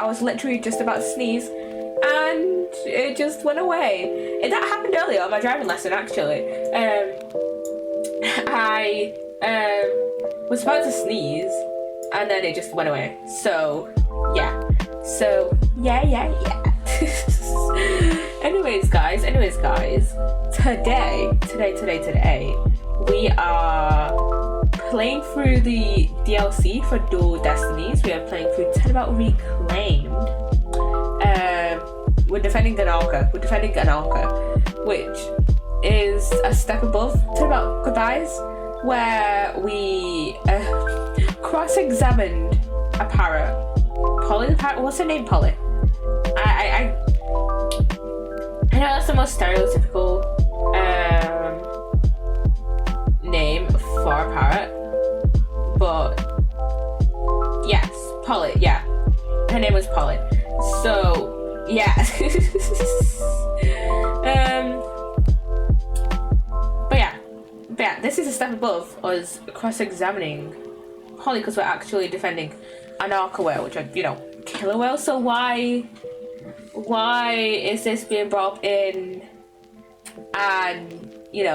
was literally just about to sneeze, and it just went away. That happened earlier on my driving lesson, actually. I was about to sneeze, and then it just went away. So yeah. Anyways, guys. Today, we are playing through the DLC for Dual Destinies. We are playing through Turnabout Reclaimed. We're defending an Orca, which is a step above Turnabout Goodbyes, where we cross-examined a parrot. Polly the parrot. What's her name? Polly. I know that's the most stereotypical name for a parrot, but yes, Polly. Yeah, her name was Polly. So yeah. But yeah, this is a step above us cross-examining Polly, because we're actually defending an Orca whale, which are, killer whales. So why is this being brought up in, and in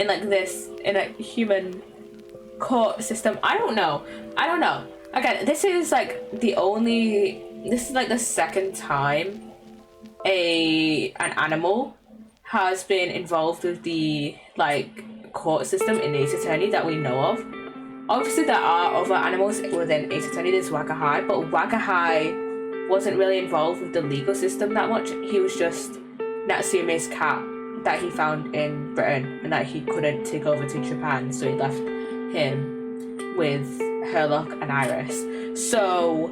a human court system? I don't know. Again, this is like the second time an animal has been involved with the court system in Ace Attorney that we know of. Obviously, there are other animals within Ace Attorney. There's Wagahai, but Wagahai wasn't really involved with the legal system that much. He was just Natsume's cat that he found in Britain, and that he couldn't take over to Japan, so he left him with Herlock and Iris. So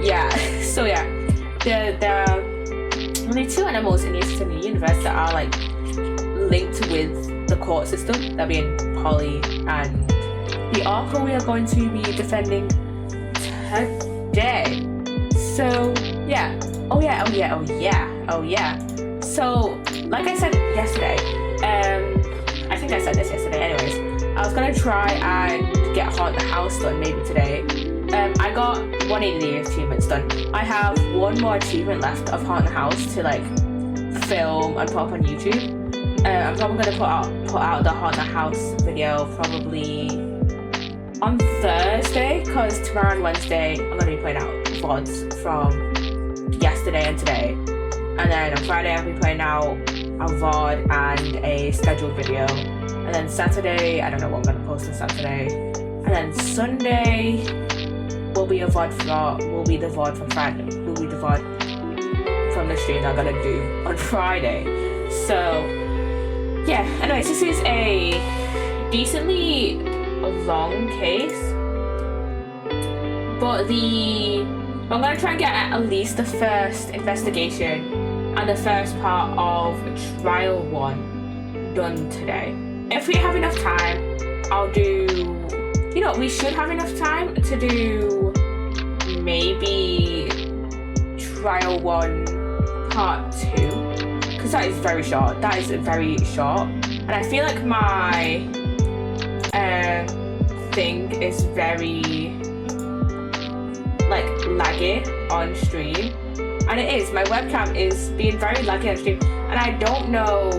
yeah. There are only two animals in Ace Attorney universe that are linked with the court system, that being Polly and the Orca we are going to be defending today. So yeah. Oh yeah. So like I said yesterday, I think I said this yesterday anyways, I was gonna try and get Haunt the House done maybe today. I got 180 achievements done. I have one more achievement left of Haunt the House to film and put up on YouTube. I'm probably gonna put out the Haunt the House video probably on Thursday, because tomorrow and Wednesday I'm going to be playing out VODs from yesterday and today, and then on Friday I'll be playing out a VOD and a scheduled video, and then Saturday I don't know what I'm going to post on Saturday, and then Sunday will be the VOD from the stream I'm going to do on Friday. So yeah, anyways, this is a decently long case, but I'm gonna try and get at least the first investigation and the first part of trial 1 done today. If we have enough time, I'll do, we should have enough time to do maybe trial 1 part 2, because that is very short. And I feel like my thing is very laggy on stream, and it is. My webcam is being very laggy on stream, and I don't know,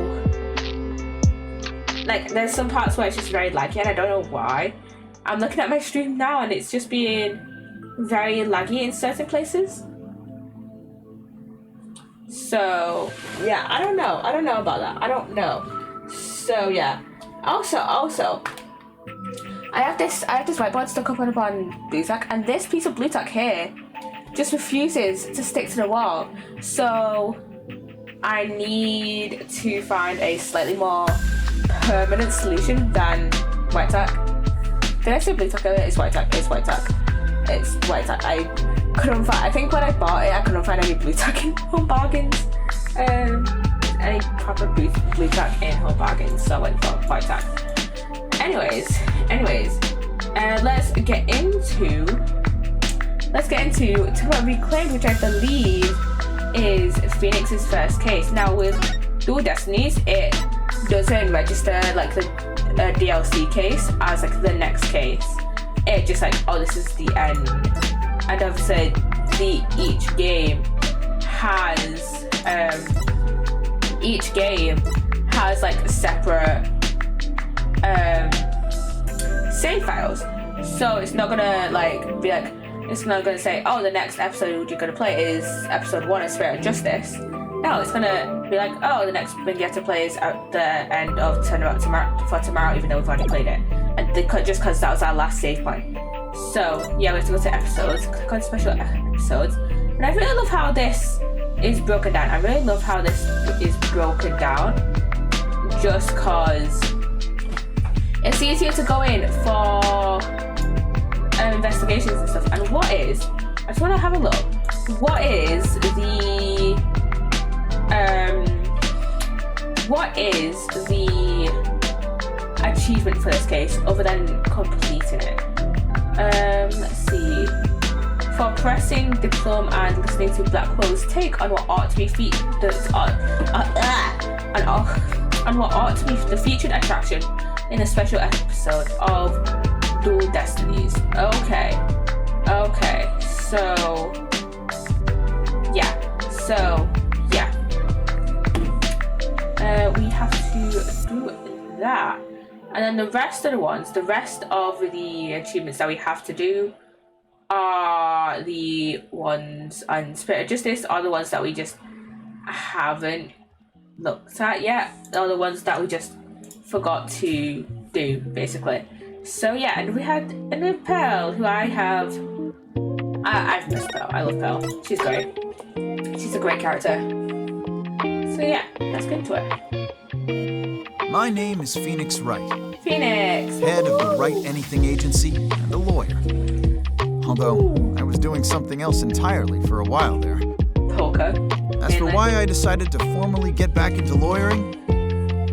there's some parts where it's just very laggy and I don't know why. I'm looking at my stream now and it's just being very laggy in certain places. So yeah, I don't know about that. I don't know. So yeah. Also, I have this whiteboard stuck up on blue tack, and this piece of blue tack here just refuses to stick to the wall. So I need to find a slightly more permanent solution than white tack. Did I say blue tack earlier? It's white tack. I couldn't find. I think when I bought it, I couldn't find any blue tack in Home Bargains. Any proper blue tack in Home Bargains, so I went for white tack. Anyways, let's get into Turnabout Reclaimed, which I believe is Phoenix's first case. Now with Dual Destinies, it doesn't register the DLC case as the next case. It just oh, this is the end and obviously each game has like separate save files. So it's not gonna like be like, it's not gonna say, oh, the next episode you're gonna play is episode 1 of Spirit of Justice. No, it's gonna be like, oh, the next thing you have to play is at the end of tomorrow, even though we've already played it. And just because that was our last save point. So yeah, we have to go to episodes, click on special episodes. And I really love how this is broken down. I really love how this is broken down, just because it's easier to go in for investigations and stuff. And I just want to have a look. What is the achievement for this case other than completing it? Let's see. For pressing diploma and listening to Blackwell's take on what ought to be the featured attraction in a special episode of Dual Destinies. Okay. So yeah. We have to do that. And then the rest of the achievements that we have to do are the ones on Spirit of Justice, are the ones that we just haven't looked at yet, are the ones that we just forgot to do, basically. So yeah, and we had another Pearl, who I've missed Pearl. I love Pearl. She's great. She's a great character. So yeah, let's get into it. My name is Phoenix Wright. Phoenix! Head of the Wright Anything Agency and a lawyer. Although, I was doing something else entirely for a while there. Orca. As for why I decided to formally get back into lawyering,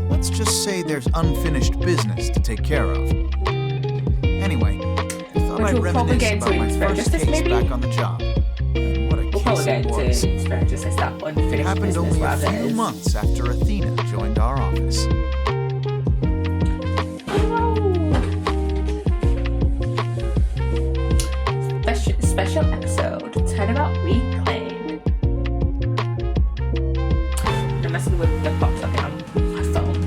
let's just say there's unfinished business to take care of. Anyway, I thought I'd reminisce about my first case back on the job. And what a case it was. It happened only a few months after Athena joined our office. Special episode, Turnabout Reclaim. I'm messing with the pop socket on my phone.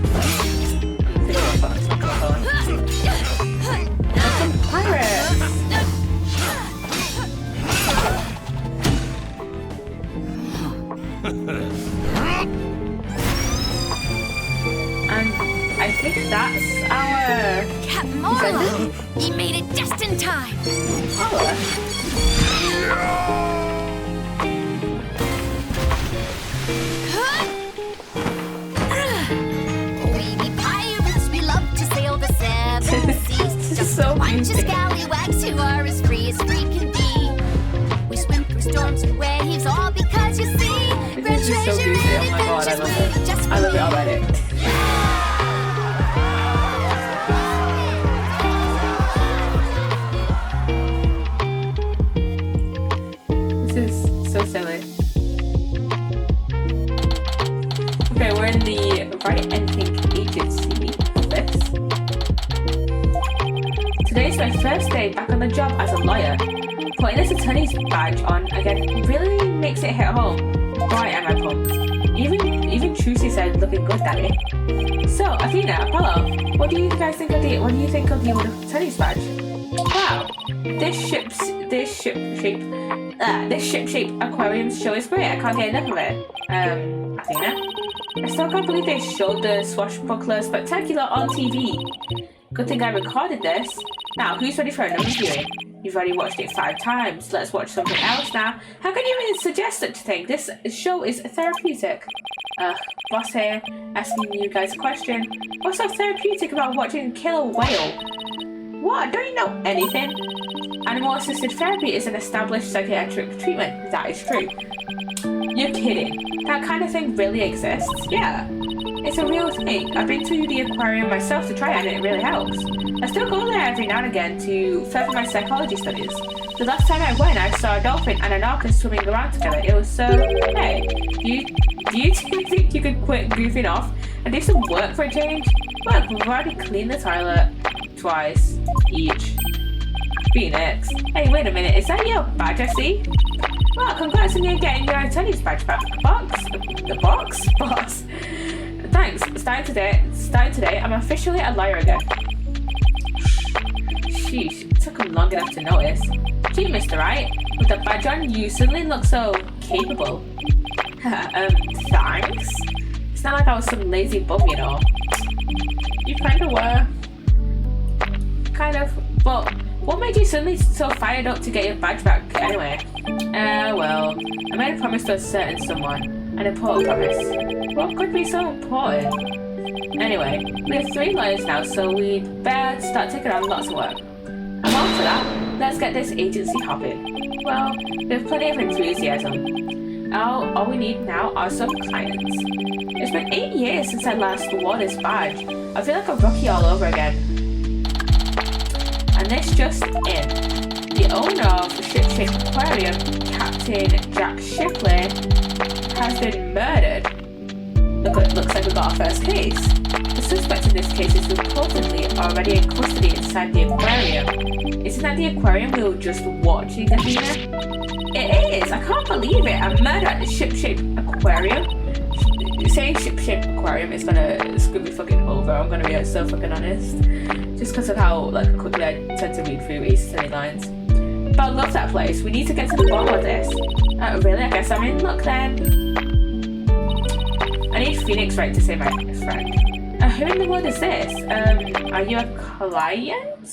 There's some pirates! And I think that's our... Captain Marlowe! You made it just in time! Oh. We be pirates, we love to sail the seven seas. Just so a bunch of easy. scallywags who are as free can be. We swim through storms and waves, all because you see, red This is so treasure goofy. and Oh my god, I adventures love waiting it. just for I love it you. already. This is so silly. Okay, we're in the Wright Anything Agency office. Today's my first day back on the job as a lawyer. Putting this attorney's badge on again really makes it hit home. Boy, am I pumped. Even Trucy said, looking good, Daddy. So, Athena, Apollo, what do you think of the attorney's badge? Wow, this ship-shaped aquarium show is great. I can't get enough of it. Athena, I still can't believe they showed the swashbuckler spectacular on TV. Good thing I recorded this. Now, who's ready for another viewing? You've already watched it 5 times. Let's watch something else now. How can you even suggest such a thing? This show is therapeutic. Boss here, asking you guys a question. What's so therapeutic about watching kill a whale? What? Don't you know anything? Animal-assisted therapy is an established psychiatric treatment. That is true. You're kidding. That kind of thing really exists? Yeah. It's a real thing. I've been to the aquarium myself to try it and it really helps. I still go there every now and again to further my psychology studies. The last time I went, I saw a dolphin and an orca swimming around together. It was so... Hey, do you think you could quit goofing off and do some work for a change? Look, we've already cleaned the toilet twice each. Phoenix. Hey, wait a minute. Is that your badge I see? Well, congrats on you getting your attorney's badge back. Box? The box? Boss. Thanks. Starting today, I'm officially a lawyer again. Sheesh, it took him long enough to notice. Gee, Mr. Wright, with the badge on, you suddenly look so capable. Thanks. It's not like I was some lazy bum, you know. You kind of were. Kind of. But what made you suddenly so fired up to get your badge back anyway? Well, I made a promise to a certain someone. An important promise. What could be so important? Anyway, we have 3 lawyers now, so we'd better start taking on lots of work. I'm all for that. Let's get this agency hopping. Well, we have plenty of enthusiasm. All we need now are some clients. It's been 8 years since I last wore this badge. I feel like a rookie all over again. And this just in. The owner of the Ship Aquarium, Captain Jack Shipley, has been murdered. Looks like we got our first case. The suspect in this case is reportedly already in custody inside the aquarium. Isn't that the aquarium we were just watching, Athena? It is! I can't believe it! A murder at the Ship Aquarium? Saying Ship Aquarium is gonna screw me fucking over, I'm gonna be so fucking honest. Just because of how quickly I tend to read through these silly lines. But I love that place. We need to get to the bottom of this. Really? I guess I'm in luck then. I need Phoenix Wright to say my friend. Who in the world is this? Are you a client?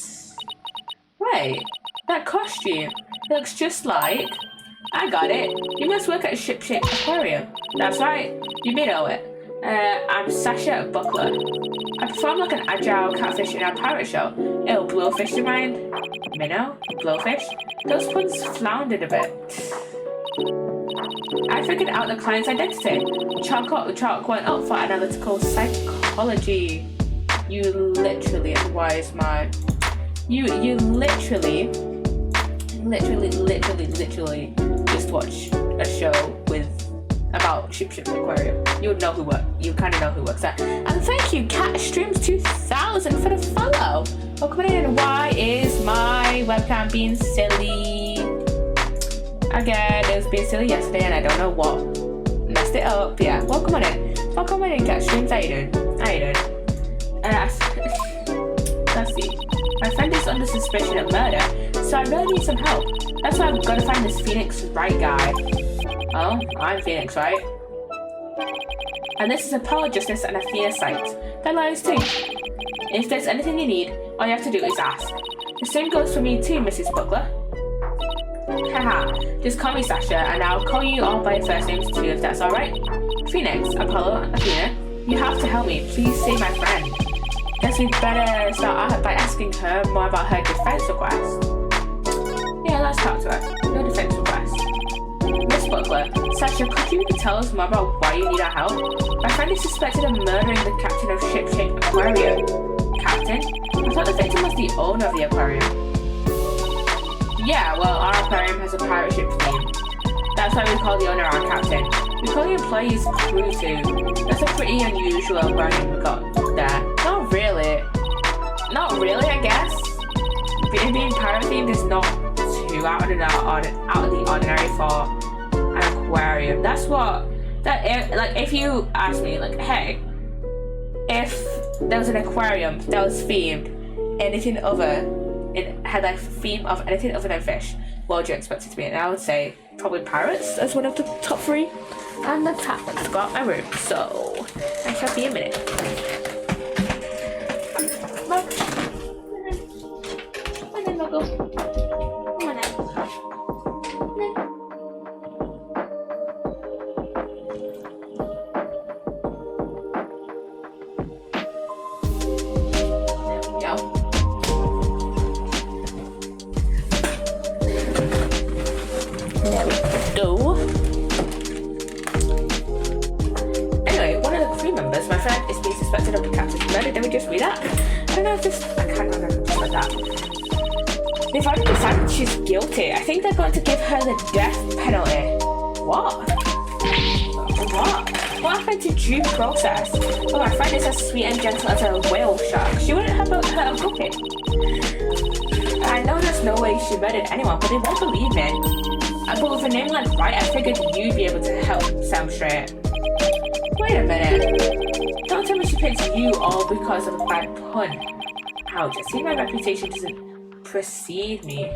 Wait, that costume. It looks just like... I got it. You must work at a Ship Aquarium. That's right. You may know it. I'm Sasha Buckler. I perform like an agile catfish in our pirate show. Ew, blowfish to mind. Minnow? Blowfish? Those puns floundered a bit. I figured out the client's identity. Chalk went up for analytical psychology. You literally, wise man. You literally just watch a show about Ship Aquarium. You would know who works. You kind of know who works there. And thank you, Cat Streams 2000 for the follow. Welcome in. Why is my webcam being silly? Again, it was being silly yesterday, and I don't know what messed it up. Yeah, welcome on in. Welcome on in, Cat Streams. How you doing? Let's see. My friend is under suspicion of murder, so I really need some help. That's why I'm gonna find this Phoenix Wright guy. Oh, I'm Phoenix Wright. And this is Apollo Justice and Athena Site. They're liars too. If there's anything you need, all you have to do is ask. The same goes for me too, Mrs. Buckler. Haha, just call me Sasha, and I'll call you all by your first names too, if that's alright. Phoenix, Apollo, Athena, you have to help me. Please save my friend. Guess we'd better start out by asking her more about her defense request. Yeah, let's talk to her. Your defense request. Miss Buckler, Sasha, could you tell us more about why you need our help? My friend is suspected of murdering the captain of Ship Aquarium. Captain? I thought the victim was the owner of the aquarium. Yeah, well, our aquarium has a pirate ship theme. That's why we call the owner our captain. We call the employees crew too. That's a pretty unusual aquarium we got there. Not really, I guess. Being pirate themed is not too out of the ordinary for an aquarium. That's what if you ask me, like, hey, if there was an aquarium that was themed it had like a theme of anything other than fish, what would you expect it to be? And I would say probably pirates as one of the top 3. And the tap one's got my room, so I shall be a minute. Come on in, Logo. Come on in. There we go. Anyway, one of the crew members, my friend, is being suspected of the captain's murder. Did we just read that? I don't know if this... I can't remember about that. They've already decided she's guilty. I think they're going to give her the death penalty. What? What happened to due process? Oh, my friend is as sweet and gentle as a whale shark. She wouldn't have hurt a puppy. I know there's there's no way she murdered anyone, but they won't believe me. But with a name like Wright, I figured you'd be able to help Sam straight. Wait a minute. Don't tell me she picked you all because of a bad pun. Ouch, I see my reputation doesn't precede me.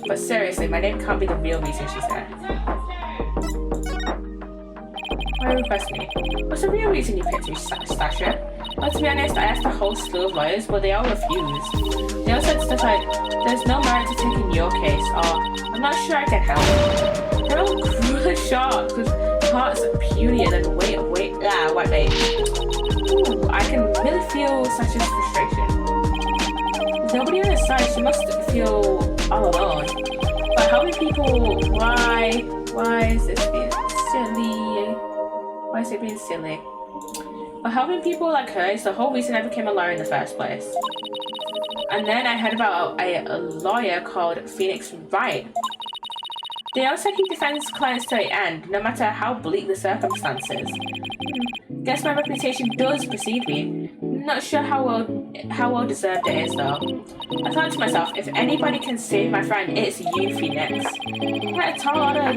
But seriously, my name can't be the real reason she's there. Why request me? What's the real reason you picked me, Stasha? Well, to be honest, I asked a whole slew of lawyers, but they all refused. They all said stuff like, there's no merit to taking your case, or I'm not sure I can help. They're all cruelly shocked, because hearts are punier than white bait. Ooh, I can really feel Sasha's frustration. There's nobody on her side, she must feel all alone. But how many people, why is this being silly? Why is it being silly? But helping people like her is the whole reason I became a lawyer in the first place. And then I heard about a lawyer called Phoenix Wright. They all said he defends clients to the end, no matter how bleak the circumstances. Guess my reputation does precede me. Not sure how well deserved it is though. I thought to myself, if anybody can save my friend, it's you, Phoenix. Quite a tall order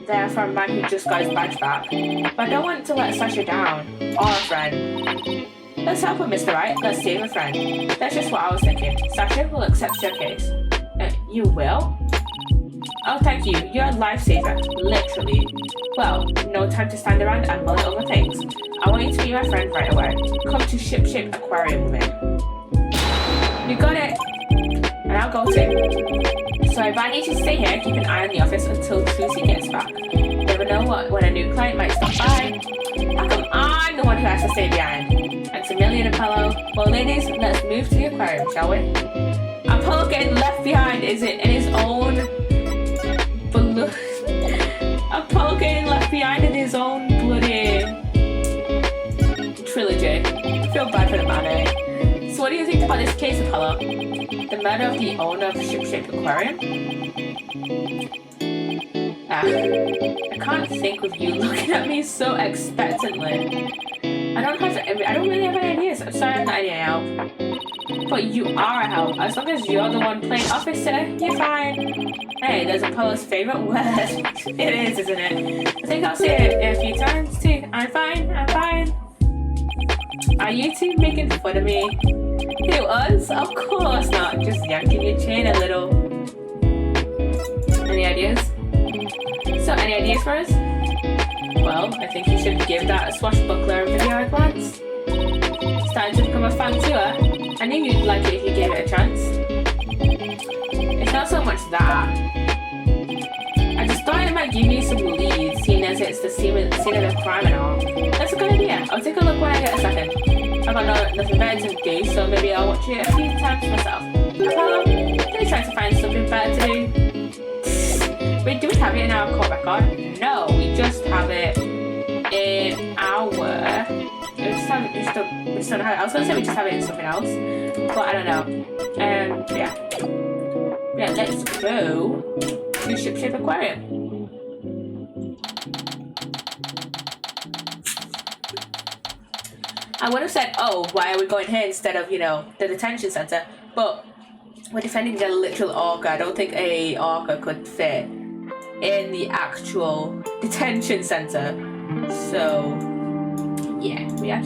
there for a man who just got his badge back. But I don't want to let Sasha down, or a friend. Let's help her, Mr. Wright. Let's save a friend. That's just what I was thinking. Sasha will accept your case. You will? Oh, thank you. You're a lifesaver. Literally. Well, no time to stand around and mull over things. I want you to meet my friend right away. Come to Ship Aquarium with me. You got it. And I'll go too. So if I need you to stay here, keep an eye on the office until Susie gets back. Never know when a new client might stop by. How come I'm the one who has to stay behind? Thanks a million, Apollo. Well, ladies, let's move to the aquarium, shall we? Apollo getting left behind, is it in his own balloon? Apollo getting left behind in his own bloody trilogy. I feel bad for the man, eh? So what do you think about this case, Apollo? The murder of the owner of the ship-shaped aquarium? I can't think with you looking at me so expectantly. I don't really have any ideas. I'm sorry I'm not any help. But you are a help. As long as you're the one playing officer, you're fine. Hey, there's Apollo's favorite word. It is, isn't it? I think I'll say it a few times too. I'm fine. Are you two making fun of me? Who, us? Of course not. Just yanking your chain a little. Any ideas? So, any ideas for us? Well, I think you should give that swashbuckler a video a glance. Starting to become a fan too, huh? I knew you'd like it if you gave it a chance. It's not so much that. I just thought it might give you some leads, seeing as it's the scene of the crime and all. That's a good idea. I'll take a look when I get a second. I've got nothing better to do, so maybe I'll watch it a few times myself. Apollo, are you trying to find something better to do? Wait, do we have it in our court record? No, we just have it in our... I was going to say we just have it in something else, but I don't know. Yeah, let's go to Ship Aquarium. I would have said, oh, why are we going here instead of, the detention center? But we're defending the literal orca. I don't think a orca could fit in the actual detention center. So, yeah, we are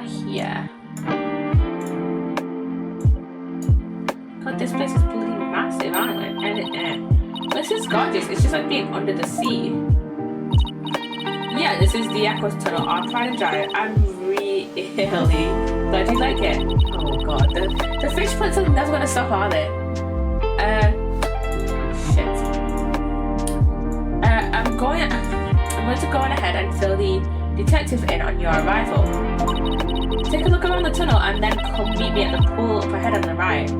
here. God, this place is bloody massive, aren't it? And this is gorgeous. It's just like being under the sea. Yeah, this is the Aqua Tunnel. I'll try and dry it. I'm really glad you like it. Oh god, the fish plants are never gonna stop, are they? Shit. I'm going to go on ahead and fill the detective in on your arrival. Take a look around the tunnel and then come meet me at the pool up ahead on the right.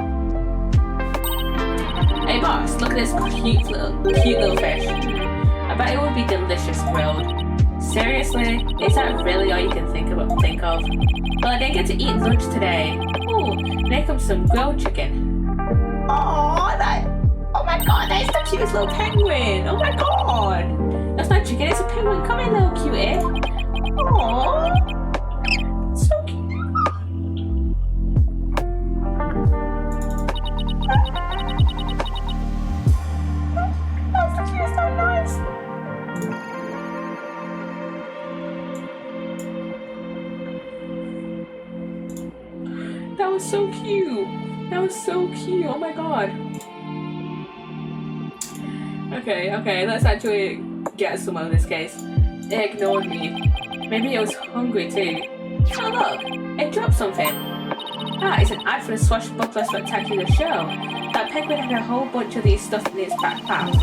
Hey boss, look at this cute little fish. I bet it would be delicious grilled. Seriously? Is that really all you can think of? Well, I didn't get to eat lunch today. Ooh, make them some grilled chicken. Oh my god, that is the cutest little penguin. Oh my god. That's not chicken, it's a penguin. Come in, little cutie. Aww. That was so cute. That was so cute. Oh my god. Okay, let's actually get some of this case. It ignored me. Maybe it was hungry too. Oh look, it dropped something. Ah, it's an ad for the Swashbuckler Spectacular show. That penguin had a whole bunch of these stuff in its backpack.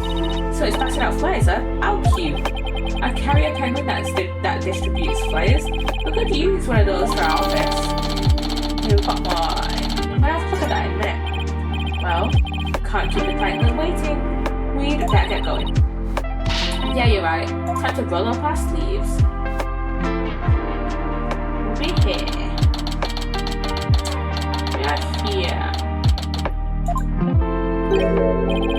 So it's passing out flyers, huh? How cute. I carry a penguin that distributes flyers. We could use one of those for our office. We've got more. I'm gonna have to look at that in a minute. Well, can't keep the penguin waiting. We'd better get going. Yeah, you're right. Time to roll up our sleeves. We'll be here. We are here.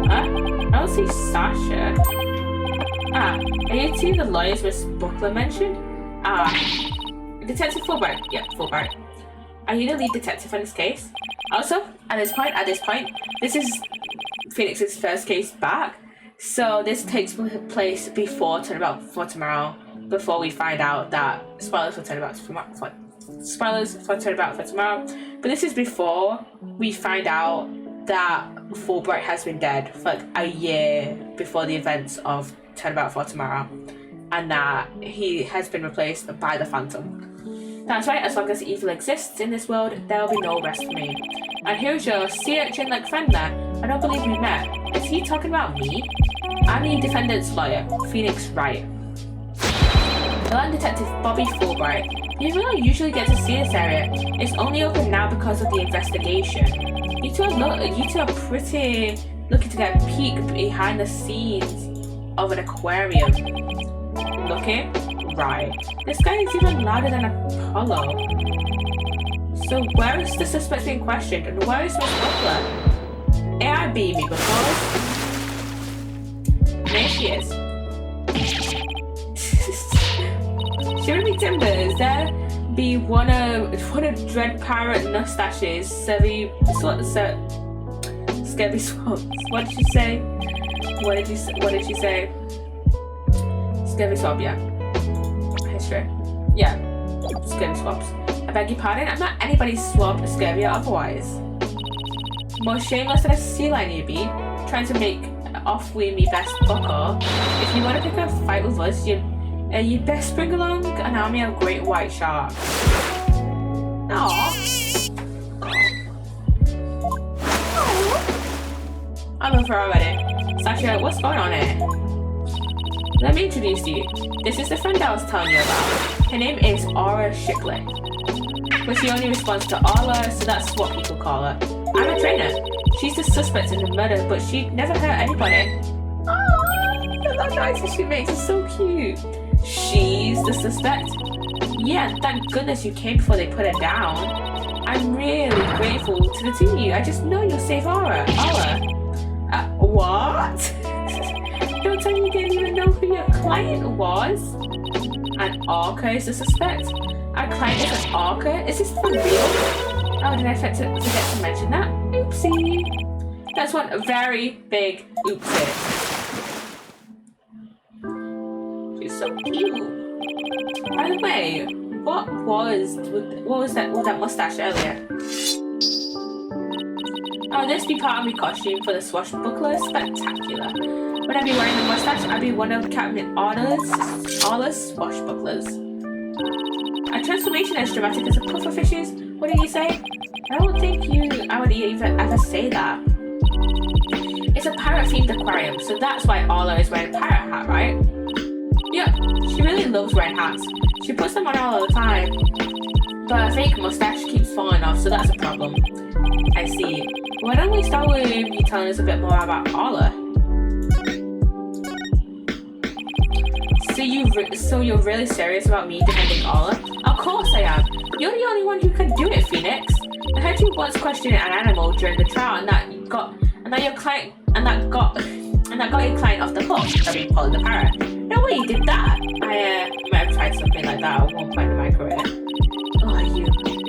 Huh? I don't see Sasha. Ah, are you two the lawyers Miss Buckler mentioned? Ah, Detective Fulbright. Yep, Fulbright. Are you the lead detective on this case? Also, at this point, this is Phoenix's first case back. So this takes place before Turnabout for Tomorrow, before we find out that spoilers for Turnabout for Tomorrow. But this is before we find out that Fulbright has been dead for like a year before the events of Turnabout for Tomorrow, and that he has been replaced by the Phantom. That's right, as long as evil exists in this world, there will be no rest for me. And here's your sea urchin like friend there. I don't believe we met. Is he talking about me? I'm the defendant's lawyer, Phoenix Wright. The land detective Bobby Fulbright. You don't usually get to see this area. It's only open now because of the investigation. You two are pretty looking to get a peek behind the scenes of an aquarium. Looking? Right. This guy is even louder than Apollo. So where is the suspect being questioned, and where is Miss Buckler? AIB me because... There she is. Shouldn't be Timbers. There be one of Dread Pirate Mustaches, Scabby Swamps. What did she say? What did she say? Scabby Swamp, yeah. History. Yeah. Scabby Swamps. I beg your pardon, I'm not anybody's swamp, scabby or otherwise. More shameless than a sea lion you be, trying to make off with me best bucker. If you want to pick a fight with us, you'd best bring along an army of great white sharks. Aww. I love her already. Sasha, what's going on here? Let me introduce you. This is the friend I was telling you about. Her name is Orca Shipley. But she only responds to Orla, so that's what people call her. I'm a trainer. She's the suspect in the murder, but she never hurt anybody. Aww, that noise she makes is so cute. She's the suspect? Yeah, thank goodness you came before they put her down. I'm really grateful to the two of you. I just know you'll save Orla. What? Don't tell me you didn't even know who your client was. And Orca is the suspect. Our client is an Orca? Is this for real? Oh, did I forget to mention that? Oopsie. That's one very big oopsie. She's so cute. By the way, what was that mustache earlier? Oh, this be part of my costume for the Swashbuckler Spectacular. When I be wearing the mustache, I'd be one of Captain Orla's swashbucklers. A transformation as dramatic as a pufferfish's? What did you say? I don't think I would even ever say that. It's a pirate-themed aquarium, so that's why Orla is wearing a pirate hat, right? Yep, she really loves wearing hats. She puts them on all the time. But her fake mustache keeps falling off, so that's a problem. I see. Why don't we start with you telling us a bit more about Orla? So you're really serious about me defending Orla? Of course I am. You're the only one who can do it, Phoenix. I heard you once question an animal during the trial, and that got your client off the hook. I mean, Polly the parrot. No way you did that. I might have tried something like that at one point in my career. Oh,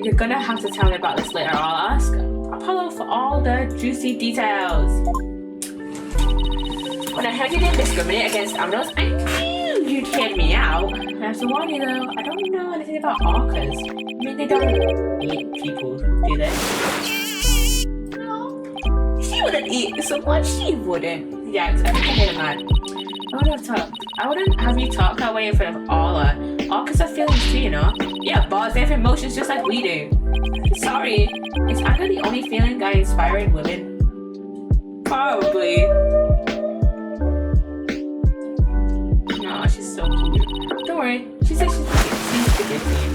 you're gonna have to tell me about this later. I'll ask Apollo for all the juicy details. When I heard you didn't discriminate against aminos, I knew you'd could hear me out. And I have to warn you though, I don't know anything about orcas. I mean, they don't eat people, do they? No. She wouldn't eat someone, she wouldn't. Yeah, I think I hate a man. I wouldn't have you talk that way in front of Orla. Orcas have feelings too, you know? Yeah, boss, they have emotions just like we do. Sorry, is anger the only feeling I inspire in women? Probably. No, she's so cute. Don't worry, she says she's forgiving you.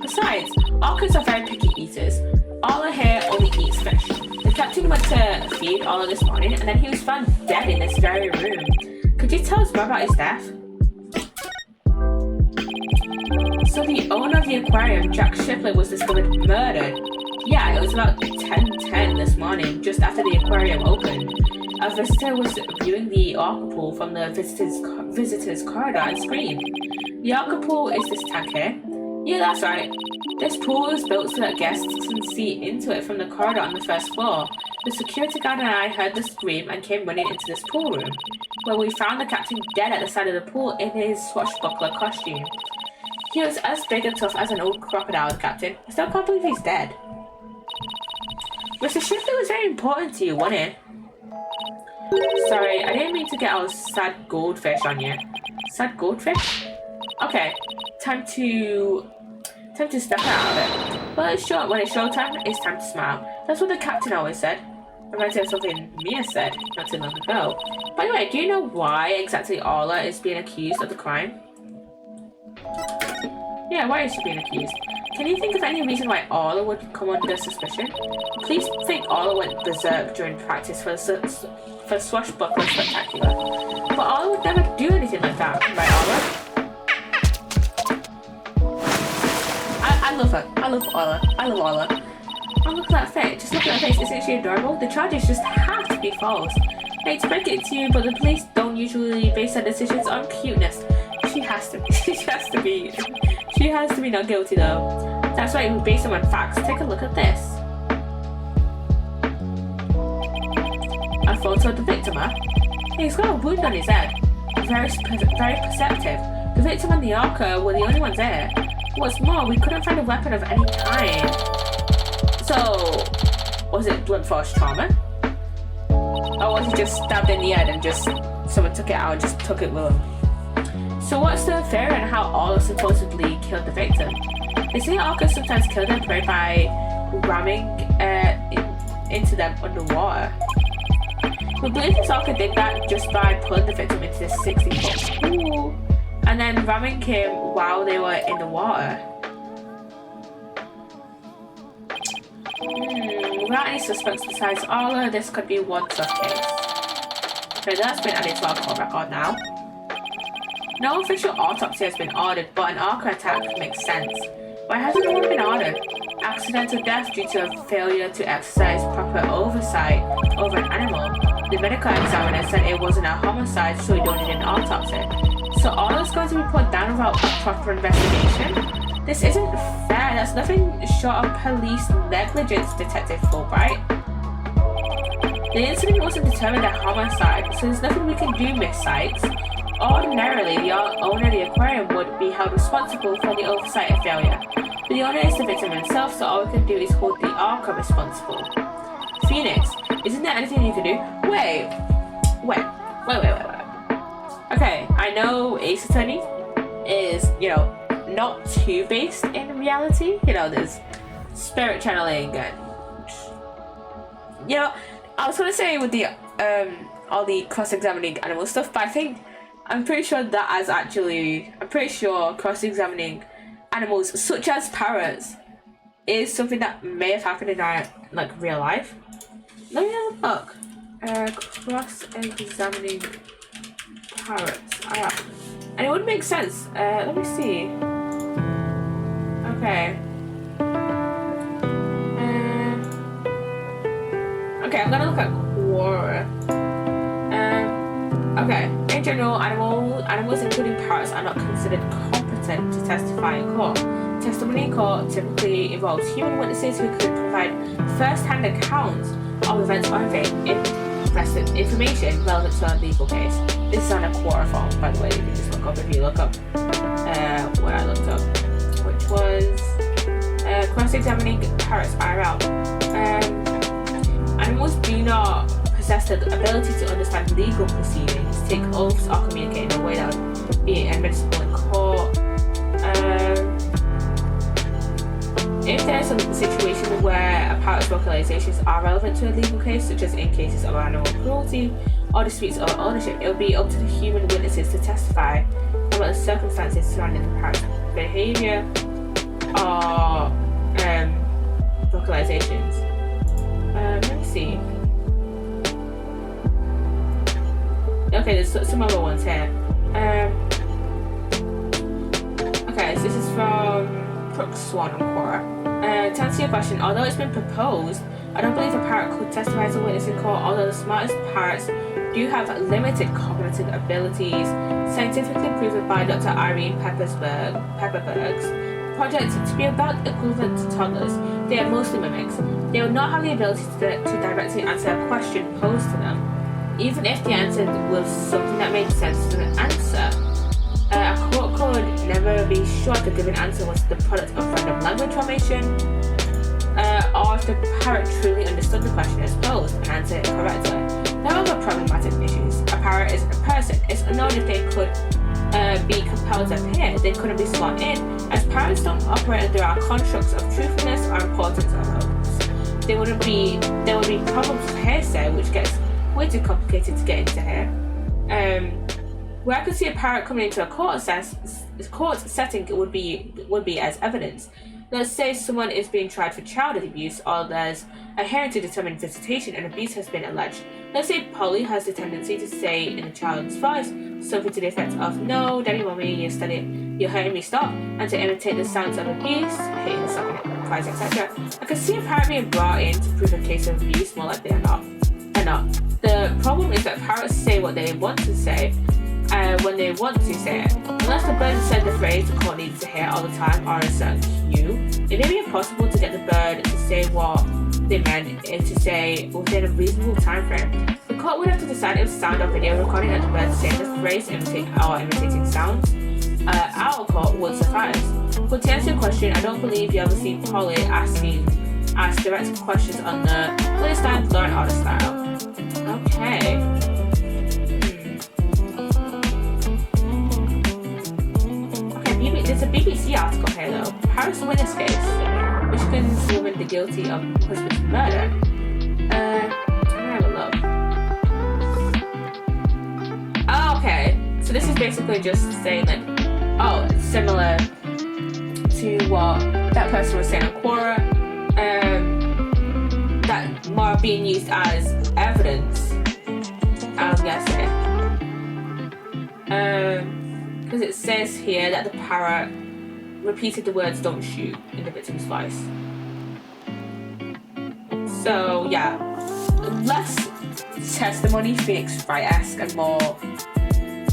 Besides, orcas are very picky eaters. Orla here only eats fish. The captain went to feed Orla this morning and then he was found dead in this very room. Could you tell us more about his death? So the owner of the aquarium, Jack Shipley, was discovered murdered. Yeah, it was about 10:10 this morning, just after the aquarium opened. A visitor was viewing the orca pool from the visitor's corridor and screamed. The orca pool is this tank here? Yeah, that's right. This pool was built so that guests can see into it from the corridor on the first floor. The security guard and I heard the scream and came running into this pool room, where we found the captain dead at the side of the pool in his swashbuckler costume. He was as big and tough as an old crocodile, Captain. I still can't believe he's dead. Mr. Shipley was very important to you, wasn't he? Sorry, I didn't mean to get all sad goldfish on you. Sad goldfish? Okay, time to step out of it. Well, it's short. When it's showtime, it's time to smile. That's what the captain always said. Reminds me of something Mia said not too long ago. By the way, do you know why exactly Orla is being accused of the crime? Yeah, why is she being accused? Can you think of any reason why Orla would come under suspicion? Please think Orla went berserk during practice for Swashbuckler Spectacular. But Orla would never do anything like that, right, Orla? I love her. I love Orla. I love Orla. Oh, look at that face. Just look at her face. Isn't she adorable? The charges just have to be false. I hate to break it to you, but the police don't usually base their decisions on cuteness. She has to be not guilty though. That's why we base them on facts. Take a look at this. A photo of the victim, huh? He's got a wound on his head. Very perceptive. The victim and the orca were the only ones there. What's more, we couldn't find a weapon of any kind. So, was it blunt force trauma? Or was he just stabbed in the head and just someone took it out and just took it with him? So what's the theory on how Orla supposedly killed the victim? They say orcas sometimes kill their prey by ramming into them underwater. We believe this orca did that just by pulling the victim into this 60-foot pool and then ramming him while they were in the water. Without any suspects besides Orla, this could be one tough case. Okay, that's been added to our court record now. No official autopsy has been ordered, but an orca attack makes sense. Why hasn't one been ordered? Accidental death due to a failure to exercise proper oversight over an animal. The medical examiner said it wasn't a homicide, so we don't need an autopsy. So Orla's going to be put down without proper investigation? This isn't fair. That's nothing short of police negligence, Detective Fulbright. The incident wasn't determined a homicide, so there's nothing we can do, Miss Sykes. Ordinarily, the owner of the aquarium would be held responsible for the oversight and failure. But the owner is the victim himself, so all we can do is hold the orca responsible. Phoenix, isn't there anything you can do? Wait. Okay, I know Ace Attorney is, not too based in reality. There's spirit channeling and, I was gonna say with the, all the cross-examining animal stuff, but I'm pretty sure cross-examining animals such as parrots is something that may have happened in our real life. Let me have a look. Cross-examining parrots. And it would make sense. Let me see. Okay. Okay, I'm gonna look at Quora. Okay, in general, animals including parrots are not considered competent to testify in court. Testimony in court typically involves human witnesses who could provide first-hand accounts of events or requested information relevant to a legal case. This is on a Quora form, by the way. You can just look up if you look up what I looked up, which was cross-examining parrots IRL. Animals do not possess the ability to understand legal proceedings, take oaths, or communicate in a way that would be admissible in court. If there's a situation where a parrot's vocalizations are relevant to a legal case, such as in cases of animal cruelty or disputes over ownership, it will be up to the human witnesses to testify about the circumstances surrounding the parrot's behavior or vocalizations. Let me see. Okay, there's some other ones here. Okay, so this is from Crooks Swan on Quora. To answer your question, although it's been proposed, I don't believe a parrot could testify as a witness in court, although the smartest parrots do have limited cognitive abilities, scientifically proven by Dr. Irene Pepperberg's project to be about equivalent to toddlers. They are mostly mimics. They will not have the ability to directly answer a question posed to them, even if the answer was something that made sense to the answer. A court could never be sure if the given answer was the product of random language formation, or if the parrot truly understood the question as posed and answered it correctly. There are other problematic issues. A parrot isn't a person. It's unknown if they could be compelled to appear. They couldn't be sworn in, as parrots don't operate under our constructs of truthfulness or importance of oaths. There would be problems with hearsay, which gets way too complicated to get into here. Where I could see a parrot coming into a court setting would be as evidence. Let's say someone is being tried for child abuse, or there's a hearing to determine visitation and abuse has been alleged. Let's say Polly has the tendency to say in a child's voice something to the effect of, "No, Daddy, Mommy, you're hurting me, stop," and to imitate the sounds of abuse, hitting the socket, cries, etc. I could see a parrot being brought in to prove a case of abuse more likely than not. The problem is that parrots say what they want to say when they want to say it. Unless the bird said the phrase the court needs to hear all the time or a certain cue, it may be impossible to get the bird to say what they meant to say within a reasonable time frame. The court would have to decide if sound or video recording that the bird saying the phrase imitating sounds out of court would suffice. But to answer your question, I don't believe you ever seen Polly ask direct questions on the Willistein Law and Order style. Okay. There's a BBC article here though. Paris Winner's case. Michigan's woman guilty of husband's murder. I'm gonna have a look. Oh, okay. So this is basically just saying that, similar to what that person was saying on Quora, that more being used as evidence, I'm guessing. Because it says here that the parrot repeated the words "don't shoot" in the victim's voice. So yeah, less testimony, Phoenix Wright-esque, and more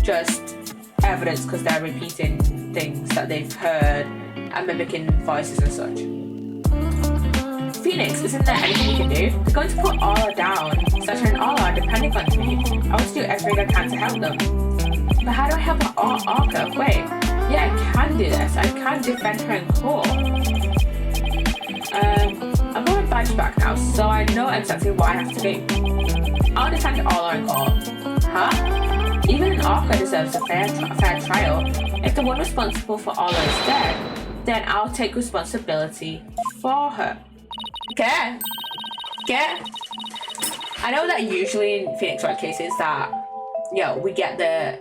just evidence because they're repeating things that they've heard and mimicking voices and such. Phoenix, isn't there anything you can do? They're going to put Orca down. Sacha and Orca are depending on me. I want to do everything I can to help them. But how do I help Orca? Wait, yeah, I can do this. I can defend her in court. I'm going to back now, so I know exactly what I have to do. I'll defend Orca in court. Huh? Even an Orca deserves a fair trial. If the one responsible for Orca is dead, then I'll take responsibility for her. Okay. I know that usually in Phoenix Wright cases that, we get the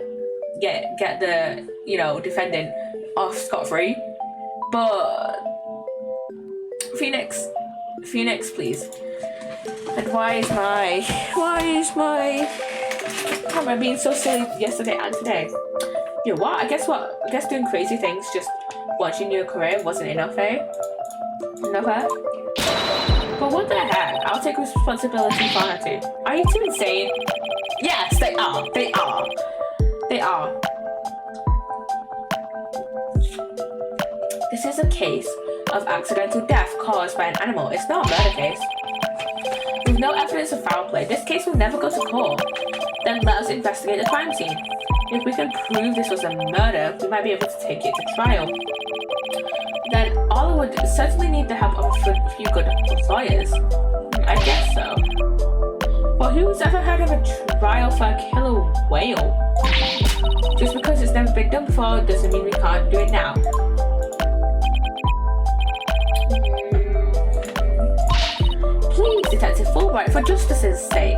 defendant off scot-free, but Phoenix, please. And why is my camera being so silly yesterday and today? What? I guess doing crazy things just once you knew a career wasn't enough, eh? But what the heck? I'll take responsibility for her too. Are you two insane? Yes, they are. This is a case of accidental death caused by an animal. It's not a murder case. We've no evidence of foul play, this case will never go to court. Then let us investigate the crime scene. If we can prove this was a murder, we might be able to take it to trial. Then Orca would certainly need the help of a few good lawyers. I guess so. But who's ever heard of a trial for a killer whale? Just because it's never been done before doesn't mean we can't do it now. Please, Detective Fulbright, for justice's sake.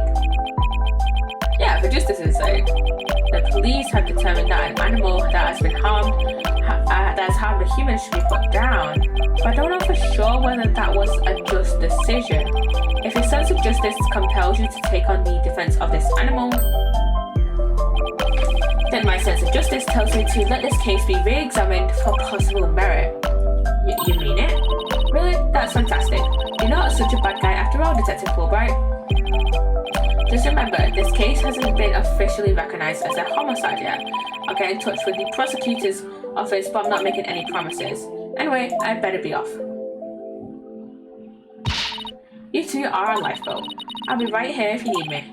Yeah, for justice's sake. The police have determined that an animal that has been harmed, that has harmed a human should be put down. But I don't know for sure whether that was a just decision. If your sense of justice compels you to take on the defense of this animal, then my sense of justice tells me to let this case be re-examined for possible merit. You mean it? Really? That's fantastic. You're not such a bad guy after all, Detective Fulbright. Just remember, this case hasn't been officially recognized as a homicide yet. I'll get in touch with the prosecutor's office, but I'm not making any promises. Anyway, I'd better be off. You two are a lifeboat. I'll be right here if you need me.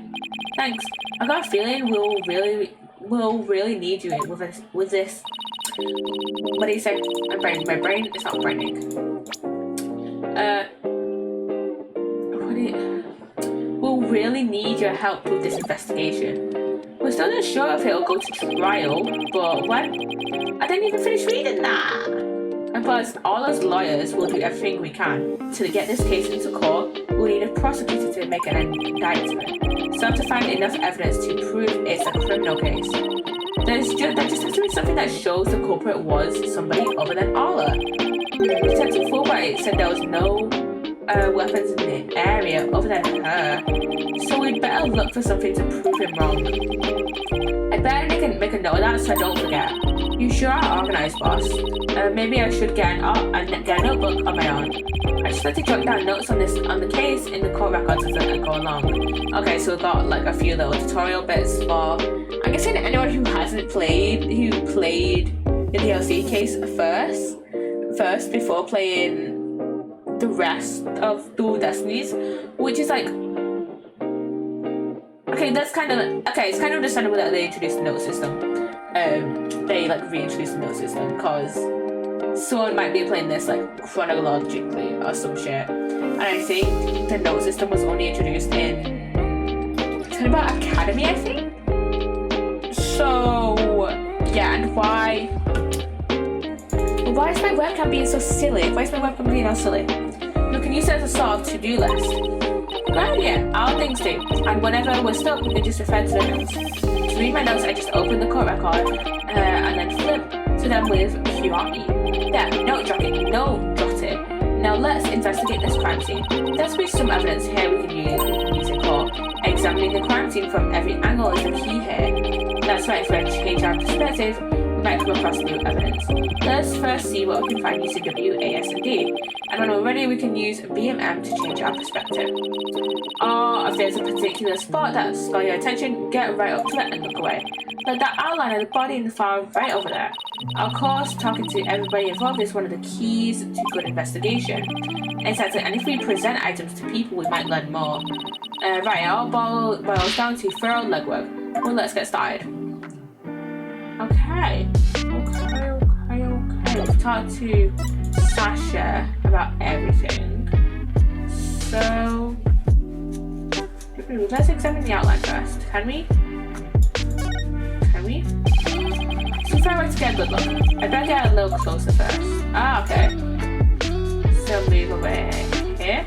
Thanks. I got a feeling we'll really need you with this. What do you say? My brain is not braining. We'll really need your help with this investigation. We're still not sure if it'll go to trial, but when? I didn't even finish reading that. And plus, all us lawyers will do everything we can to get this case into court. We'll need a prosecutor to make an indictment, so to find enough evidence to prove it's a criminal case. There just has to be something that shows the culprit was somebody other than Orca. Detective Fulbright said there was no weapons in the area other than her, so we'd better look for something to prove him wrong. I better make a note of that so I don't forget. You sure are organized, boss. Maybe I should get a notebook on my own. I just like to jot down notes on the case in the court records as I go along. Okay, so we've got like a few little tutorial bits for, I'm guessing anyone who played the DLC case first before playing the rest of Dual Destinies, which is like, it's kind of understandable that they introduced the note system. They like reintroduced the note system because someone might be playing this like chronologically or some shit, and I think the note system was only introduced in about Academy, I think. So yeah, and why is my webcam being so silly? Why is my webcam being all silly? You can use it as a sort of to-do list. Right, yeah, all things do. And whenever we're stuck, we can just refer to the notes. To read my notes, I just open the court record and then flip to them with QRE. There, note jotted. Now let's investigate this crime scene. There's be some evidence here we can use in court. Examining the crime scene from every angle is the key here. That's right, if we change our perspective, we might come across new evidence. Let's first see what we can find using WASD. And when we're ready, we can use BMM to change our perspective. Or if there's a particular spot that's got your attention, get right up to it and look away. Like that outline of the body in the far right over there. Of course, talking to everybody involved is one of the keys to good investigation. Exactly, and if we present items to people, we might learn more. Right, it all boils down to thorough legwork. Well, let's get started. Okay. We've talked to Sasha about everything. So let's examine the outline first. Can we? So if I were to get a good look, I better get a little closer first. Ah, okay. So move away here.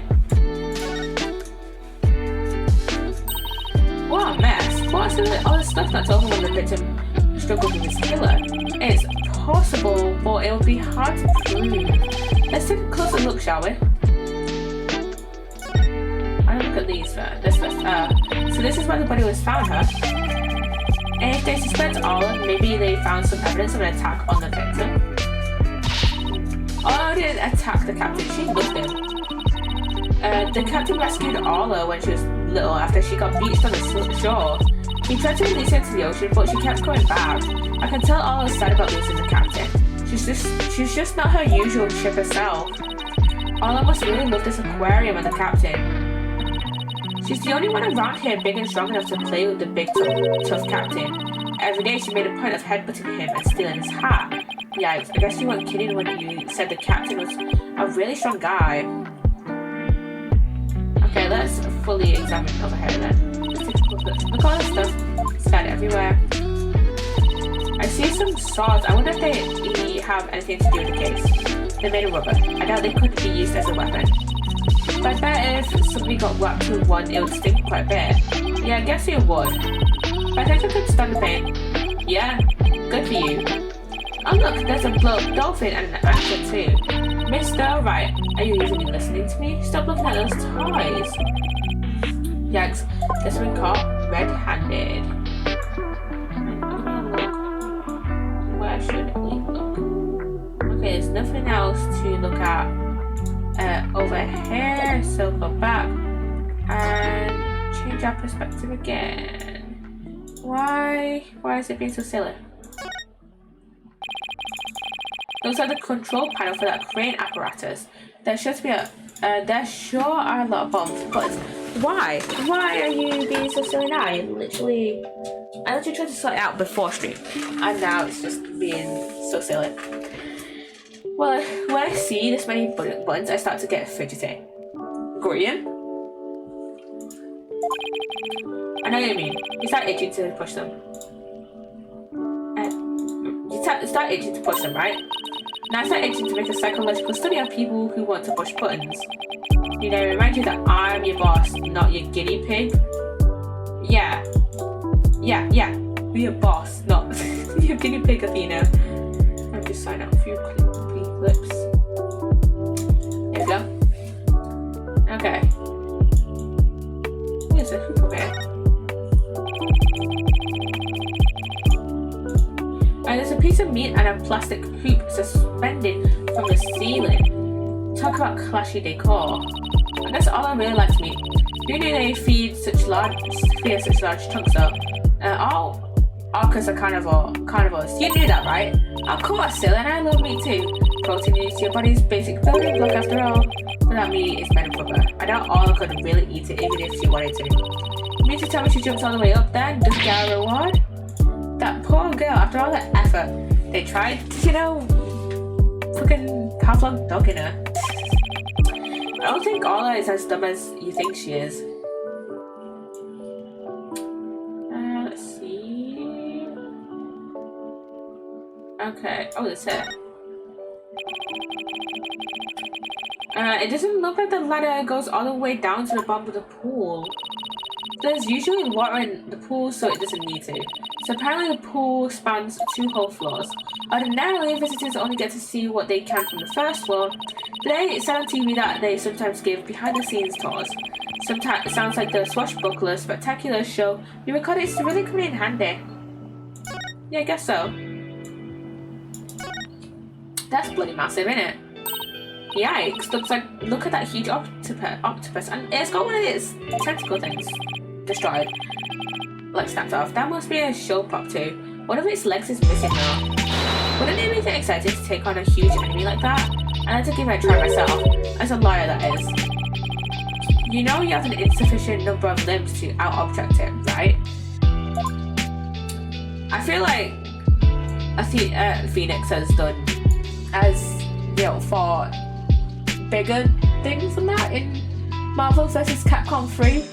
What a mess. What's all this stuff that's over when the victim struggles with this killer? It's possible, but it would be hard to prove. Let's take a closer look, shall we? I'll look at these first. This first. So this is where the body was found, huh? And if they suspect Orca, maybe they found some evidence of an attack on the victim. Orca didn't attack the captain, she loved him. The captain rescued Orca when she was little after she got beached on the shore. He tried to release her into the ocean, but she kept going back. I can tell Orca's sad about losing the captain. She's just not her usual chipper self. Orca must really love this aquarium and the captain. She's the only one around here big and strong enough to play with the big tough captain. Every day she made a point of headbutting him and stealing his hat. Yikes, I guess you weren't kidding when you said the captain was a really strong guy. Okay, let's fully examine over here then. Look at all this stuff scattered everywhere. I see some swords. I wonder if they have anything to do with the case. They're made of rubber. I doubt they could be used as a weapon. But I bet if somebody got whacked with one, it would sting quite a bit. Yeah, I guess it would. But I think I could stand the pain. Yeah, good for you. Oh look, there's a blow-up dolphin and an actor too. Mister, right, are you even listening to me? Stop looking at those toys. Yikes, this one caught red-handed. Where should we look? Okay, there's nothing else to look at over here, so go back and change our perspective again. Why is it being so silly? Those are the control panel for that crane apparatus. There sure are a lot of bombs, but why? Why are you being so silly now? I literally tried to sort it out before stream, and now it's just being so silly. Well, when I see this many buttons, I start to get fidgety. Green? I know what you mean. You start itching to push them. You start itching to push them, right? Now I start itching to make a psychological study on people who want to push buttons. You know, remind you that I'm your boss, not your guinea pig. Yeah. Be your boss, not your guinea pig, Athena. I'll just sign up a few clips. There we go. Okay. There's a hoop over here. And there's a piece of meat and a plastic hoop suspended from the ceiling. Talk about clashy decor. I guess all I really like to meat. Who knew they feed such large chunks though? All orcas are carnivores. You knew that, right? Of course, silly, and I love meat too. Protein is your body's basic building block after all. But that meat is made of rubber. I doubt Orca could really eat it even if she wanted to. You mean to tell me she jumps all the way up then? Doesn't get a reward? That poor girl, after all that effort, they tried, fucking half-log dogging her. I don't think Orla is as dumb as you think she is. Let's see. Okay. Oh, that's it. It doesn't look like the ladder goes all the way down to the bottom of the pool. There's usually water in the pool, so it doesn't need to. So apparently the pool spans 2 whole floors. Ordinarily, visitors only get to see what they can from the first floor. Today, it said on TV that they sometimes give behind-the-scenes tours. Sometimes it sounds like the Swashbuckler Spectacular show you recorded is really coming in handy. Yeah, I guess so. That's bloody massive, isn't it? Yikes, look at that huge octopus, and it's got one of its tentacle things destroyed. Like snapped off. That must be a show prop too. One of its legs is missing now. Wouldn't it be excited to take on a huge enemy like that? I'd like to give it a try myself. As a lawyer, that is. You know you have an insufficient number of limbs to out-object it, right? I feel like Phoenix has done for bigger things than that in Marvel vs. Capcom 3.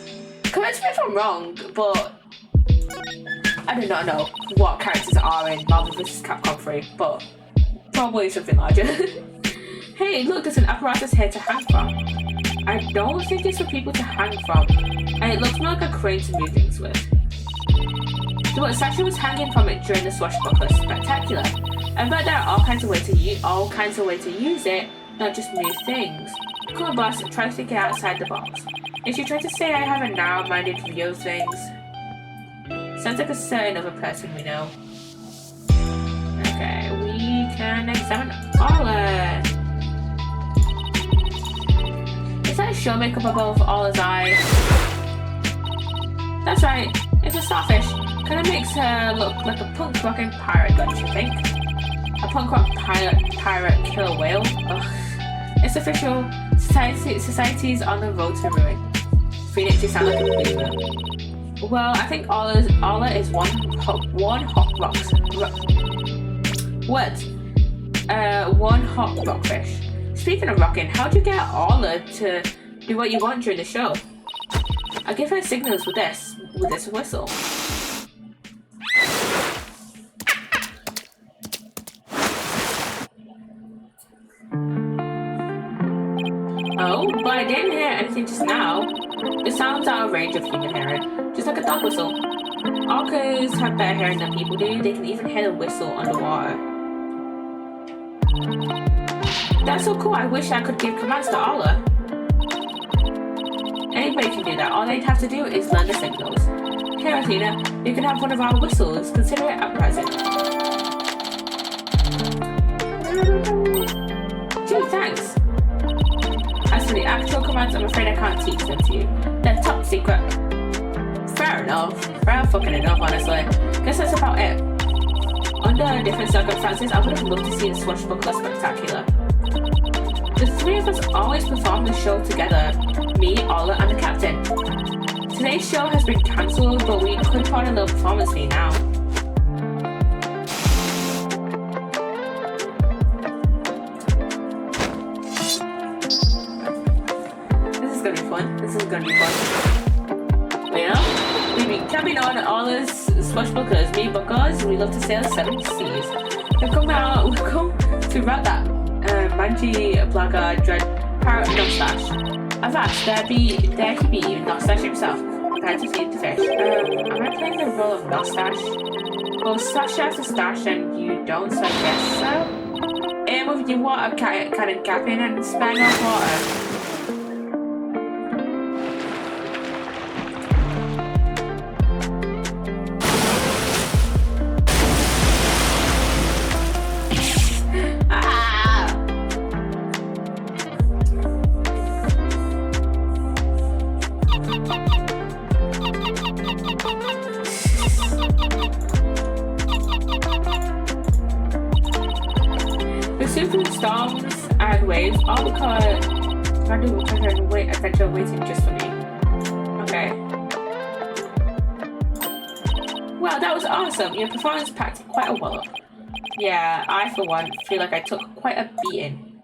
Correct me if I'm wrong, but I do not know what characters are in Marvel vs. Capcom 3, but probably something larger. Hey, look, there's an apparatus here to hang from. I don't think it's for people to hang from, and it looks more like a crane to move things with. So what Sasha was hanging from it during the Swashbuckler Spectacular. I bet there are all kinds of ways to use it, not just move things. Come on, boss, try to think it outside the box. If you try to say I have a narrow-minded view of things, sounds like a certain other person we know. Okay, we can examine Orla. Is that a show makeup above Orla's eyes? That's right, it's a starfish. Kinda makes her look like a punk rockin' pirate, don't you think? A punk rock pirate killer whale? Ugh. It's official. Society's on the road to ruin. Phoenix, you sound like a believer. Well, I think Orla is one hot rockfish. One hot rockfish. Speaking of rocking, how'd you get Orla to do what you want during the show? I'll give her signals with this whistle. Oh, but I didn't hear anything just now. It sounds out of range of human hearing, just like a dog whistle. Orcas have better hearing than people do. They can even hear the whistle underwater. That's so cool. I wish I could give commands to Orla. Anybody can do that. All they'd have to do is learn the signals. Here, Athena, you can have one of our whistles. Consider it a present. Gee, thanks. As for the actual commands, I'm afraid I can't teach them to you. They're top secret. Fair enough. Fair fucking enough, honestly. Guess that's about it. Under different circumstances, I would have loved to see the Swashbuckler Spectacular. The three of us always perform the show together. Me, Orla, and the captain. Today's show has been cancelled, but we could put a little performance fee now. This is gonna be fun. You know? We've been camping on Orla's Swashbucklers, me Buckers, we love to sail 7 seas. We've come to route that Manji, Blaga, Dread, Parrot, Mustache. I've asked, there he be even Mustache himself, prepared to feed the fish. Am I playing the role of Mustache? Well, Stash has a stash and you don't, so I guess so? With your water cannon cap in and spare no water. Storms and waves, all because random adventure waiting just for me. Okay. Well, that was awesome. Your performance packed quite a wallop. Yeah, I for one feel like I took quite a beating.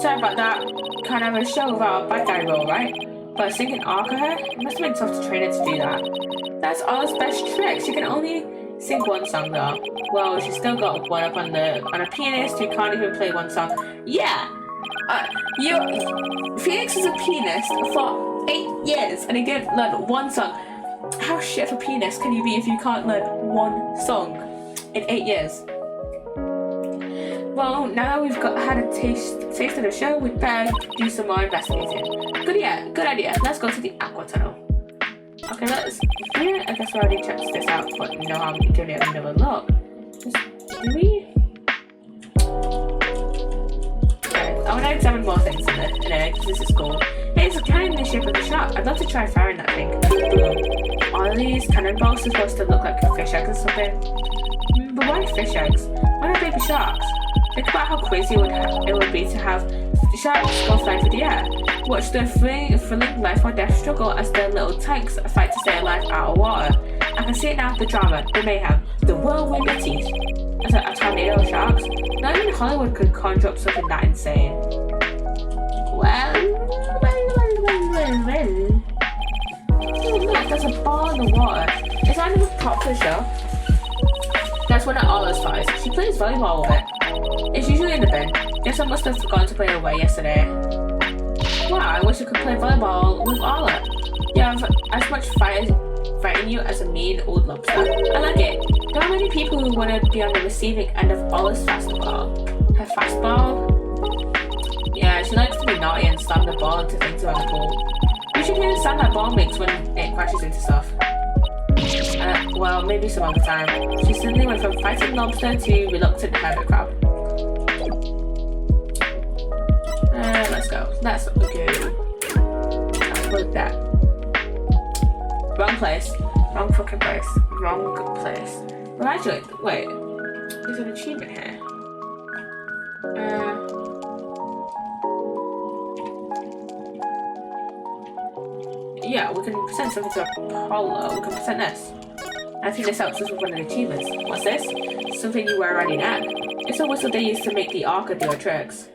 Sorry about that. Kind of a show without a bad guy role, right? But singing Orca, it must have been tough to train her to do that. That's Orla's best trick. She can only sing one song though. Well, she's still got one up on a pianist who can't even play one song. Yeah! Phoenix was a pianist for 8 years and he didn't learn one song. How shit of a pianist can you be if you can't learn one song in 8 years? Well, now that we've had a taste of the show, we'd better do some more investigating. Good idea. Let's go to the Aqua Tunnel. Okay, I guess we already checked this out, but you know how we give it another look. Okay, I want to examine more things in it, because this is cool. Hey, it's a cannon in the shape of a shark. I'd love to try firing that thing. Are these cannonballs supposed to look like fish eggs or something? But why fish eggs? Why not baby sharks? Think about how crazy it would be to have sharks go flying through the air. Watch their thrilling life or death struggle as their little tanks fight to stay alive out of water. I can see it now, the drama, the mayhem, the whirlwind of teeth. As a tornado of sharks, not even Hollywood could conjure up something that insane. Well. Oh look, there's a ball in the water. Is that a prop for the show? That's one of Orla's toys. She plays volleyball with it. It's usually in the bin. Guess I must have forgotten to put it away yesterday. Wow, I wish I could play volleyball with Orla. You have as much fighting you as a mean old lobster. I like it. There are many people who want to be on the receiving end of Orla's fastball. Her fastball? Yeah, she likes to be naughty and slam the ball into things around the pool. You should hear the sound that ball makes when it crashes into stuff. Well, maybe some other time. She suddenly went from fighting lobster to reluctant hermit crab. Let's go. Let's go. Put that. Wrong place. Wrong fucking place. Wrong place. Well, actually, wait. There's an achievement here. Yeah, we can present something to Apollo. We can present this. I think this helps us with one of the achievements. What's this? Something you wear around your neck. It's a whistle they used to make the Orca do her tricks.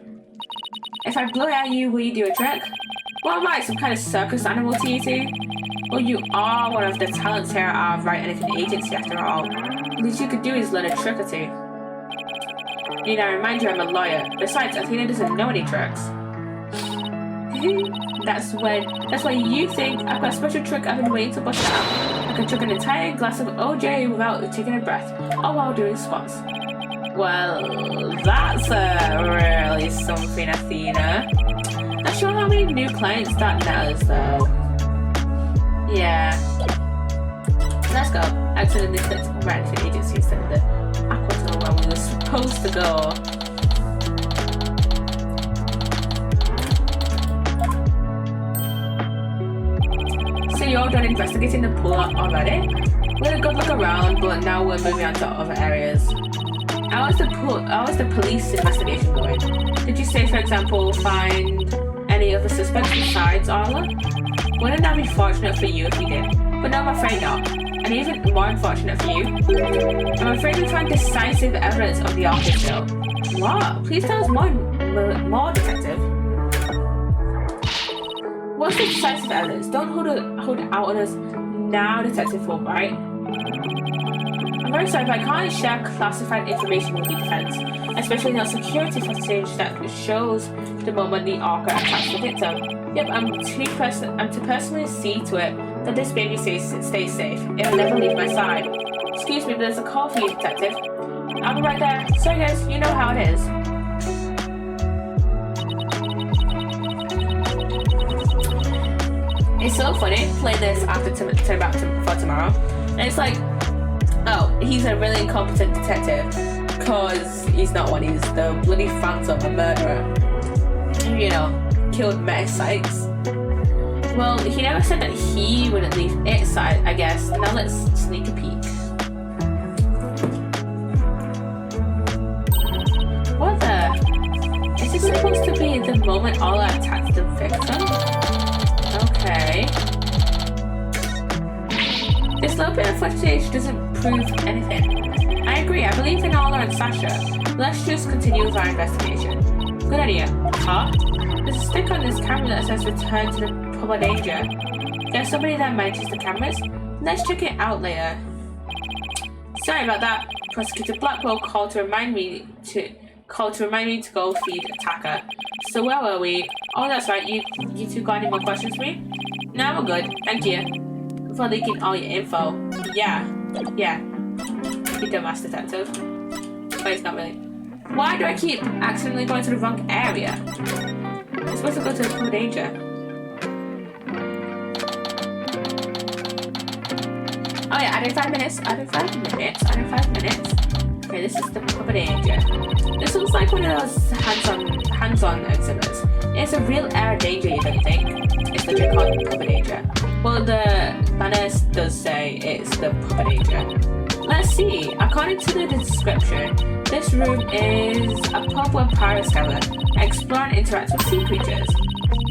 If I blow it at you, will you do a trick? What am I, some kind of circus animal to you two? Well, you are one of the talents here at our Write Anything agency after all. The least you could do is learn a trick or two. Need I remind you I'm a lawyer. Besides, Athena doesn't know any tricks. That's why you think I've got a special trick I've been waiting to bust out. I can chug an entire glass of OJ without taking a breath, all while doing squats. Well, that's really something, Athena. Not sure how many new clients that matters, though. Yeah. Let's go. Accidentally clicked Write Anything agency instead of the aqua tunnel where we were supposed to go. So you're all done investigating the pool already? We had a good look around, but now we're moving on to other areas. How was the police investigation going? Did you say, for example, find any other suspects besides Orla? Wouldn't that be fortunate for you if you did? But no, I'm afraid not. And even more unfortunate for you. I'm afraid we found decisive evidence of the Orca kill. What? Please tell us more, detective. What's the decisive evidence? Don't hold it out on us now, Detective Fulbright. I'm very sorry, but I can't share classified information with the defense, especially not security footage that shows the moment the Orca attacks the victim. Yep, I'm to personally see to it that this baby stays safe. It'll never leave my side. Excuse me, but there's a call for you, Detective. I'll be right there. Sorry guys, you know how it is. It's so funny playing this after Turn Back for Tomorrow. And it's like, oh, he's a really incompetent detective because he's not one. He's the bloody phantom, a murderer. You know, killed Meta Sykes. Well, he never said that he wouldn't leave its side, I guess. Now let's sneak a peek. What the? Is this supposed to be the moment Orla attacks the victim? Okay. This little bit of footage doesn't prove anything. I agree, I believe in Orla and Sasha. Let's just continue with our investigation. Good idea. Huh? There's a stick on this camera that says return to the public danger. There's somebody that manages the cameras. Let's check it out later. Sorry about that. Prosecutor Blackwell called to remind me to go feed Attacker. So where were we? Oh, that's right. You two got any more questions for me? No, we're good. Thank you for leaking all your info. Yeah. You dumbass detective. But it's not really. Why do I keep accidentally going to the wrong area? I'm supposed to go to the public danger. Oh yeah, added 5 minutes. Okay, this is the public danger. This looks like one of those hands-on exhibits. It's a real air danger, you don't think? It's legit called public danger. Well, the banner does say it's the public danger. Let's see. According to the description, this room is a pub where pirates gather, explore and interact with sea creatures,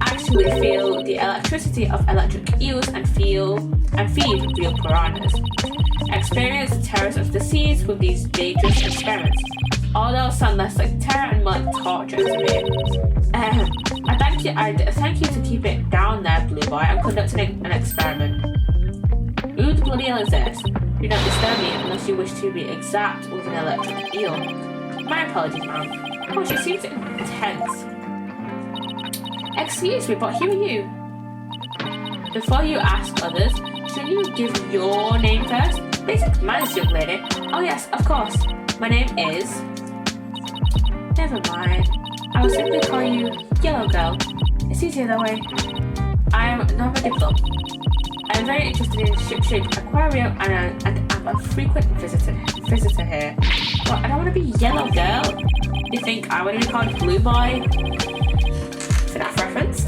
actually feel the electricity of electric eels and feed real piranhas, experience the terrors of the seas with these dangerous experiments. Although sound less like terror and more like torture to me. I thank you to keep it down there, Blue Boy. I'm conducting an experiment. Who the bloody hell is this? Do not disturb me unless you wish to be exact with an electric eel. My apologies, ma'am. Oh, she seems intense. Excuse me, but who are you? Before you ask others, shouldn't you give your name first? Basic manners, young lady. Oh yes, of course. My name is... Never mind. I will simply call you Yellow Girl. It's easier that way. I am Nova Diplom. I am very interested in ship-shaped aquarium and I'm a frequent visitor here. Well, I don't want to be Yellow Girl. You think I want to be called Blue Boy? FNAF reference?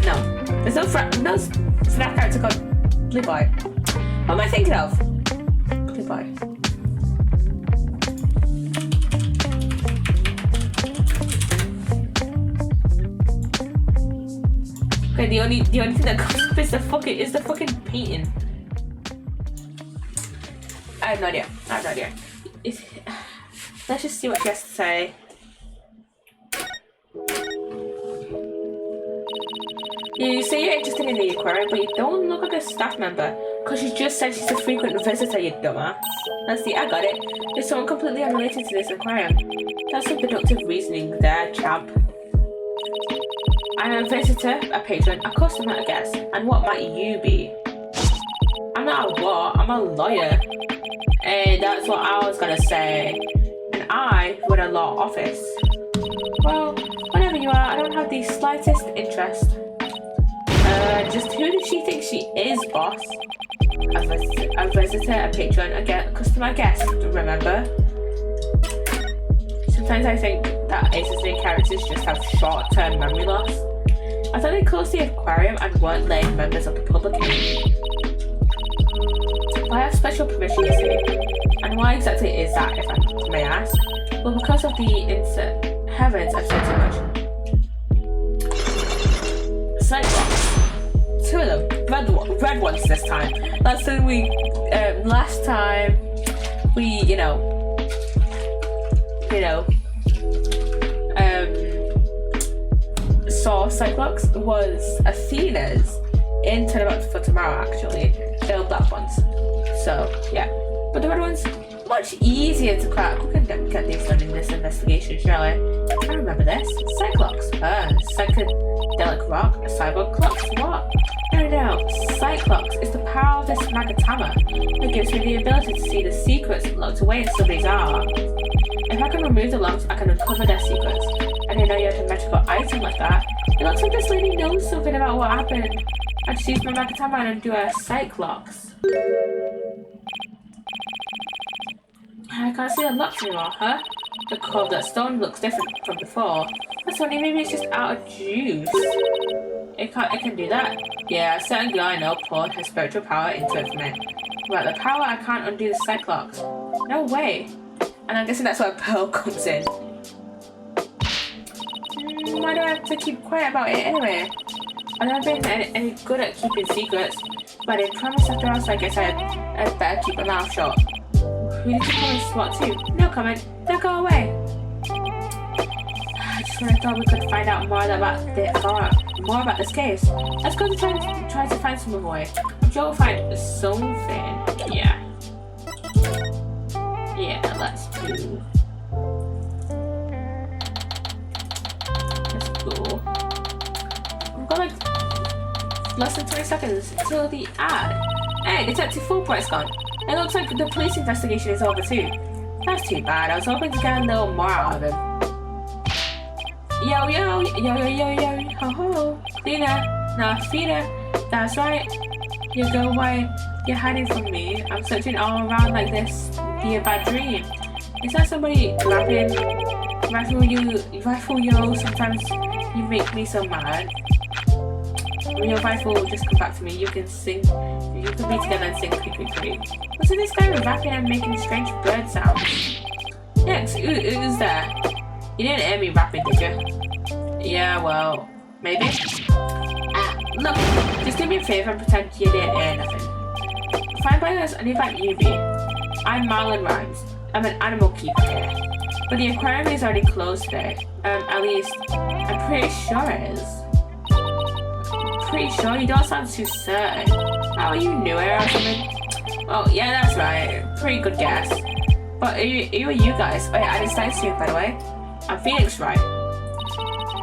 No. There's no FNAF character called Blue Boy. What am I thinking of? Blue Boy. Okay, the only thing that comes up is the fucking painting. I have no idea. Let's just see what she has to say. You say you're interested in the aquarium, but you don't look like a staff member. Because you just said she's a frequent visitor, you dumbass. Let's see, I got it. There's someone completely unrelated to this aquarium. That's some deductive reasoning there, champ. I'm a visitor, a patron, a customer, I guess. And what might you be? I'm not a what, I'm a lawyer. And that's what I was gonna say. And I run a law office. Well, whatever you are, I don't have the slightest interest. Just who does she think she is, boss? A visitor, a patron, a customer, a guest, remember? Sometimes I think that Ace's main characters just have short-term memory loss. I thought they closed the aquarium and weren't letting members of the public in. I have special permission, you see. And why exactly is that, if I may ask? Well, because of the heavens, I've said too much. Cyclops. Two of them, red ones this time. Last time we, saw Cyclops was Athena's in Turn About for Tomorrow, actually. They're black ones. So, yeah. But the red ones, much easier to crack. We can get these done in this investigation, surely. I remember this. Cyclops. Psychedelic rock. Cyborg clocks. What? No. Cyclops is the power of this magatama. It gives me the ability to see the secrets locked away in somebody's art. If I can remove the locks, I can uncover their secrets. I didn't know you had a magical item like that. It looks like this lady knows something about what happened. I just used my magatama and do a Cyclops. I can't see the locks anymore, huh? The core of that stone looks different from before. That's funny, maybe it's just out of juice. It can do that. Yeah, a certain girl I know poured her spiritual power into it for me. Without the power, I can't undo the Cyclops. No way. And I'm guessing that's where Pearl comes in. Why do I have to keep quiet about it anyway? I've never been any good at keeping secrets, but I promised after all, so I guess I'd better keep my mouth shut. We need to promise what too. No comment. Don't go away. Just when I thought we could find out more about this case. Let's go to try to find some way. I'm sure we'll find something. Yeah. Yeah, let's do. Let's go. We've got like less than 20 seconds till the ad. Hey, Detective Fulbright's gone. It looks like the police investigation is over too. That's too bad. I was hoping to get a little more out of him. Yo, ho ho. Fina, that's right. You go why you're hiding from me. I'm searching all around like this. Be a bad dream. Is that somebody rapping? Rifle you. Sometimes you make me so mad. When your rifle will just come back to me, you can sing. You can be together and sing creepy. What's this guy rapping and making strange bird sounds? Next, who's there? You didn't hear me rapping, did you? Yeah, well, maybe. Look, just do me a favor and pretend you didn't hear nothing. Fine by us, and invite you be. I'm Marlon Rhymes. I'm an animal keeper here. But the aquarium is already closed today. At least, I'm pretty sure it is. Pretty sure? You don't sound too certain. Oh, you knew it or something? Oh, yeah, that's right. Pretty good guess. But who are you guys? Oh, yeah, I decided soon, by the way. I'm Phoenix, right?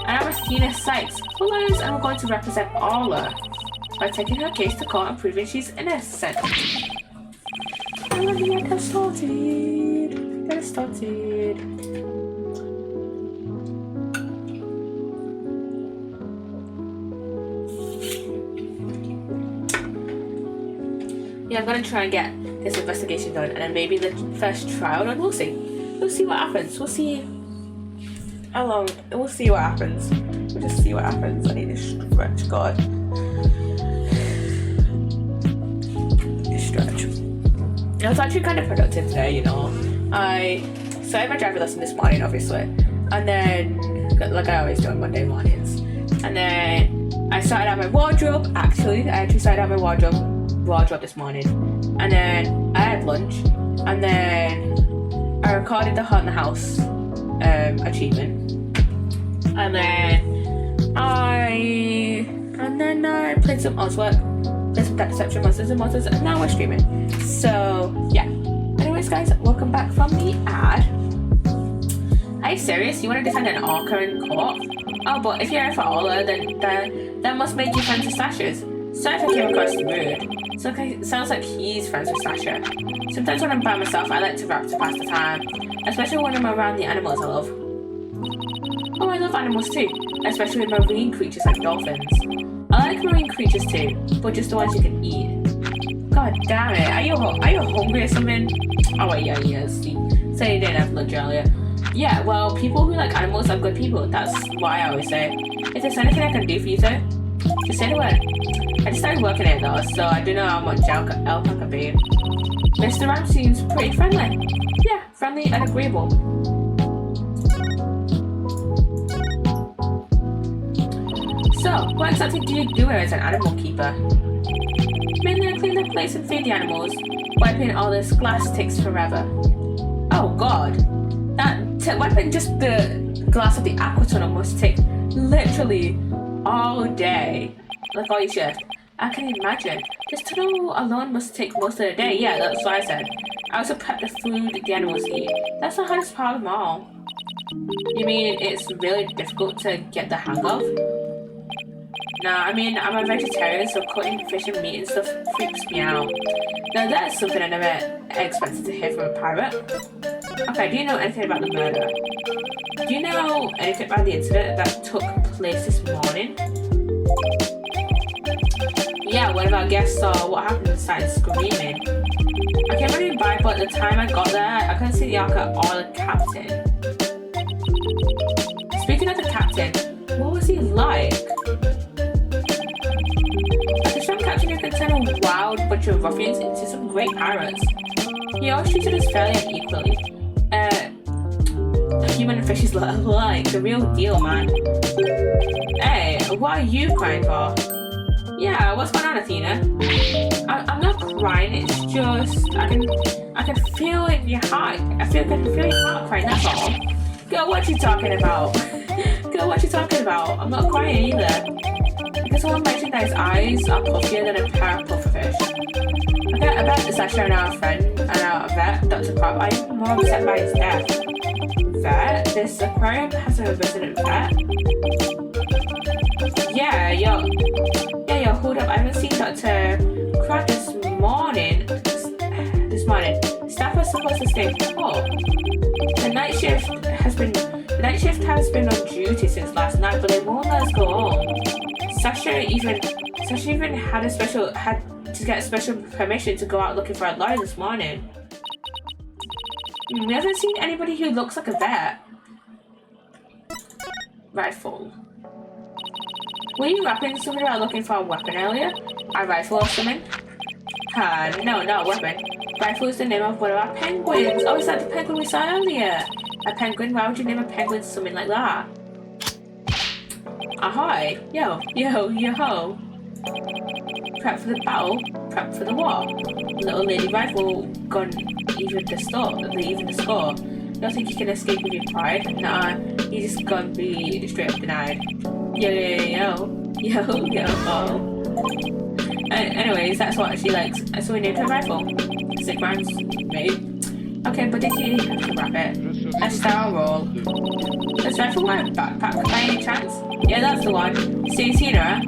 And I'm Athena Sykes. We're lawyers and we're going to represent Orca by taking her case to court and proving she's innocent. I love you, get started. Get started. Yeah, I'm gonna try and get this investigation done and then maybe the first trial done. We'll see. We'll see what happens. We'll see how long. We'll see what happens. We'll just see what happens. I need to stretch, God. Stretch. I was actually kind of productive today, you know. I started my driver lesson this morning, obviously. And then, like I always do on Monday mornings. And then I sorted out my wardrobe. Actually, I actually sorted out my wardrobe this morning. And then I had lunch. And then I recorded the Hot in the House achievement. And then I played some Oswork, played some Dead Deception Monsters and Monsters, and now we're streaming. So yeah. Anyways, guys, welcome back from the ad. Are you serious? You want to defend an Orca in court? Oh, but if you're here for Orla, then that must make you friends with Sasha's. Sorry if I came across rude. So it sounds like he's friends with Sasha. Sometimes when I'm by myself, I like to rap to pass the time, especially when I'm around the animals I love. Oh, I love animals too, especially marine creatures like dolphins. I like marine creatures too, but just the ones you can eat. God damn it, are you hungry or something? Oh wait, yeah, he is. He said he didn't have lunch earlier. Yeah, well, people who like animals are good people. That's why I always say. If there's anything I can do for you, sir, just say the word. I just started working it though, so I don't know how much help I can be. Mr. Ram seems pretty friendly. Yeah, friendly and agreeable. So, what exactly do you do as an animal keeper? Mainly I clean the place and feed the animals. Wiping all this glass takes forever. Oh god. Wiping just the glass of the aqua tunnel must take literally all day. Like all your shift. I can imagine. This tunnel alone must take most of the day. Yeah, that's what I said. I also prep the food the animals eat. That's the hardest part of them all. You mean it's really difficult to get the hang of? Nah, I mean, I'm a vegetarian, so cutting fish and meat and stuff freaks me out. Now that's something I never expected to hear from a pirate. Okay, do you know anything about the murder? Do you know anything about the incident that took place this morning? Yeah, one of our guests saw what happened and started screaming. I came running by, but at the time I got there, I couldn't see the Orca or the captain. Speaking of the captain, what was he like? Like a strong captain who could turn a wild bunch of ruffians into some great pirates. He always treated us fairly and equally. Human and fish is like the real deal, man. Hey, what are you crying for? Yeah, what's going on, Athena? I'm not crying, it's just I can feel it in your heart. I can feel your heart crying, that's all. Girl, what you talking about? Girl, what you talking about? I'm not crying either. Because someone mentioned that his eyes are puffier than a pair of pufferfish. I bet Sasha and our friend and our vet, Dr. Crab, are even more upset by his death. Vet? This aquarium has a resident vet? Yeah, hold up. I haven't seen Dr. Crab this morning. Staff are supposed to stay put. The night shift has been on duty since last night, but they won't let us go home. Sasha even had to get special permission to go out looking for a lawyer this morning. We haven't seen anybody who looks like a vet. Rifle. Were you rapping somebody while looking for a weapon earlier? A rifle or something? No, not a weapon. Rifle is the name of one of our penguins. Oh, is that the penguin we saw earlier? A penguin? Why would you name a penguin something like that? Ahoy! Yo! Prep for the battle, prep for the war. Little lady rifle gun, even the score. You don't think you can escape with your pride? Nah, you just gonna be straight up denied. Yo. Anyways, that's what she likes. So we named her rifle. Sick rhymes, maybe. Okay, but did you have to wrap it? Let's start our roll. Does rifle wear a backpack by any chance? Yeah, that's the one. So you seen her?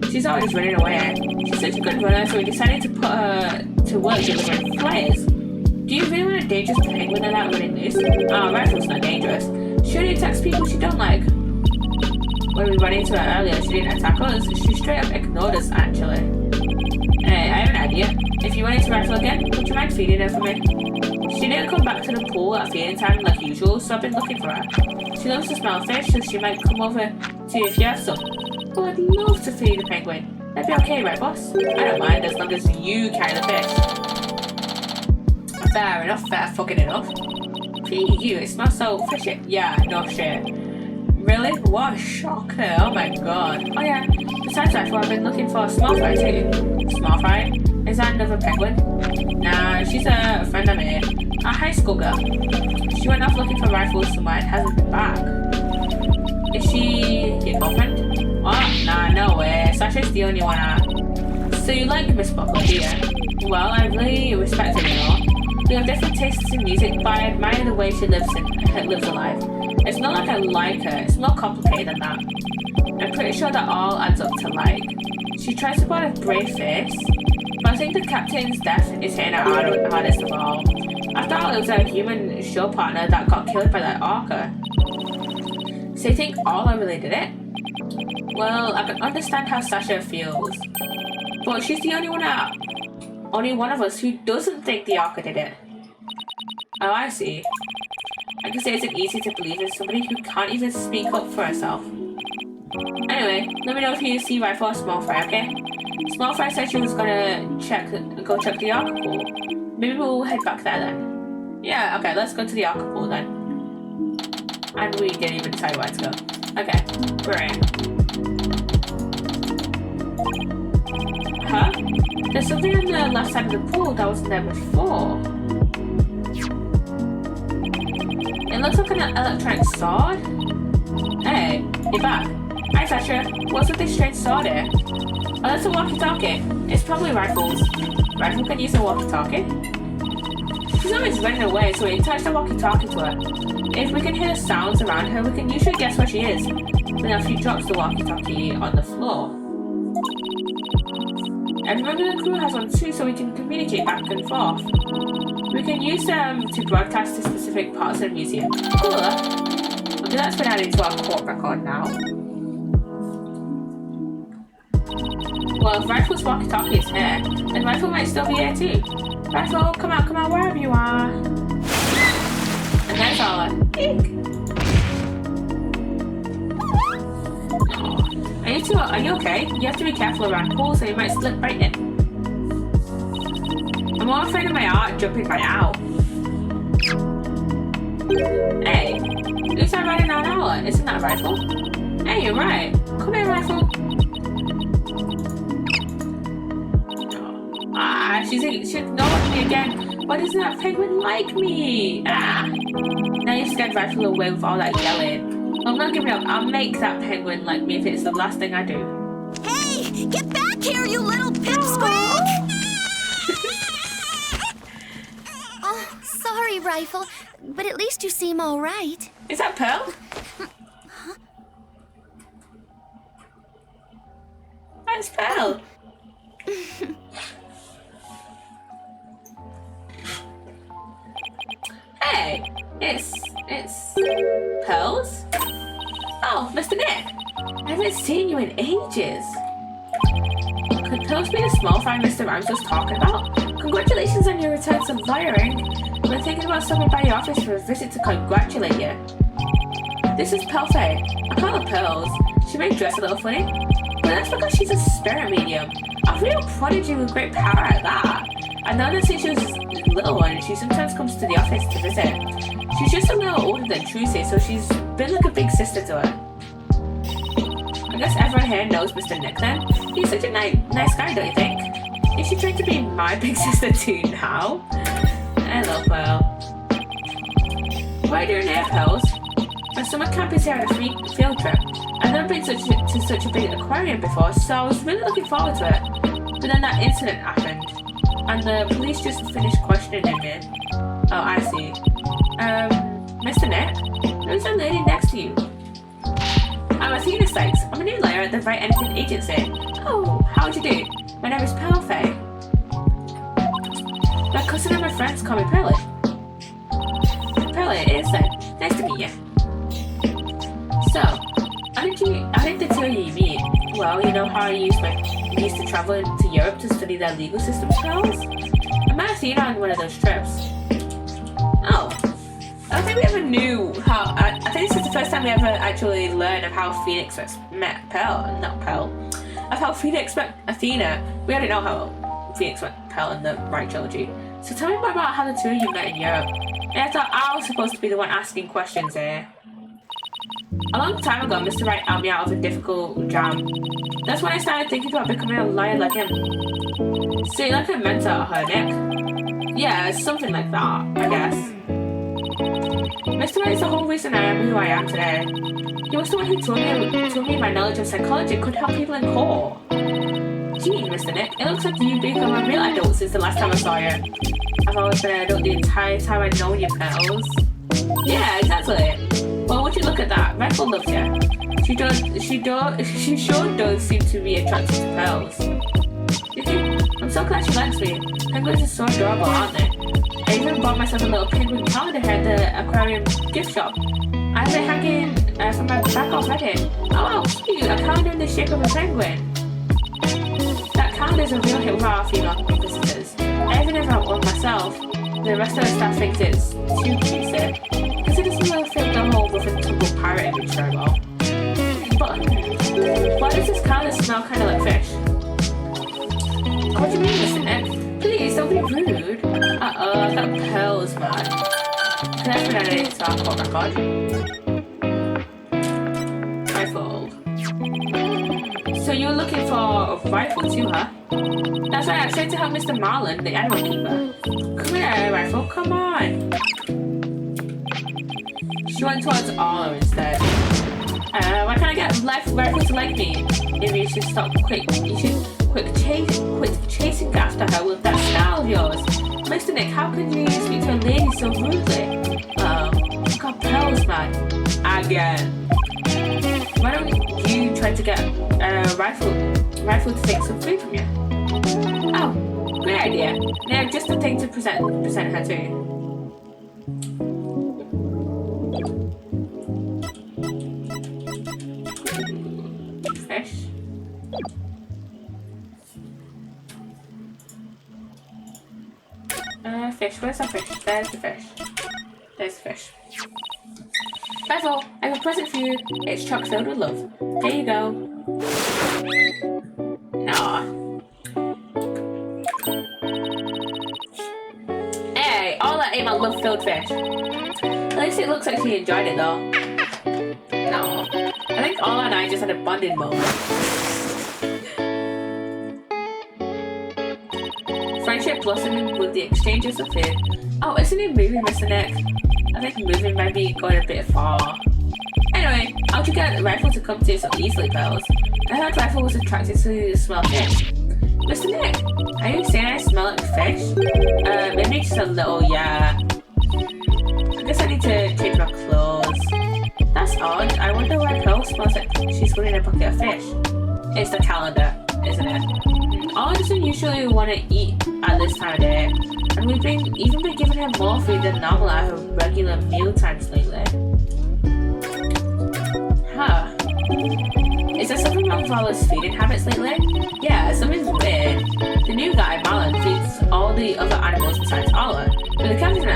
She's always running away. She's such a good runner, so we decided to put her to work delivering flyers. Do you really want a dangerous penguin like that running loose? Oh, rifle's not dangerous. She only attacks people she don't like. When we ran into her earlier, she didn't attack us. She straight up ignored us, actually. Hey, I have an idea. If you wanted to rifle again, would you mind feeding her for me? She didn't come back to the pool at feeding time like usual, so I've been looking for her. She loves to smell fish, so she might come over to see if you have some. Oh, I'd love to feed a penguin. That'd be okay, right, boss? I don't mind as long as you carry the fish. Fair enough, fair fucking enough. Gee, you, it smells so fishy. Yeah, no shit. Really? What a shocker. Oh my god. Oh yeah, besides Yes, Rifle, I've been looking for a small fry too. Small fry? Is that another penguin? Nah, she's a friend I made. A high school girl. She went off looking for Rifle somewhere and hasn't been back. Is she your girlfriend? What? Nah, no way. Sasha's the only one out. So you like Miss Buckle, do you? Well, I really respect her, you know. We have different tastes in music, but I admire the way she lives her life. It's not like I like her, it's more complicated than that. I'm pretty sure that all adds up to like. She tries to put a brave face, but I think the captain's death is hitting her hardest of all. After all, it was a human show partner that got killed by that Orca. So you think Orca really did it? Well, I can understand how Sasha feels, but she's the only one of us who doesn't think the Orca did it. Oh, I see. I can say it's easy to believe in somebody who can't even speak up for herself. Anyway, let me know if you see Rifle or Small Fry, okay? Small Fry said she was gonna go check the Orca pool. Maybe we'll head back there then. Yeah, okay, let's go to the Orca pool then. And we didn't even decide where to go. Okay, we're in. Huh? There's something on the left side of the pool that wasn't there before. It looks like an electronic sword. Hey, you're back. Hi Sasha, what's with this strange sword here? Oh, that's a walkie-talkie. It's probably Rifle's. Rifle can use a walkie-talkie? She's always running away, so we attach the walkie-talkie to her. If we can hear the sounds around her, we can usually guess where she is. But now she drops the walkie-talkie on the floor. Everyone in the crew has one too, so we can communicate back and forth. We can use them to broadcast to specific parts of the museum. Cool. Okay, that's been added to our court record now. Well, if Rifle's walkie-talkie is here, then Rifle might still be here too. Rifle, come on, wherever you are. And there's Orla. Eek. Are you okay? You have to be careful around pools, or you might slip right in. I'm more afraid of my art jumping right out. Hey, who's that riding on Orla? Isn't that Rifle? Hey, you're right. Come here, Rifle. She ignored me again. Why doesn't that penguin like me? Ah! Now you scared Rifle away with all that yelling. I'm not giving up. I'll make that penguin like me if it's the last thing I do. Hey, get back here, you little pipsqueak! Oh, sorry, Rifle, but at least you seem all right. Is that Pearl? Huh? That's Pearl. Hey, it's Pearls? Oh, Mr. Nick, I haven't seen you in ages. Could Pearls be the small fry Mr. Rhymes was talking about? Congratulations on your return to lawyering. I've been thinking about stopping by your office for a visit to congratulate you. This is Pearl Faye. I call her Pearls. She may dress a little funny, but that's because she's a spirit medium. A real prodigy with great power at that. I've known her since she was a little one, and she sometimes comes to the office to visit. She's just a little older than Trucy, so she's been like a big sister to her. I guess everyone here knows Mr. Nick then. He's such a nice guy, don't you think? Is she trying to be my big sister too now? Hello, Pearl. What are you doing here, Pearls? My summer camp is here at a free field trip. I've never been to such a big aquarium before, so I was really looking forward to it. But then that incident happened, and the police just finished questioning me. Oh, I see. Mr. Nick, there's a lady next to you. I'm Athena Sykes. I'm a new lawyer at the Right Anything Agency. Oh, how would you do? My name is Pearl Faye. My cousin and my friends call me Pearly. Pearly, it is then. Nice to meet you. So, how did the two of you meet? Well, you know how I used to travel to Europe to study their legal systems, Pearls? I met Athena on one of those trips. Oh. I don't think we ever knew how. I think this is the first time we ever actually learned of how Phoenix met of how Phoenix met Athena. We already know how Phoenix met Pearl in the Right trilogy. So tell me more about how the two of you met in Europe. And I thought I was supposed to be the one asking questions here. A long time ago, Mr. Right helped me out of a difficult jam. That's when I started thinking about becoming a lawyer like him. So you're like a mentor, huh, Nick? Yeah, something like that, I guess. Mr. Right is the whole reason I am who I am today. He was the one who told me my knowledge of psychology could help people in court. Gee, Mr. Nick, it looks like you've become a real adult since the last time I saw you. I've always been an adult the entire time I've known you, Pearls. Yeah, exactly. Well, would you look at that? Rifle loves you. She sure does seem to be attracted to Pearls. I'm so glad she likes me. Penguins are so adorable, aren't they? I even bought myself a little penguin calendar here at the aquarium gift shop. I have it hanging from my back already. Oh, how cute! A calendar in the shape of a penguin. That calendar is a real hit with our female visitors. I even have one myself. The rest of the staff thinks it's too cutesy, because it doesn't really fit the whole rough and tumble pirate image very well. But why does this calendar smell kind of like fish? What do you mean, Mr. Nick? Please, don't be rude. I've got pearls, man. Can I put it into our court record? Rifle. So you were looking for a rifle too, huh? That's right, I tried to help Mr. Marlin, the animal keeper. Come here, Rifle, come on. She went towards Orca instead. Why can't I get Rifle to like me? Maybe you should quit chasing after her with that style of yours. Mr. Nick, how could you speak to a lady so rudely? I've got pearls, man. Again. Why don't you try to get Rifle to take some food from you? Oh, great idea. Now, just a thing to present her to. Fish. Fish. Where's our fish? There's the fish. There's the fish. Rifle, I have a present for you. It's chock filled with love. There you go. Nah. Hey, all that ate my love-filled fish. At least it looks like she enjoyed it though. No. I think Orca and I just had a bonding moment. Friendship blossoming with the exchanges of food. Oh, isn't it moving, Mr. Nick? I think moving might be going a bit far. Anyway, how'd you get Rifle to come to you so easily, Bells? I heard Rifle was attracted to the smell of fish. Mr. Nick, are you saying I smell like fish? Maybe just a little, yeah. I guess I need to change my clothes. That's odd. I wonder why Pearl smells like she's holding a bucket of fish. It's the calendar, isn't it? Orca doesn't usually want to eat at this time of day, and we've even been giving her more food than normal at her regular meal times lately. Huh. Is there something wrong with Orca's feeding habits lately? Yeah, something's weird. The new guy, Marlin, feeds all the other animals besides Orca, but the captain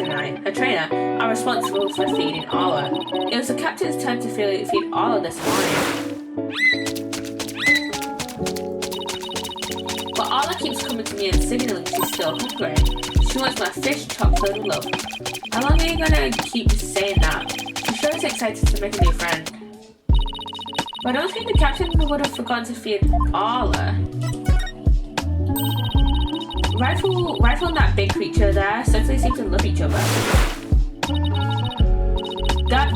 and I, her trainer, are responsible for feeding Orca. It was the captain's turn to feed Orca this morning. But Orca keeps coming to me and signaling she's still hungry. She wants my fish chock filled with love. How long are you gonna keep saying that? She sure is excited to make a new friend. But I don't think the captain would have forgotten to feed Orca. Rifle and that big creature there certainly seem to love each other.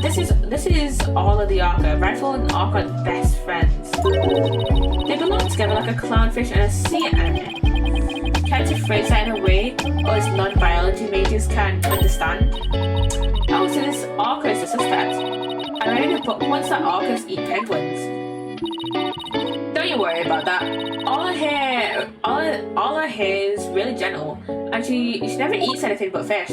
This is all of the Orca. Rifle and Orca are best friends. They belong together like a clownfish and a sea anemone. Can't you phrase that in a way us non-biology majors can understand? Oh, so this Orca is the suspect. I read a book once that orcas eat penguins. Don't you worry about that. All her hair is really gentle, and she never eats anything but fish.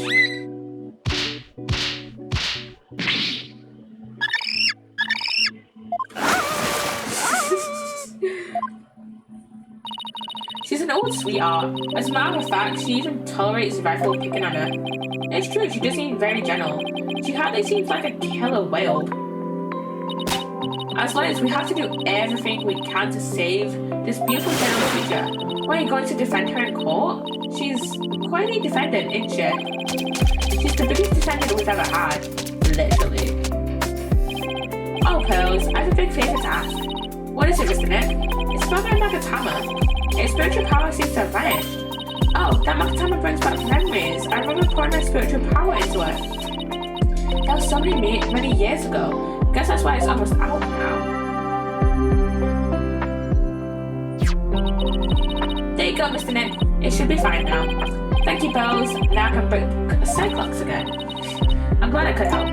She's an old sweetheart. As a matter of fact, she even tolerates Rifle picking on her. It's true, she does seem very gentle. She hardly seems like a killer whale. As long as we have to do everything we can to save this beautiful gentle creature. Why are you going to defend her in court? She's quite a defendant, isn't she? She's the biggest defendant we've ever had. Literally. Oh, Pearls, I have a big favor to ask. What is it, Mr. Nick? It's about my Magatama. Its spiritual power seems to have vanished. Oh, that Magatama brings back memories. I remember pouring my spiritual power into it. That was so many years ago. Guess that's why it's almost out now. There you go, Mr. Nick. It should be fine now. Thank you, Pearls. Now I can break Cyclops again. I'm glad I could help.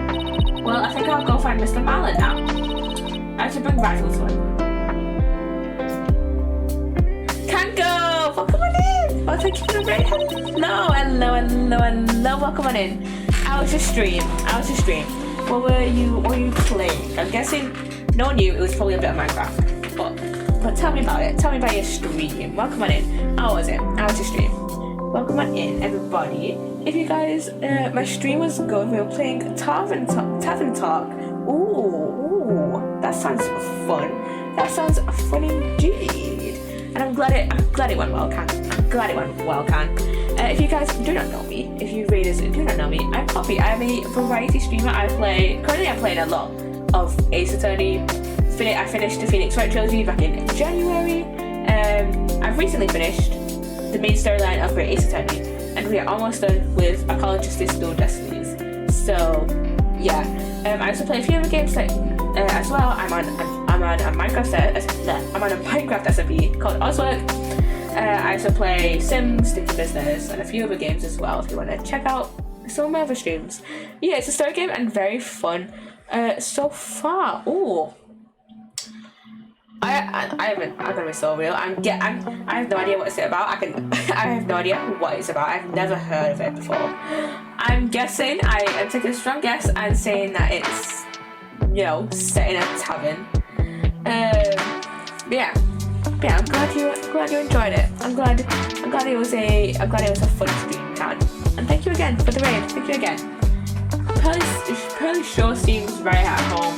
Well, I think I'll go find Mr. Marlin now. I should bring rifles with him. Can't go! Welcome on in! Oh, thank you for the great hello, welcome on in. I was just stream. What were you playing? I'm guessing no one knew it was probably a bit of Minecraft. But tell me about it. Tell me about your stream. Welcome on in. How was it? How was your stream? Welcome on in, everybody. If you guys, my stream was good. We were playing Tavern Talk. Ooh, that sounds fun. That sounds fun indeed. And I'm glad it went well, Can. If you guys do not know me, if you readers do not know me, I'm Poppy. I'm a variety streamer. Currently I'm playing a lot of Ace Attorney. I finished the Phoenix Wright trilogy back in January. I've recently finished the main storyline of Great Ace Attorney, and we are almost done with Apollo Justice Dual Destinies. So yeah, I also play a few other games like as well. I'm on a Minecraft SMP called Oswork. I also play Sims, Stick to Business, and a few other games as well. If you want to check out some of my other streams, yeah, it's a story game and very fun so far. Ooh. I'm gonna be so real. I have no idea what it's about. I have no idea what it's about. I've never heard of it before. I'm guessing. I'm taking a strong guess and saying that it's, set in a tavern. Yeah. I'm glad you enjoyed it. I'm glad it was a fun stream, Can. And thank you again for the raid. Thank you again. Pearly sure seems very at home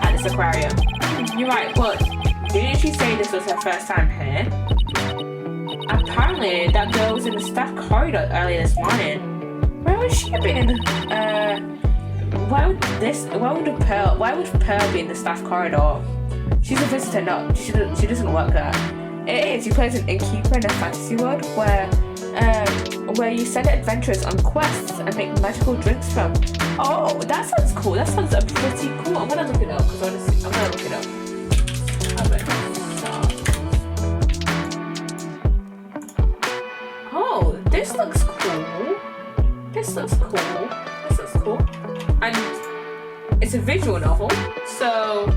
at this aquarium. You're right, but didn't she say this was her first time here? Apparently, that girl was in the staff corridor earlier this morning. Where would she have been? Why would Pearl be in the staff corridor? She's a visitor, not. She doesn't work there. It is. She plays an innkeeper in a fantasy world where you send adventurers on quests and make magical drinks from. Oh, that sounds cool. That sounds pretty cool. I'm gonna look it up because I'm gonna look it up. Oh, this looks cool. And it's a visual novel, so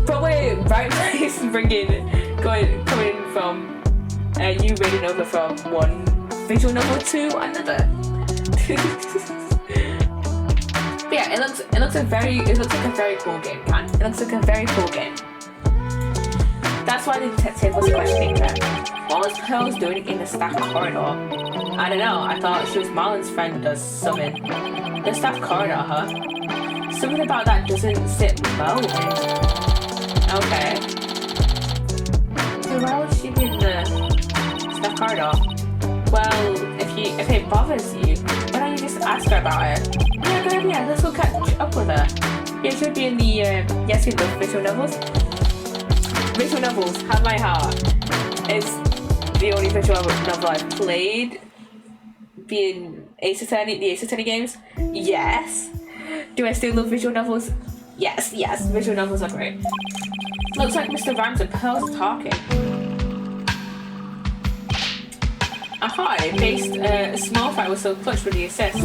probably right place coming from you reading over from one visual novel to another. But yeah, it looks like a very cool game, Can. It looks like a very cool game. That's why the detective was questioning her. What was Pearls doing in the staff corridor? I don't know. I thought she was Marlin's friend does summon. The staff corridor, huh? Something about that doesn't sit well with me. Okay. So why would she be in the staff corridor? Well, if it bothers you, why don't you just ask her about it? Yeah, good idea. Let's go catch up with her. Yeah, she would be in the yes, you love visual novels. Visual novels have my heart. It's the only visual novel I've played. Being the Ace Attorney games. Yes. Do I still love visual novels? Yes. Visual novels are great. Looks like Mr. Rhymes and Pearls are talking. Ahoy! Based small fry was so clutch with the assist.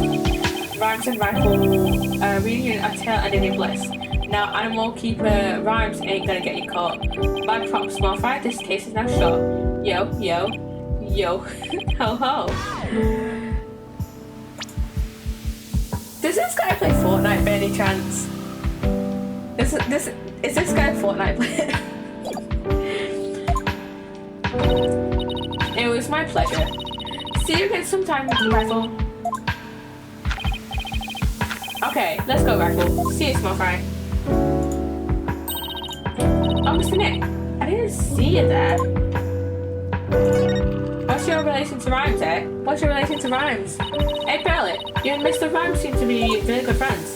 Rhymes and Rifle reunion of Tail and Inning Bliss. Now Animal Keeper Rhymes ain't gonna get you caught. Bad prop small fry, this case is now shot. Yo. Ho ho. Does this guy play Fortnite by any chance? Is this guy a Fortnite player? It was my pleasure. See you again sometime, Rifle. Okay, let's go, Rifle. See you, small fry. Oh, Mr. Nick, I didn't see you there. What's your relation to Rhymes, eh? Hey, Pearly, you and Mr. Rhymes seem to be really good friends.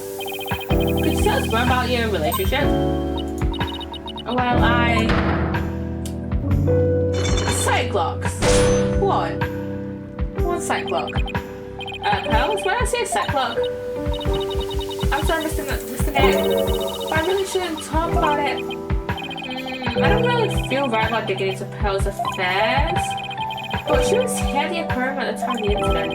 Could you tell us more about your relationship? Well, Cyclops. One Cyclops. Pearls, when I say Cyclops, I'm sorry, Mr. Nick, but I really shouldn't talk about it. I don't really feel right about digging into Pearl's affairs, but she was here at the aquarium at the time of the incident.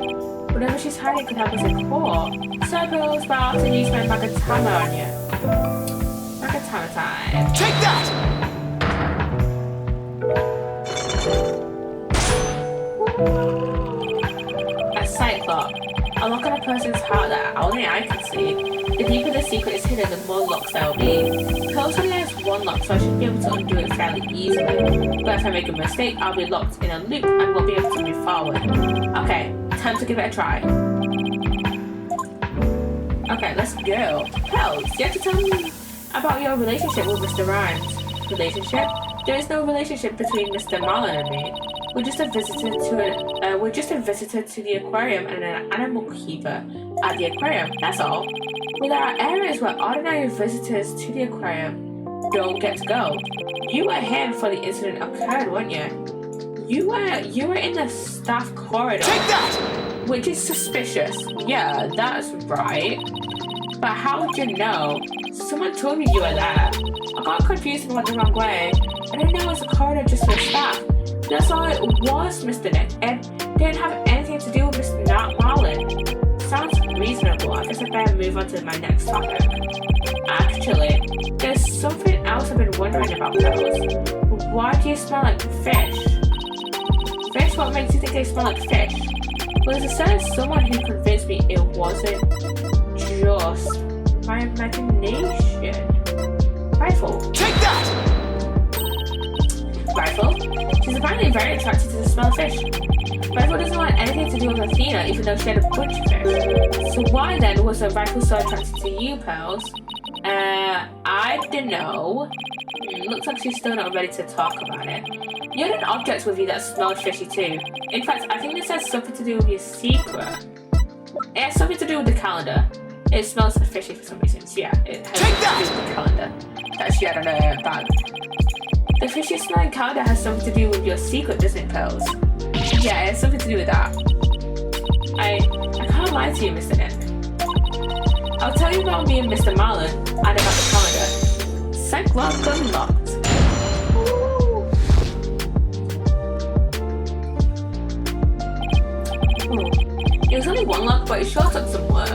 Whatever she's hiding could help us in court. So Pearl's about to use my Magatama on you. Magatama time. Take that! A Cyclops. A lock on a person's heart that only I can see. The deeper the secret is hidden, the more locks there will be. Pearls only has one lock, so I should be able to undo it fairly easily. But if I make a mistake, I'll be locked in a loop and won't be able to move forward. Okay, time to give it a try. Okay, let's go. Pearls, you have to tell me about your relationship with Mr. Rhymes. Relationship? There is no relationship between Mr. Marlin and me. We're just a visitor to the aquarium and an animal keeper at the aquarium, that's all. Well, there are areas where ordinary visitors to the aquarium don't get to go. You were here before the incident occurred, weren't you? You were in the staff corridor. Take that! Which is suspicious. Yeah, that's right. But how would you know? Someone told me you were there. I got confused and went the wrong way. I didn't know it was a corridor just for staff. That's all it was, Mr. Nick. It didn't have anything to do with Mr. Marlin. Sounds reasonable. I guess I better move on to my next topic. Actually, there's something else I've been wondering about those. Why do you smell like fish? Fish? What makes you think they smell like fish? Well, there's a certain someone who convinced me it wasn't just my imagination. Rifle. Take that! Rifle? She's apparently very attracted to the smell of fish. Rifle doesn't want anything to do with Athena, even though she had a bunch of fish. So why then was the Rifle so attracted to you, Pearls? I don't know. Looks like she's still not ready to talk about it. You had an object with you that smelled fishy too. In fact, I think this has something to do with your secret. It has something to do with the calendar. It smells fishy for some reason. So yeah, it has something to do with the calendar that she had on her bag. The fishy smelling calendar has something to do with your secret, doesn't it, Pearls? Yeah, it has something to do with that. I can't lie to you, Mr. Nick. I'll tell you about me and Mr. Marlin and about the calendar. Cyclops unlocked. Ooh. It was only one lock, but it sure took some work.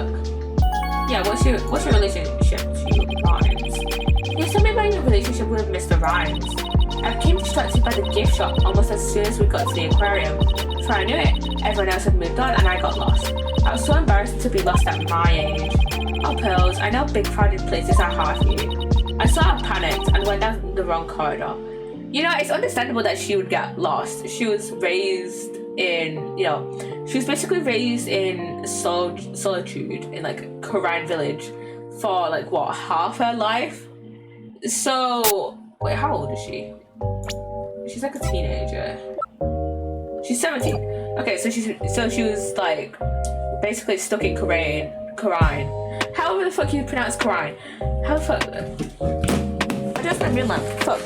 Yeah, what's your relationship to Rhymes? You told me about your relationship with Mr. Rhymes. I became distracted by the gift shop almost as soon as we got to the aquarium. Before I knew it, everyone else had moved on and I got lost. I was so embarrassed to be lost at my age. Oh, Pearls, I know big crowded places are hard for you. I sort of panicked and went down the wrong corridor. You know, it's understandable that she would get lost. She was raised in, she was basically raised in solitude in like Koran village for like half her life. So wait, how old is she? She's like a teenager. She's 17. Okay, so she was like basically stuck in Koran. However the fuck you pronounce Koran? How the fuck? I just my real name. Fuck.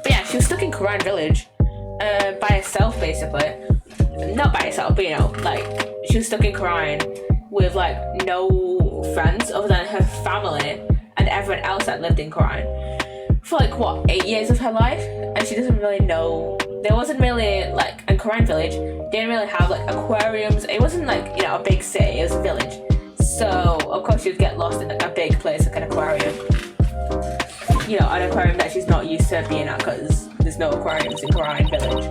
But yeah, she was stuck in Koran village, by herself basically. Not by herself, but like she was stuck in Koran with like no friends other than her family and everyone else that lived in Koran for like 8 years of her life, and she doesn't really know. There wasn't really like in Koran village. Didn't really have like aquariums. It wasn't like a big city. It was a village. So of course she would get lost in like a big place like an aquarium. An aquarium that she's not used to being at because there's no aquariums in Koran village.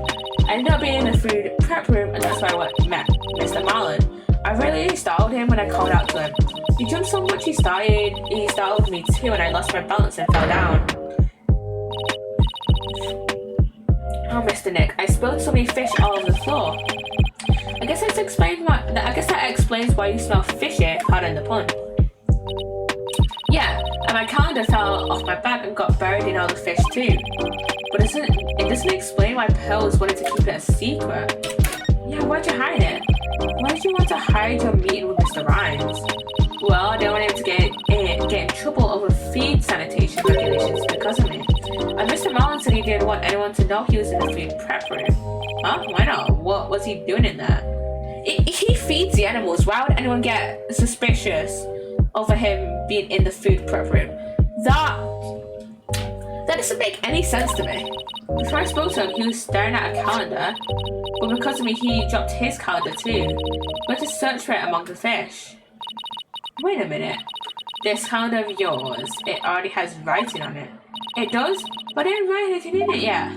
I ended up being in the food prep room, and that's where I met Mr. Marlin. I really startled him when I called out to him. He jumped so much he startled me too, and I lost my balance and fell down. Oh, Mr. Nick, I spilled so many fish all over the floor. I guess that explains why you smell fishy, pardon the pun. Yeah, and my calendar fell off my back and got buried in all the fish too. But it doesn't explain why Pearls wanted to keep it a secret. Yeah, why'd you hide it? Why did you want to hide your meeting with Mr. Rhymes? Well, they wanted him to get in trouble over feed sanitation regulations because of me. And Mr. Mullen said he didn't want anyone to know he was in the food prep room. Huh? Why not? What was he doing in there? He feeds the animals. Why would anyone get suspicious over him being in the food prep room? That doesn't make any sense to me. Before I spoke to him, he was staring at a calendar, but because of me, he dropped his calendar too. Went to search for it among the fish. Wait a minute. This calendar of yours, it already has writing on it. It does? But I didn't write anything in it yet.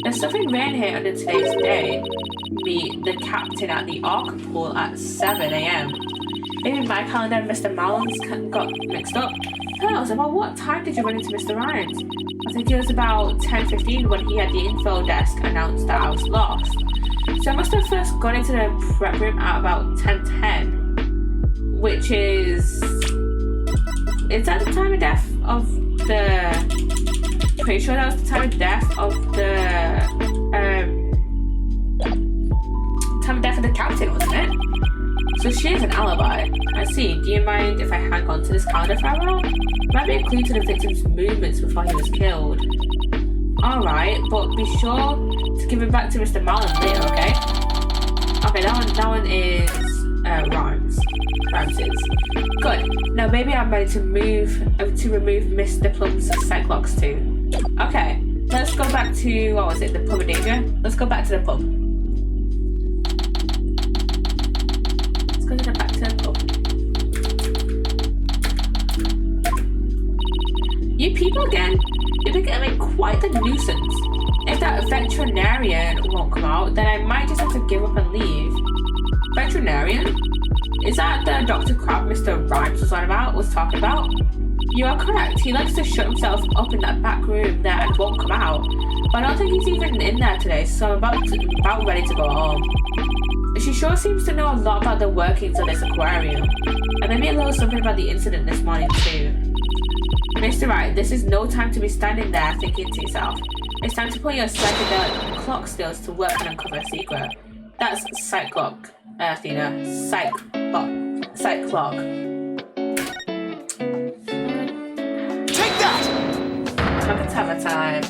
There's something written here under today's date. Meet the captain at the Orca pool at 7 a.m. Maybe my calendar and Mr. Mallon's got mixed up. Pearls, about what time did you run into Mr. Rhymes? I think it was about 10:15 when he had the info desk announced that I was lost. So I must have first gone into the prep room at about 10:10, which is that the time of death of the? Pretty sure that was the time of death of the captain, wasn't it? So she has an alibi. I see. Do you mind if I hang on to this calendar for a while? Might be a clue to the victim's movements before he was killed. Alright, but be sure to give it back to Mr. Marlon later, okay? Okay, that one is Rhymes. Rhymes. Good. Now maybe I'm ready to remove Mr. Plum's Cyclops too. Okay, let's go back to, what was it, the pub of danger? Let's go back to the pub. Let's go back to the pub. You people again? You're becoming quite the nuisance. If that veterinarian won't come out, then I might just have to give up and leave. Veterinarian? Is that the Dr. Crab Mr. Rhymes was talking about? You are correct. He likes to shut himself up in that back room there and won't come out. But I don't think he's even in there today, so I'm about ready to go home. She sure seems to know a lot about the workings of this aquarium. And maybe a little something about the incident this morning too. Mr. Wright, this is no time to be standing there thinking to yourself. It's time to put your psychedelic clock skills to work and uncover a secret. That's psych clock, Athena. Psych clock. Take that! Tabba time.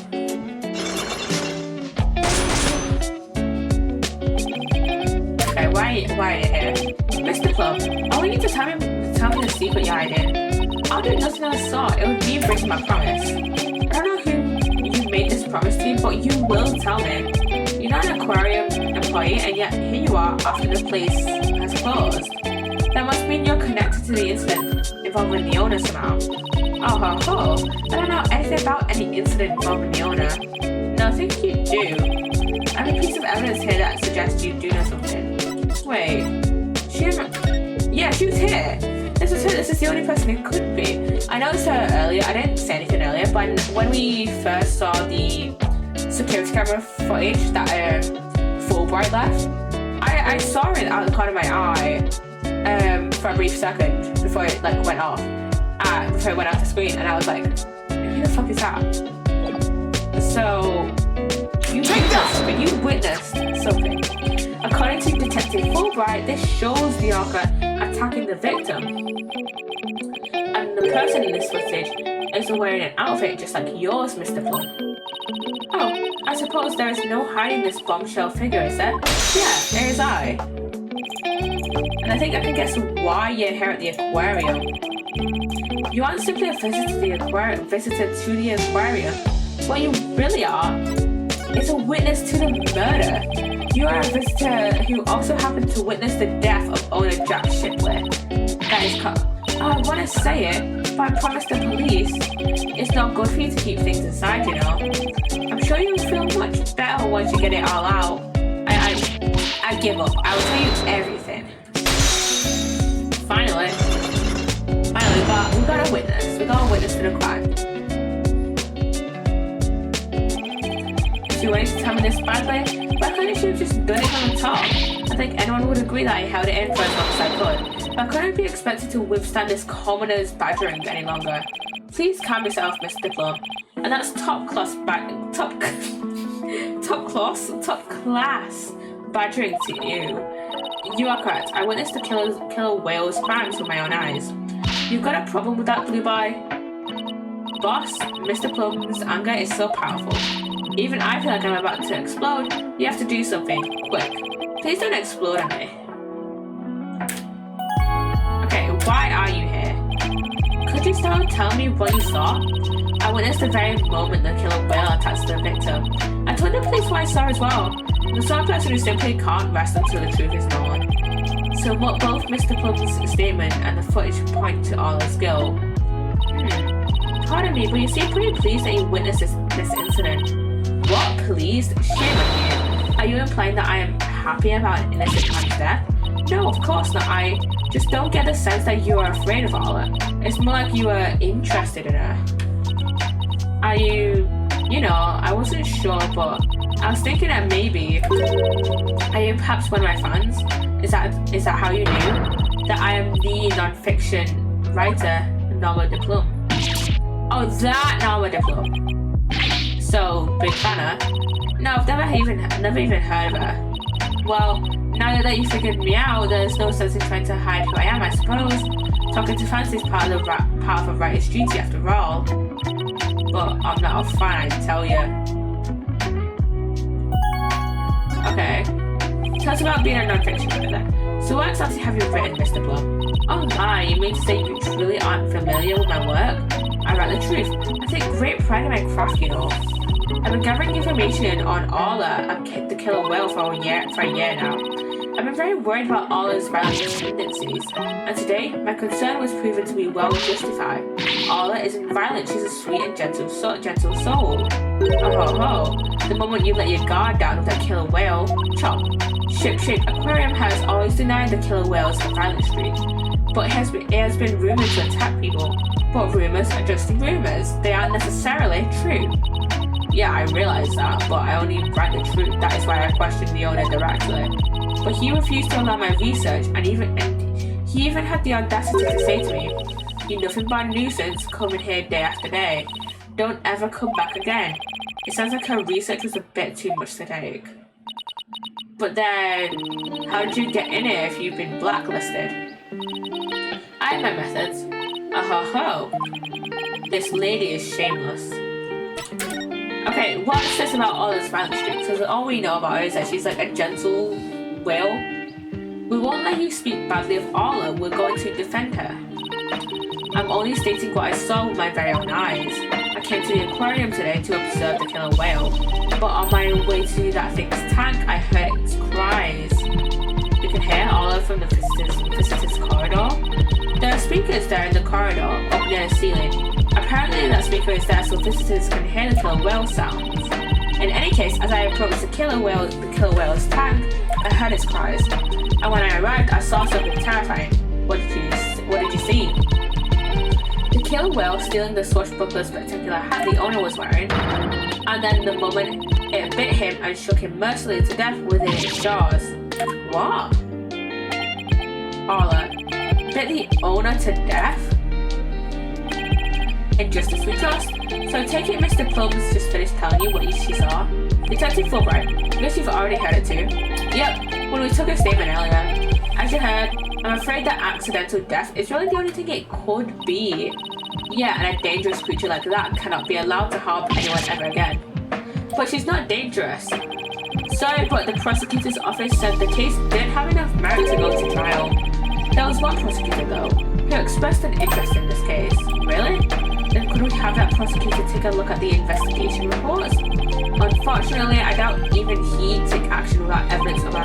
Okay, why are you here? Mr. Plum, I want you to tell me the secret you're hiding. I'll do nothing of the sort. It would be breaking my promise. I don't know who you made this promise to, but you will tell me. You're not an aquarium employee, and yet here you are after the place has closed. That must mean you're connected to the incident involving the owner somehow. Oh ho ho! I don't know anything about any incident involving the owner. No, I think you do. I have a piece of evidence here that suggests you do know something. Wait, she was here. This is the only person it could be. I noticed her earlier. I didn't say anything earlier, but when we first saw the security camera footage that Fulbright left, I saw her out of the corner of my eye for a brief second before it went off. Before it went off the screen, and I was like, who the fuck is that? So you witnessed something. According to Detective Fulbright, this shows the Orca attacking the victim. And the person in this footage is wearing an outfit just like yours, Mr. Plum. Oh, I suppose there is no hiding this bombshell figure, is there? Yeah, there is I. And I think I can guess why you're here at the aquarium. You aren't simply a visitor to the aquarium. What you really are is a witness to the murder. You are a visitor who also happened to witness the death of owner Jack Shipley. That is I want to say it, but I promise the police it's not good for you to keep things inside, you know. I'm sure you'll feel much better once you get it all out. I give up. I will tell you everything. Finally, we got a witness. We got a witness to the crime. If you wanted to tell me this badly, why couldn't you have just done it from the top? I think anyone would agree that I held it in for as long as I could. But I couldn't be expected to withstand this commoner's badgering any longer. Please calm yourself, Mr. Plum. And that's top class badgering to you. You are correct. I witnessed the killer whale's crimes with my own eyes. You've got a problem with that, Blue Boy? Boss, Mr. Plum's anger is so powerful. Even I feel like I'm about to explode. You have to do something. Quick. Please don't explode on me. Okay, why are you here? Could you start telling me what you saw? I witnessed the very moment the killer whale attacked the victim. I told the police what I saw as well. The sort of person who simply can't rest until the truth is known. So what both Mr. Plum's statement and the footage point to Orla's guilt. Pardon me, but you seem pretty pleased that you witnessed this incident. What, pleased? Shame on you. Are you implying that I am happy about an innocent man's death? No, of course not. I just don't get the sense that you are afraid of Orla. It's more like you are interested in her. Are you... I wasn't sure, but I was thinking that maybe... Are you perhaps one of my fans? Is that how you knew? That I am the non-fiction writer, Norma Diplom. Oh, that Norma Diplom. So, big fan. No, I've never even heard of her. Well, now that you figured me out, there's no sense in trying to hide who I am, I suppose. Talking to fans is part of a writer's duty after all. But I'm not a fan, I tell you. Okay. Tell us about being a non-fiction writer. So what exactly have you written, Mr. Plum? Oh my, you mean to say you truly aren't familiar with my work? I write the truth. I take great pride in my craft, I've been gathering information on Orla and the killer whale for a year now. I've been very worried about Orla's violent tendencies, and today my concern was proven to be well justified. Orla isn't violent, she's a sweet and gentle soul. The moment you let your guard down with that killer whale, chop. Ship Aquarium has always denied the killer whale's violent streak, but it has been rumored to attack people. But rumors are just rumors, they aren't necessarily true. Yeah, I realize that, but I only write the truth. That is why I questioned the owner directly. But he refused to allow my research, and he even had the audacity to say to me, "You're nothing but a nuisance coming here day after day. Don't ever come back again." It sounds like her research was a bit too much to take. But then, how did you get in it if you've been blacklisted? I have my methods. This lady is shameless. Okay, what is this about Orla's violent streaks? Because all we know about her is that she's like a gentle whale. We won't let you speak badly of Orla, we're going to defend her. I'm only stating what I saw with my very own eyes. I came to the aquarium today to observe the killer whale, but on my way to that thing's tank, I heard its cries. You can hear Orla from the visitors corridor. There are speakers there in the corridor, up near the ceiling. Apparently that speaker is there so visitors can hear the killer whale sounds. In any case, as I approached the killer whale's tank, I heard its cries. And when I arrived, I saw something terrifying. What did you see? The killer whale stealing the swashbuckler spectacular hat the owner was wearing, and then the moment it bit him and shook him mercilessly to death within its jaws. What? Orla bit the owner to death? Injustice we trust. So take it Mr. Plum's just finished telling you what she saw. Detective Fulbright, I guess you've already heard it too. Yep, when we took her statement earlier. As you heard, I'm afraid that accidental death is really the only thing it could be. Yeah, and a dangerous creature like that cannot be allowed to harm anyone ever again. But she's not dangerous. Sorry, but the prosecutor's office said the case didn't have enough merit to go to trial. There was one prosecutor though, who expressed an interest in this case. Really? Then could we have that prosecutor take a look at the investigation reports? Unfortunately, I doubt even he'd take action without evidence of a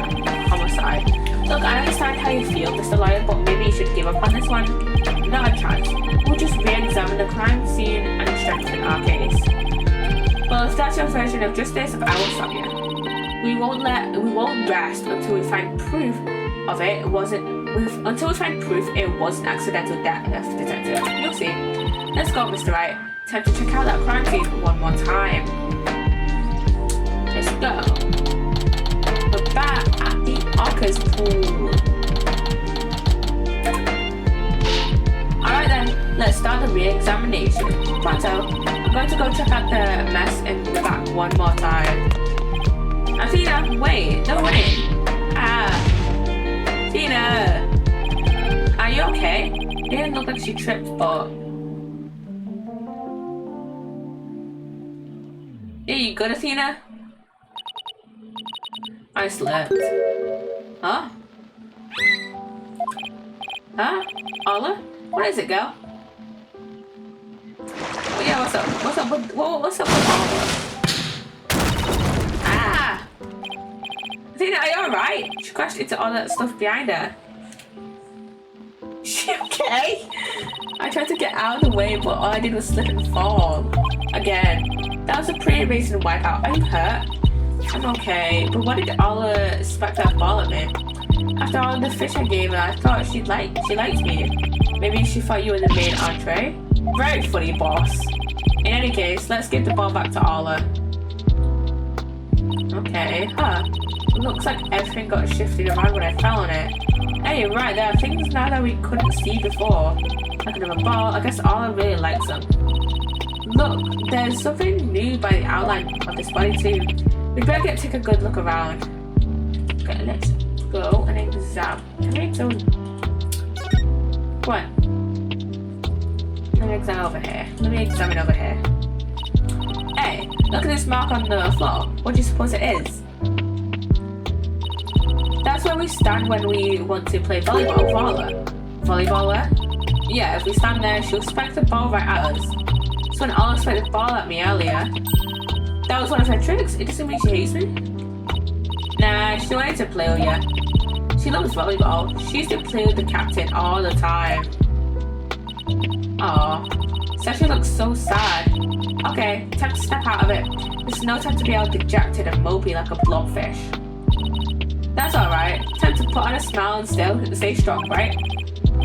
homicide. Look, I understand how you feel, Mr. Lawyer, but maybe you should give up on this one. Not a chance. We'll just re-examine the crime scene and strengthen our case. Well, if that's your version of justice, I will stop you. We won't rest until we find proof of it wasn't. Until we find proof it wasn't accidental death, detective. You'll see. Let's go, Mr. Wright. Time to check out that crime scene one more time. Let's go. We're back at the Orca's pool. Alright then, let's start the re-examination. Pronto, I'm going to go check out the mess in the back one more time. Athena, wait, no way. Tina! Are you okay? It didn't look like she tripped, but... Yeah, you good, Athena? I slept. Huh? Huh? Ola? What is it, girl? Oh yeah, what's up? What's up with Ola? Ah! Athena, are you alright? She crashed into all that stuff behind her. She okay? I tried to get out of the way, but all I did was slip and fall. Again. That was a pretty amazing wipeout. Are you hurt? I'm okay, but what did Ola spike that ball at me? After all the fish I gave her, I thought she liked me. Maybe she thought you were the main entree? Very funny, boss. In any case, let's give the ball back to Ola. Okay, huh. Looks like everything got shifted around when I fell on it. Hey, right, there are things now that we couldn't see before. Like another ball, I guess Ola really likes them. Look, there's something new by the outline of this body too. We better take a good look around. Okay, let's go and examine. Can I examine? What? Let me examine over here. Hey, look at this mark on the floor. What do you suppose it is? That's where we stand when we want to play volleyball with Ola. Volleyball where? Yeah, if we stand there, she'll spike the ball right at us. So when Ola spiked the ball at me earlier, that was one of her tricks. It doesn't mean she hates me. Nah, she wanted to play with you. She loves volleyball. She used to play with the captain all the time. Aww. Sashi looks so sad. Okay, time to step out of it. There's no time to be all dejected and mopey like a blobfish. That's alright. Time to put on a smile and stay strong, right?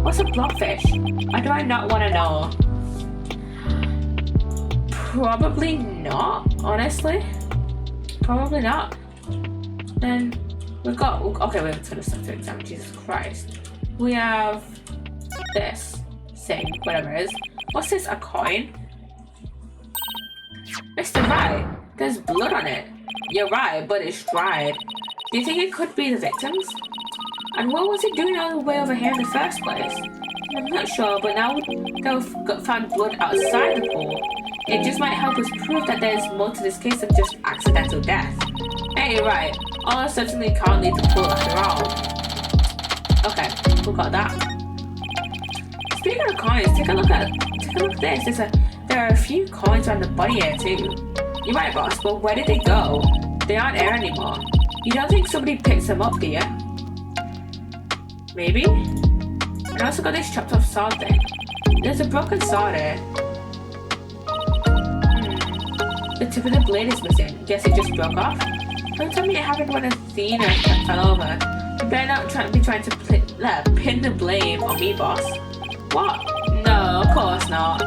What's a blobfish? Why do I not want to know? Probably not, honestly. Probably not. Then we've got... Okay, we're going to start to examine. Jesus Christ. We have this thing, whatever it is. What's this? A coin? Mr. Right, there's blood on it. You're right, but it's dried. Do you think it could be the victims? And what was it doing all the way over here in the first place? I'm not sure, but now they've found blood outside the pool. It just might help us prove that there's more to this case than just accidental death. Hey, you're right. Ola certainly can't leave the pool after all. Okay, we got that. Speaking of coins, take a look at this. There are a few coins on the body here too. You're right, boss, but where did they go? They aren't here anymore. You don't think somebody picks them up, do you? Maybe? And I also got this chopped off sword thing. There's a broken sword here. The tip of the blade is missing. Guess it just broke off. Don't tell me it happened when Athena fell over. You better not be trying to pin the blame on me, boss. What? No, of course not.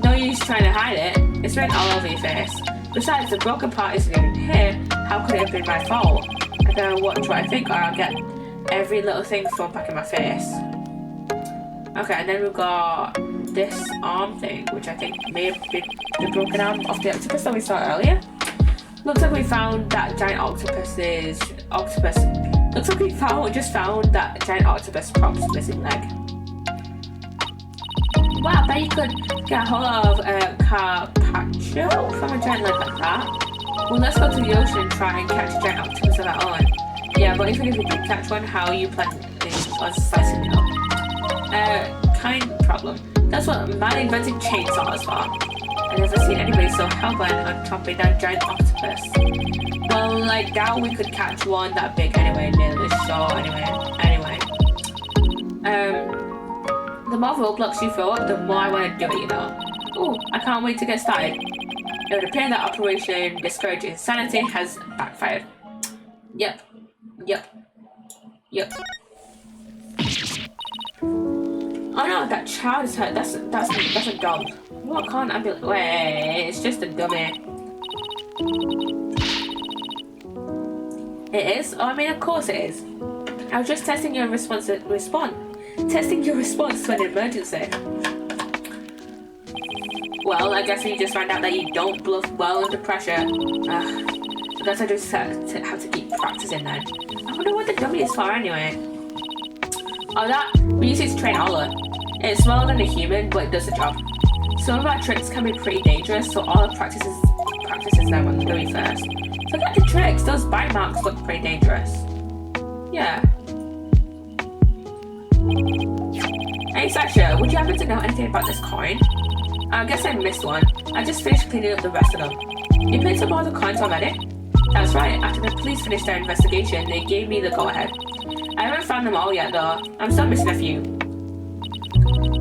No use trying to hide it. It's written all over your face. Besides, the broken part isn't even here. How could it have been my fault? I better watch what I think or I'll get every little thing thrown back in my face. Okay, and then we've got this arm thing, which I think may have been the broken arm of the octopus that we saw earlier. Looks like we found that giant octopus. Looks like we just found that giant octopus prop's missing leg. Wow, I bet you could get a hold of a carpaccio from a giant leg like that. Well, let's go to the ocean and try and catch a giant octopus of our own. Yeah, but even if we did catch one, how are you planning on slicing it up? Kind problem. That's what man invented chainsaws for. I've never seen anybody so hellbent on chopping down giant octopus. Well, like, doubt we could catch one that big anyway, near the shore anyway. The more roadblocks you throw up, the more I want to do it, you know. Ooh, I can't wait to get started. It would appear that Operation Discourage Insanity has backfired. Yep. Oh no, that child is hurt. That's a dog. What can't I be? Wait, it's just a dummy. It is? Oh, I mean, of course it is. I was just testing your response. Testing your response to an emergency. Well, I guess we just found out that you don't bluff well under pressure. I guess I just have to keep practicing then. I wonder what the dummy is for anyway. that we use it to train Orca. It's smaller than a human, but it does the job. Some of our tricks can be pretty dangerous, so Orca practices them on the very first. Look at the tricks. Those bite marks look pretty dangerous. Yeah. Hey Sasha, would you happen to know anything about this coin? I guess I missed one. I just finished cleaning up the rest of them. You picked up all the coins already? That's right. After the police finished their investigation, they gave me the go-ahead. I haven't found them all yet though. I'm still missing a few.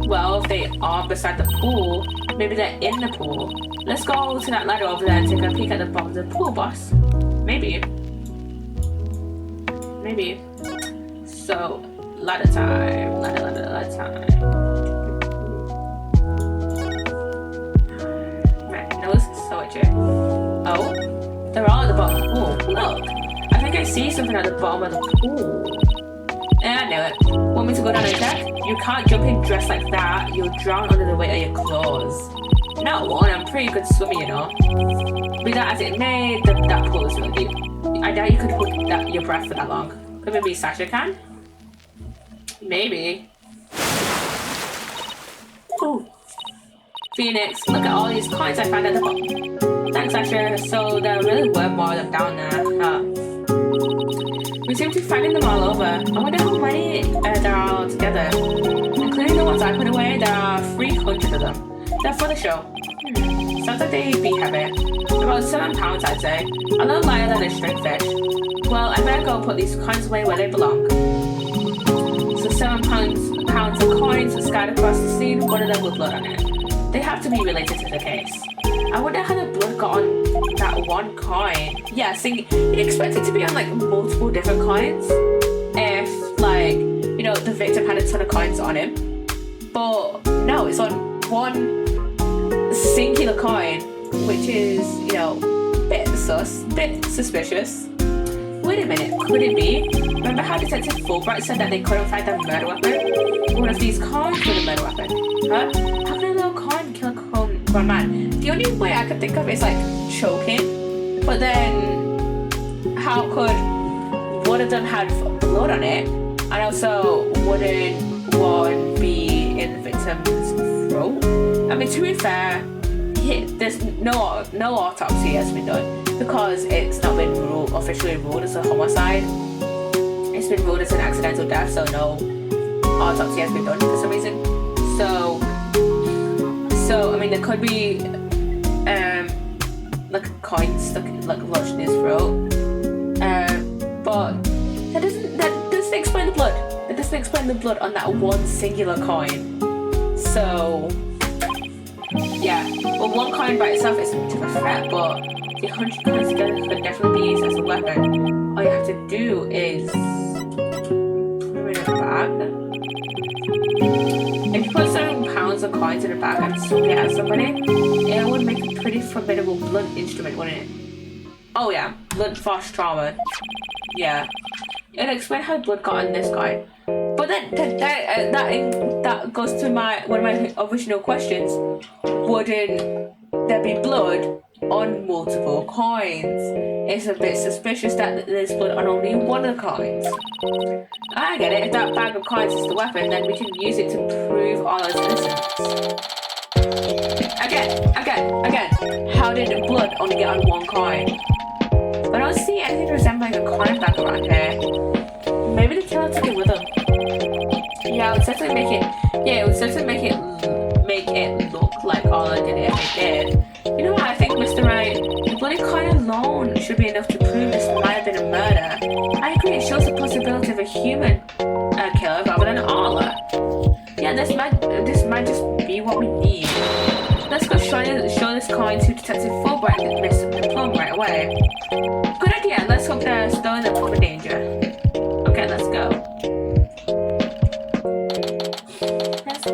Well, if they are beside the pool, maybe they're in the pool. Let's go to that ladder over there and take a peek at the bottom of the pool, boss. Maybe. Maybe. So, ladder time. Ladder time. Man, nose is so itchy. Oh, they're all at the bottom of the pool. Look, I think I see something at the bottom of the pool. I knew it. Want me to go down and check? You can't jump in dressed like that. You'll drown under the weight of your clothes. Not one, I'm pretty good swimmer, you know. Be that as it may, that pool is really deep. I doubt you could hold your breath for that long. But maybe Sasha can? Maybe. Ooh. Phoenix, look at all these coins I found at the bottom. Thanks, Sasha. So there really were more of them down there. We seem to be finding them all over. I wonder how many there are all together. Including the ones I put away, there are 300 of them. They're for the show. Sounds like they'd be heavy. About 7 pounds, I'd say. A little lighter than a string fish. Well, I better go put these coins away where they belong. So 7 pounds of coins were scattered across the scene, one of them with blood on it. They have to be related to the case. I wonder how the blood got on that one coin. Yeah, see, you expect it to be on like multiple different coins. If like, you know, the victim had a ton of coins on him. But no, it's on one singular coin, which is, you know, bit suspicious. Wait a minute, could it be? Remember how Detective Fulbright said that they couldn't find the murder weapon? One of these coins with a murder weapon. Huh? How can a little coin kill a grown man? The only way I could think of is like choking. But then, how could one of them have blood on it? And also, wouldn't one be in the victim's throat? I mean, to be fair, there's no autopsy has been done because it's not been officially ruled as a homicide. It's been ruled as an accidental death, so no autopsy has been done for some reason. So I mean, there could be like a coin stuck like lodged in his throat, but that doesn't explain the blood. That doesn't explain the blood on that one singular coin. So yeah, well, one coin by itself isn't much of a threat, but the 100 coins together could definitely be used as a weapon. All you have to do is put them in a bag. If you put 7 pounds of coins in a bag and swing it at somebody, it would make a pretty formidable blunt instrument, wouldn't it? Oh yeah, blunt force trauma. Yeah. It'll explain how blood got on this guy. But then that goes to one of my original questions. Wouldn't there be blood on multiple coins? It's a bit suspicious that there's blood on only one of the coins. I get it. If that bag of coins is the weapon, then we can use it to prove Orla's innocence. Again. How did the blood only get on one coin? I don't see anything resembling a coin bag around here. Maybe the killer took it with him. Yeah, it would certainly make it look like Orla did it if it did. You know what I think, Mr. Wright? The bloody coin alone should be enough to prove this might have been a murder. I agree, it shows the possibility of a human killer rather than Orla. Yeah, this might just be what we need. Let's go show this coin to Detective Fulbright and Miss Plum right away. Good idea, let's hope they're still in the proper danger. Okay, let's go. Let's go.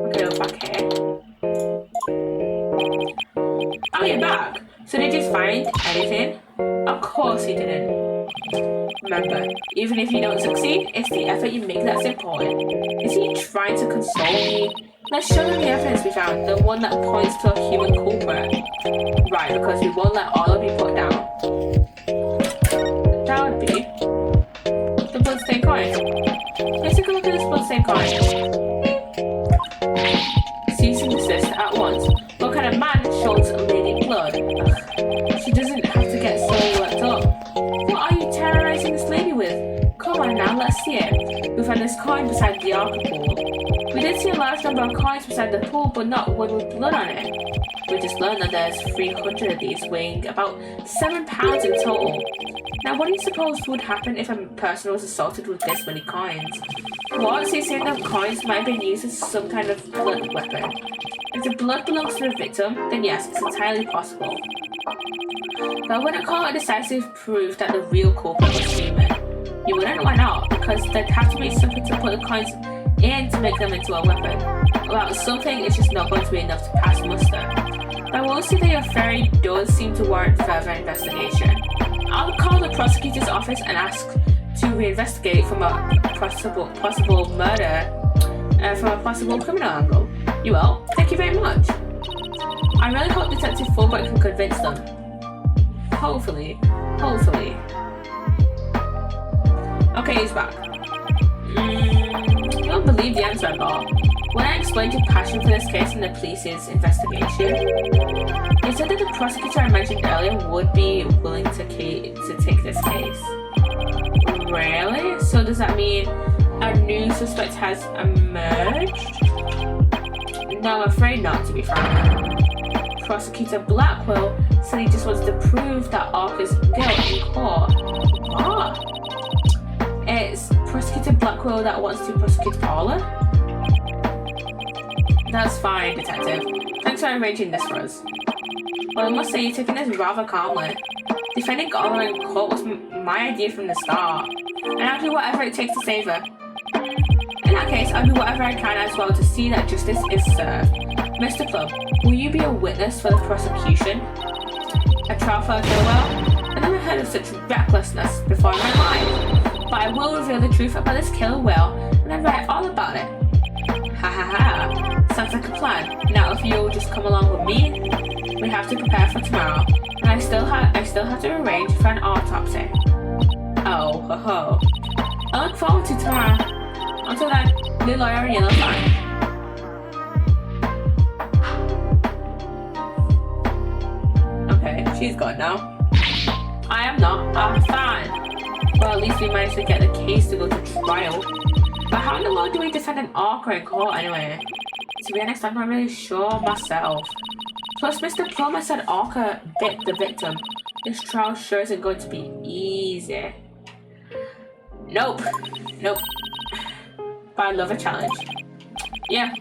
Okay, we're back here. Oh, you're back. So did you find anything? Of course you didn't. Remember, even if you don't succeed, it's the effort you make that's important. Is he trying to console me? Let's show them the evidence we found, the one that points to a human culprit. Right, because we won't let all of you put down. That would be same kind. Cease and desist at once. What kind of man shows lady blood? Ugh. She doesn't have to get so worked up. What are you terrorizing this lady with? Come on now, let's see it. We found this coin beside the Orca pool. We did see a large number of coins beside the pool, but not one with blood on it. We just learned that there's 300 of these, weighing about 7 pounds in total. Now, what do you suppose would happen if a person was assaulted with this many coins? What? So you're saying that coins might have been used as some kind of blood weapon? If the blood belongs to the victim, then yes, it's entirely possible. But I wouldn't call it decisive proof that the real culprit was human. You wouldn't? Why not? Because there'd have to be something to put the coins in to make them into a weapon. Without something, it's just not going to be enough to pass muster. But I will say that your theory does seem to warrant further investigation. I'll call the prosecutor's office and ask to reinvestigate from a possible murder, from a possible criminal angle. You will? Thank you very much. I really hope Detective Fulbright can convince them. Hopefully. Okay, he's back. You won't believe the answer I got. When I explained your passion for this case in the police's investigation, they said that the prosecutor I mentioned earlier would be willing to take this case. Really? So does that mean a new suspect has emerged? No, I'm afraid not, to be frank. Prosecutor Blackwell said he just wants to prove that Orca's guilt in court. What? It's Prosecutor Blackwell that wants to prosecute Orla? That's fine, Detective. Thanks for arranging this for us. Well, I must say you're taking this rather calmly. Defending Orla in court was my idea from the start, and I'll do whatever it takes to save her. In that case, I'll do whatever I can as well to see that justice is served. Mr. Plum, will you be a witness for the prosecution? A trial for a Kilwell? I never heard of such recklessness before in my life. But I will reveal the truth about this killer whale, and I write all about it. Ha ha ha. Sounds like a plan. Now if you'll just come along with me, we have to prepare for tomorrow. And I still have to arrange for an autopsy. Oh, ho ho. I look forward to tomorrow. Until then, blue lawyer and yellow fine. Okay, she's gone now. I am not. I'm fine. Well, at least we managed to get the case to go to trial. But how in the world do we defend an Orca in court anyway? To be honest, I'm not really sure myself. Plus, Mr. Plummer said Orca bit the victim. This trial sure isn't going to be easy. Nope. But I love a challenge. Yeah.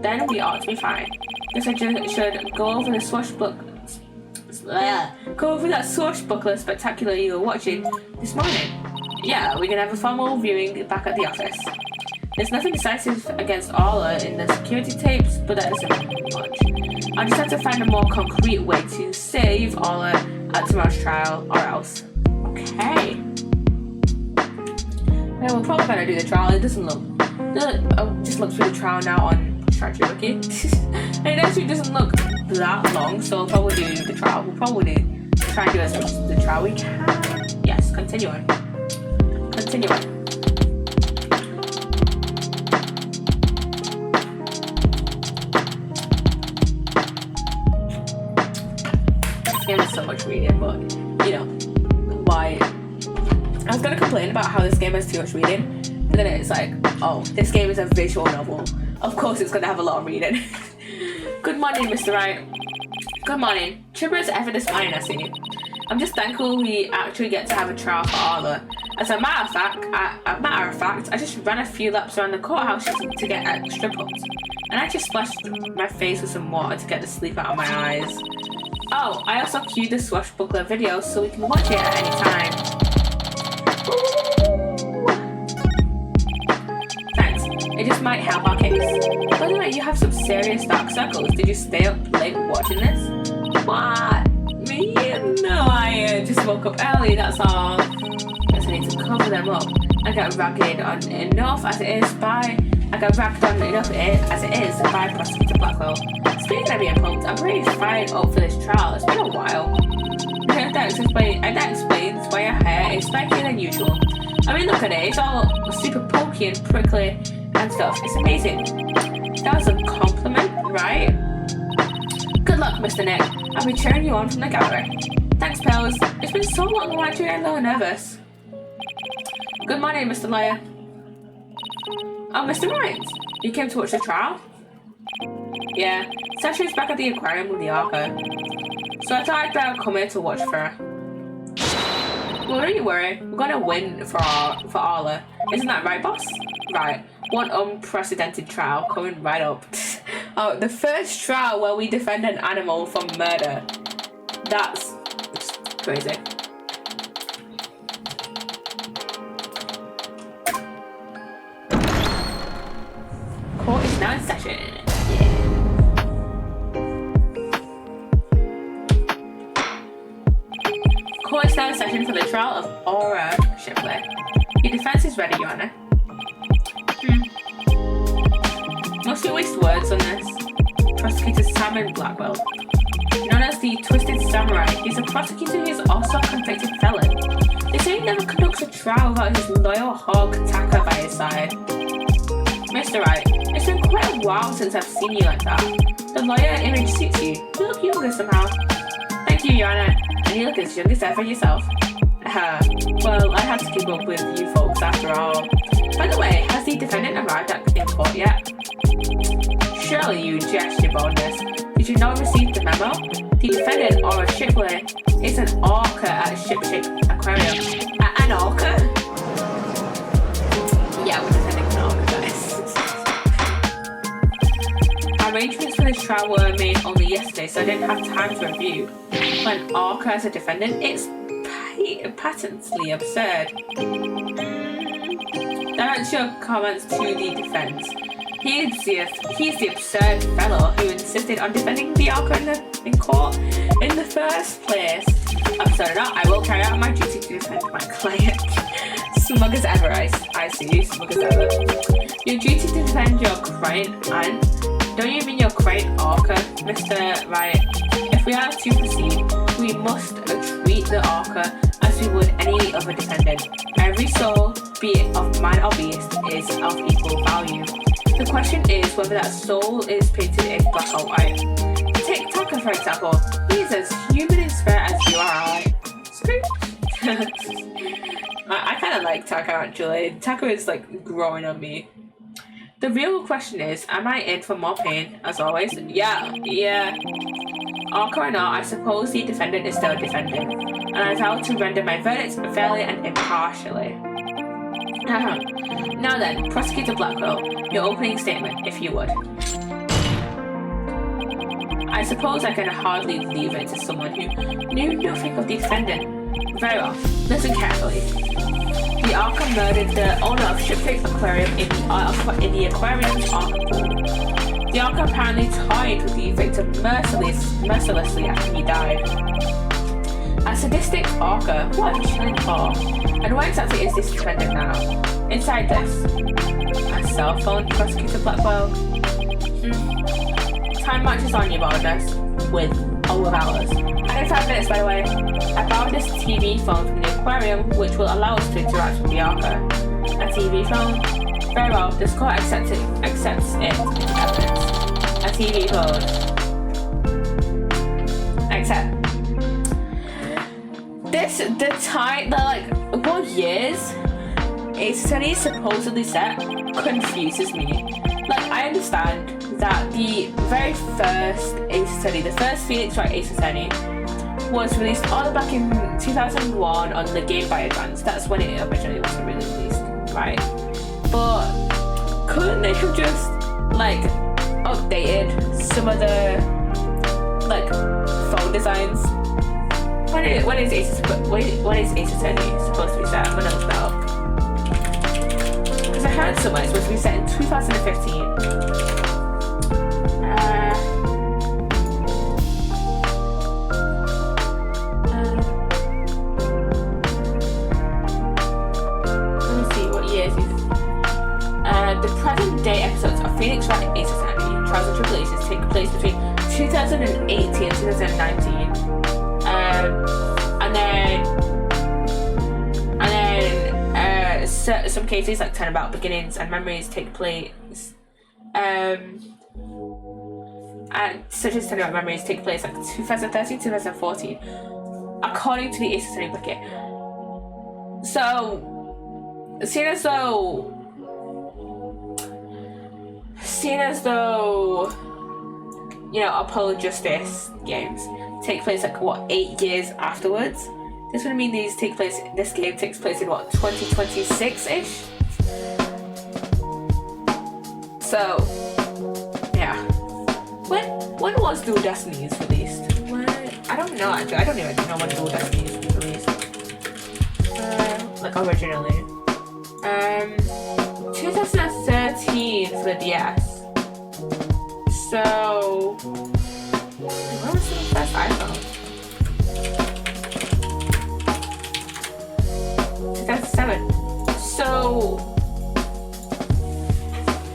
Then we ought to be fine. Guess I should go over the Go over that swashbuckler spectacular you were watching this morning. Yeah, we can have a formal viewing back at the office. There's nothing decisive against Orla in the security tapes, but that doesn't mean much. I'll just have to find a more concrete way to save Orla at tomorrow's trial, or else. Okay. Yeah, we're probably gonna do the trial. It doesn't look. I'll just look through the trial now on Strategy. It actually doesn't look that long, so we'll probably do the trial. We'll probably try and do as much as the trial we can. Yes, continue on. This game is so much reading, but you know why. I was gonna complain about how this game has too much reading, but then it's like, oh, this game is a visual novel. Of course it's gonna have a lot of reading. Good morning, Mr. Wright. Good morning. Chipper as ever this morning, I see. I'm just thankful we actually get to have a trial for Orla. As a matter of fact, I just ran a few laps around the courthouse to get extra pumped. And I just splashed my face with some water to get the sleep out of my eyes. Oh, I also queued the swashbuckler video so we can watch it at any time. Thanks. It just might help our case. By the way, you have some serious dark circles. Did you stay up late watching this? What? Me? No, I just woke up early, that's all. Guess I need to cover them up. I got ragged on enough as it is by Prosecutor Blackwell. Speaking of being pumped, I'm pretty fired up for this trial. It's been a while. That explains why your hair is spikier than usual. I mean, look at it. It's all super pokey and prickly and stuff. It's amazing. That was a compliment, right? Good luck, Mr. Nick. I'll be cheering you on from the gallery. Thanks, pals. It's been so long, I'm actually getting a little nervous. Good morning, Mr. Lawyer. Oh, Mr. Rhines. You came to watch the trial? Yeah. Sasha's back at the aquarium with the Orca. So I thought I'd better come here to watch for her. Well, don't you worry. We're gonna win for Orla. Isn't that right, boss? Right. One unprecedented trial coming right up. Oh, the first trial where we defend an animal from murder. That's crazy. Court is now in session. Yeah. Court is now in session for the trial of Orca Shipley. Your defense is ready, Your Honor. Must we waste words on this? Prosecutor Simon Blackwell. Known as the Twisted Samurai, he's a prosecutor who is also a convicted felon. They say he never conducts a trial without his loyal hog Taka by his side. Mr. Wright, it's been quite a while since I've seen you like that. The lawyer image suits you. You look younger somehow. Thank you, Your Honor. And you look as young as ever yourself. Well, I had to keep up with you folks after all. By the way, has the defendant arrived in court yet? Surely you jest your boldness. Did you not receive the memo? The defendant, Orca Shipley, is an orca at Shipshape Aquarium. An orca? Yeah, we're defending an orca, guys. Arrangements for this trial were made only yesterday, so I didn't have time to review. When Orca as a defendant, it's patently absurd. Direct your comments to the defense. He's the absurd fellow who insisted on defending the Orca in court in the first place. Absurd or not, I will carry out my duty to defend my client. Smug as ever, I see you, smug as ever. Your duty to defend your client, and don't you mean your client Orca, Mr. Wright? If we are to proceed, we must treat the Orca as we would any other defendant. Every soul, be it of man or beast, is of equal value. The question is whether that soul is painted in black or white. Take Taka for example. He is as human in spirit as you are. I kind of like Taka actually. Taka is like growing on me. The real question is, am I in for more pain? As always, yeah. Orca or not, I suppose the defendant is still a defendant, and I vow to render my verdict fairly and impartially. Now then, Prosecutor Blackwell, your opening statement, if you would. I suppose I can hardly leave it to someone who knew nothing of the defendant. Very well, listen carefully. The Orca murdered the owner of Shipshape Aquarium in the aquarium's Orca pool. The Orca apparently toyed with the victim mercilessly after he died. A sadistic Orca, what a chilling thought. And where exactly is this defendant now? Inside this. A cell phone, Prosecutor Blackwell? Time matches on, Your Boldness. With or without us. And in 5 minutes, by the way. I borrowed this TV phone from the aquarium, which will allow us to interact with the Orca. A TV phone? Very well, this court accepts it into evidence. A TV phone. Accept. What years a study supposedly set confuses me. Like, I understand that the very first Ace Attorney, the first Phoenix Wright Ace Attorney, was released all the back in 2001 on the Game Boy Advance. That's when it originally was released, right? But couldn't they have just like updated some of the like phone designs? When is Ace Attorney supposed to be set? I'm gonna look that up. Because I heard somewhere it's supposed to be set in 2015. Let me see what years is it. The present day episodes of Phoenix Wright Ace Attorney Trials and Tribulations take place between 2018 and 2019. And then some cases, like Turnabout Beginnings and Memories, take place. And such as Turnabout Memories take place like 2013, 2014, according to the Ace Attorney Wiki. So, seeing as though, you know, Apollo Justice games take place like what, 8 years afterwards. This would mean this game takes place in what, 2026-ish? So, yeah. When was Dual Destinies released? I don't know actually. I don't even know when Dual Destinies was released. Like originally. 2013 for the DS. So, when was the first iPhone? 2007. So,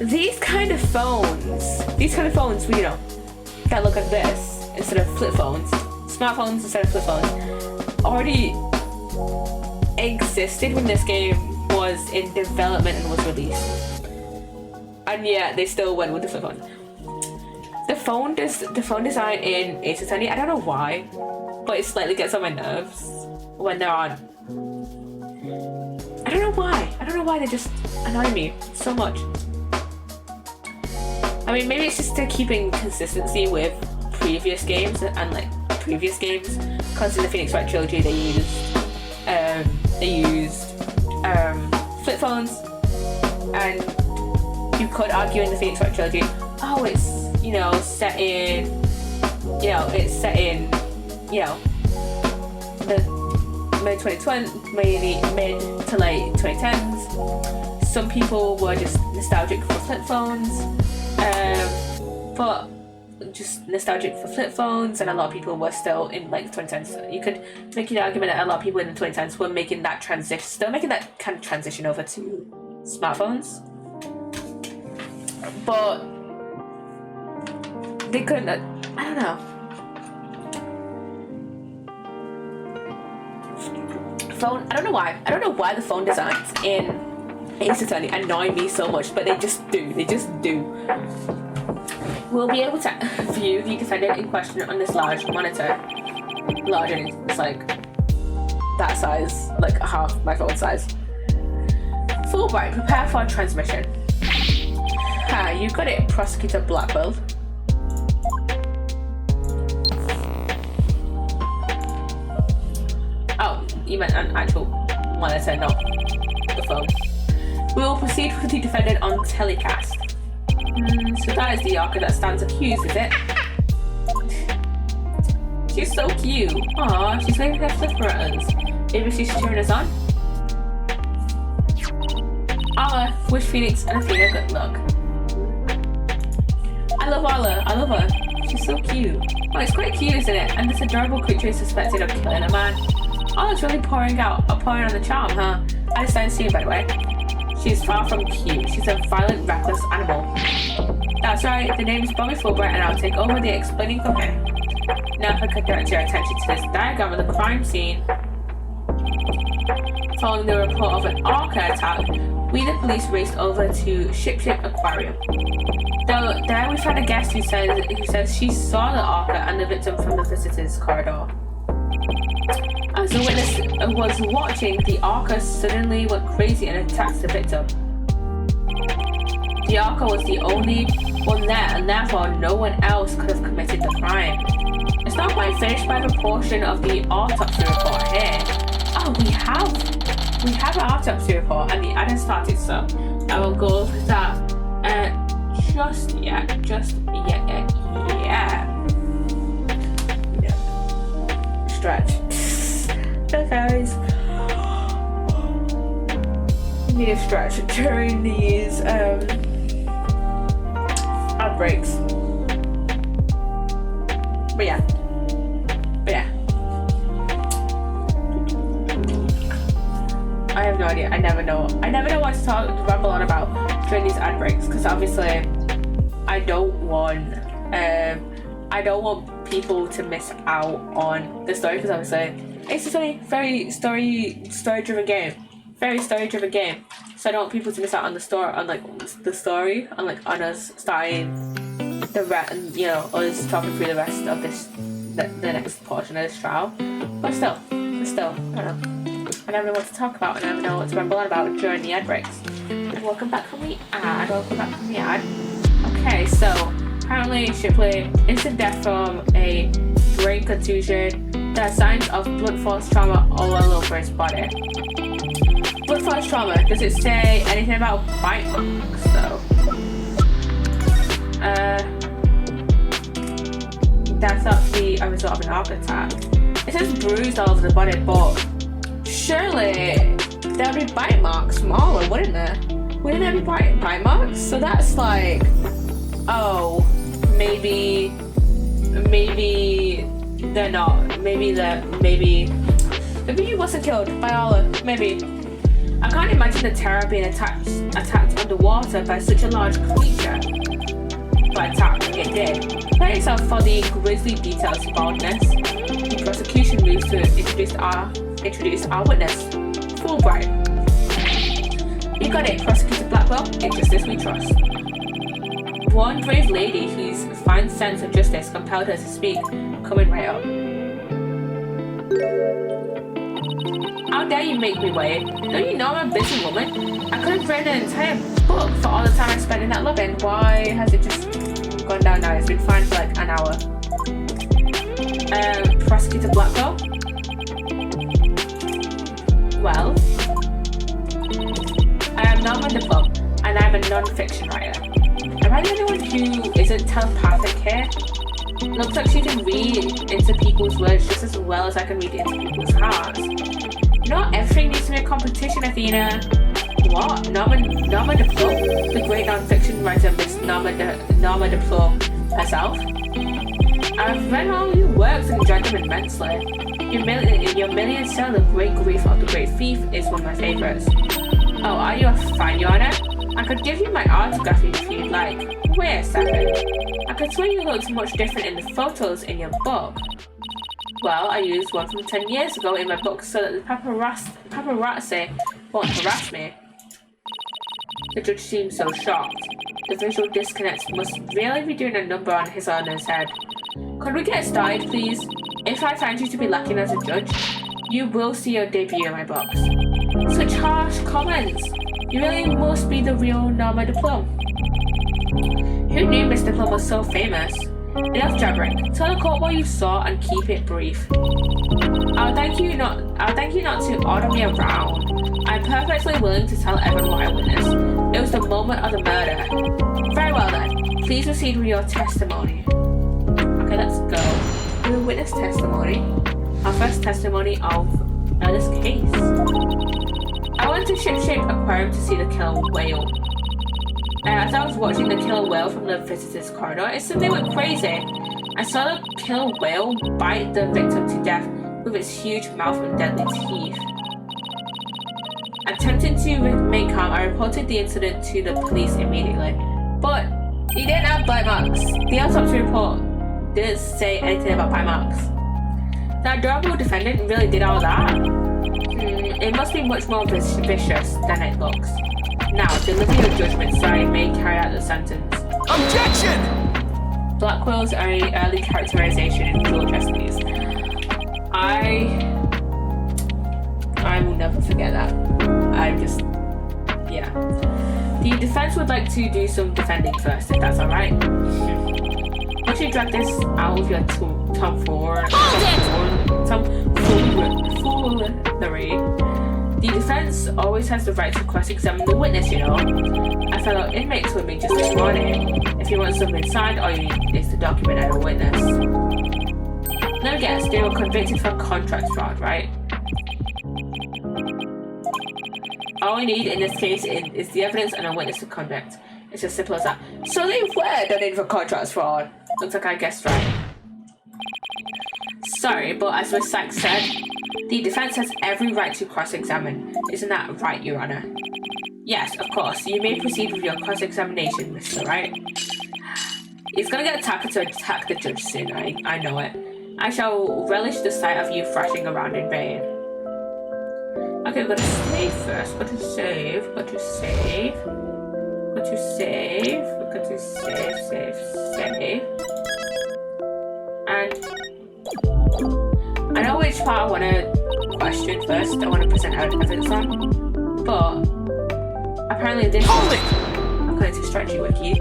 these kind of phones, you know, that look like this instead of flip phones, smartphones instead of flip phones, already existed when this game was in development and was released. And yet they still went with the flip phone. The phone design in Ace Attorney, I don't know why, but it slightly gets on my nerves when they're on. I don't know why they just annoy me so much. I mean, maybe it's just to keeping consistency with previous games because in the Phoenix Wright trilogy they used flip phones, and you could argue in the Phoenix Wright trilogy, oh, it's set in the mid to late 2010s. Some people were just nostalgic for flip phones, and a lot of people were still in like the 2010s. You could make an argument that a lot of people in the 2010s were making that kind of transition over to smartphones, but they couldn't. I don't know. Phone. I don't know why. The phone designs in Ace Attorney annoy me so much, but they just do. We'll be able to view the defendant in question on this large monitor. Large, and it's like that size, like half my phone size. Fulbright, prepare for transmission. Ha, you got it, Prosecutor Blackbird. Oh, you meant an actual monitor, not the phone. We will proceed with the defendant on telecast. So that is the Orca that stands accused, is it? She's so cute. Aww, she's waving her flipper at us. Maybe she's cheering us on? Arla, wish Phoenix and Athena good luck. I love Arla. I love her. She's so cute. Oh, it's quite cute, isn't it? And this adorable creature is suspected of killing a man. Arla's really pouring on the charm, huh? I just started seeing, by the way. She's far from cute. She's a violent, reckless animal. That's right, the name is Bobby Fulbright, and I'll take over the explaining from him. Now if I could direct your attention to this diagram of the crime scene. Following the report of an Orca attack, we the police raced over to Ship Aquarium. There we found a guest who says she saw the Orca and the victim from the visitors' corridor. As the witness was watching, the Orca suddenly went crazy and attacked the victim. The Orca was the only one there, and therefore no one else could have committed the crime. It's not quite finished by the portion of the autopsy report here. Oh, we have an autopsy report, and the ad started, so I will go over that just yet. Stretch. Guys, need a stretch during these outbreaks. But yeah. I have no idea. I never know what to ramble on about during these ad breaks, because obviously I don't want people to miss out on the story, because obviously it's a very story-driven game. very story-driven game, so I don't want people to miss out on the story, on on us starting the rest, and you know, us talking through the rest of this, the next portion of this trial. But still, I don't know. I never know what to talk about, and I never know what to ramble on about during the ad breaks. Welcome back from the ad. Okay, so apparently Shipley instant death from a brain contusion. There are signs of blunt force trauma all over his body. Blunt force trauma, does it say anything about bite marks though? That's thought to be a result of an heart attack. It says bruised all over the body, but surely there would be bite marks from all over, wouldn't there? Wouldn't there be bite marks? So that's like, oh, maybe they're not. Maybe he wasn't killed by Allah. Maybe. I can't imagine the terror being attacked underwater by such a large creature. But it did. Prepare yourself for the grisly details about this. The prosecution moves to introduce our witness, Fulbright. You got it, Prosecutor Blackwell. In justice we trust. One brave lady whose fine sense of justice compelled her to speak, coming right up. How dare you make me wait? Don't you know I'm a busy woman? I could have read an entire book for all the time I spent in that lobby. Why has it just gone down now? It's been fine for like an hour. Prosecutor Blackwell? Well, I am Norman DePlum, and I'm a non-fiction writer. Am I the only one who isn't telepathic here? Looks like she can read into people's words just as well as I can read into people's hearts. Not everything needs to be a competition, Athena. What? Norma DePlum? The great non-fiction writer Miss Norma DePlum herself? I've read all your works and enjoyed them immensely. Your million seller, The Great Grief of the Great Thief, is one of my favourites. Oh, are you a fan, Your Honor? I could give you my autograph if you'd like. Wait a second. I could swear you looked much different in the photos in your book. Well, I used one from 10 years ago in my book so that the paparazzi won't harass me. The judge seemed so shocked. The visual disconnect must really be doing a number on his Honor's head. Could we get started, please? If I find you to be lacking as a judge, you will see your debut in my books. Such harsh comments! You really must be the real Norma DePlum. Who knew Mr. Plum was so famous? Enough jabbering. Tell the court what you saw and keep it brief. I'll thank you not to order me around. I'm perfectly willing to tell everyone what I witnessed. It was the moment of the murder. Very well then. Please proceed with your testimony. Okay, let's go. The witness testimony. Our first testimony of this case. I went to Ship-Shape Aquarium to see the killer whale. As I was watching the killer whale from the visitor's corridor, it suddenly went crazy. I saw the killer whale bite the victim to death with its huge mouth and deadly teeth. Attempting to remain calm, I reported the incident to the police immediately. But he didn't have bite marks. The autopsy report didn't say anything about bite marks. The adorable defendant really did all that? It must be much more vicious than it looks. Now, deliver your judgment so I may carry out the sentence. Objection! Blackwell's early characterization in dual destinies. I will never forget that. Yeah. The defense would like to do some defending first, if that's alright. Once you drag this out of your tomfoolery, the defense always has the right to cross-examine the witness, you know. A fellow inmate told me just this morning, if you want something signed, all you need is to document and a witness. Let me guess, they were convicted for contract fraud, right? All we need in this case is the evidence and a witness to convict. It's as simple as that. So they were done in for contract fraud. Looks like I guessed right. Sorry, but as Ms. Sykes said, the defense has every right to cross-examine. Isn't that right, Your Honor? Yes, of course. You may proceed with your cross-examination, Mr. Wright. He's gonna get attacked to attack the judge soon, I know it. I shall relish the sight of you thrashing around in vain. Okay, Okay, we're gonna save first. Got to save. Got to save. Got to save. Got to save. And I know which part I want to question first. I want to present evidence on, but apparently this. Hold it! According to Strategy Wiki,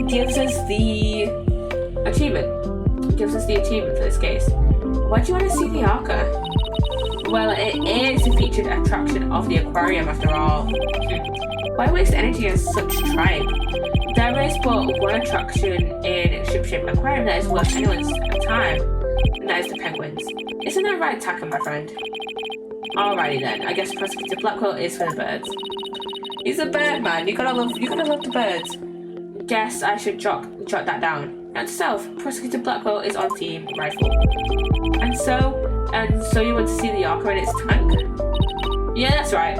gives us the achievement. Gives us the achievement for this case. Why do you want to see the Orca? Well, it is a featured attraction of the aquarium after all. Why waste energy on such tripe? There is but one attraction in Ship Aquarium that is worth anyone's time, and that is the penguins. Isn't that right, Taka, my friend? Alrighty then, I guess Prosecutor Blackwell is for the birds. He's a bird man, you gotta love the birds. Guess I should jot that down. Note to self, Prosecutor Blackwell is on team rifle. And so you want to see the Orca in its tank? Yeah, that's right.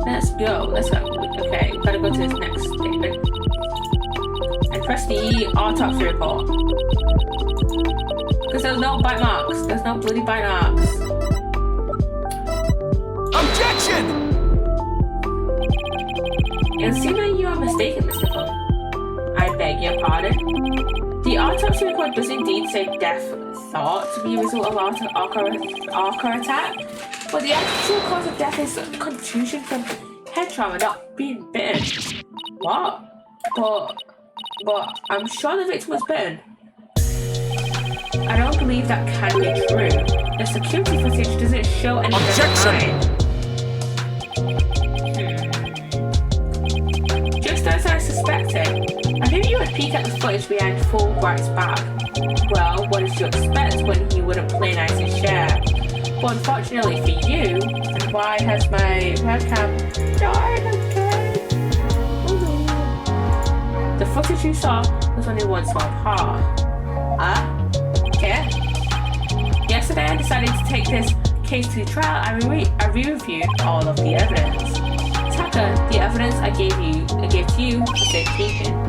Let's go. Okay, gotta go to this next statement. And press the autopsy report. Because there's no bite marks. There's no bloody bite marks. Objection! It seems like you are mistaken, Mr. Poe. I beg your pardon. The autopsy report does indeed say death thought to be a result of Orca attack, but the actual cause of death is contusion from head trauma, not being bitten. What? But I'm sure the victim was bitten. I don't believe that can be true. The security footage doesn't show any objection! Just as I suspected. I knew you would peek at the footage behind Fulbright's back. Well, what did you expect when he wouldn't play nice and share? But unfortunately for you, why has my webcam died again? The footage you saw was only one small part. Okay. Yesterday I decided to take this case to trial and re-reviewed all of the evidence. Taka, the evidence I gave to you was safekeeping.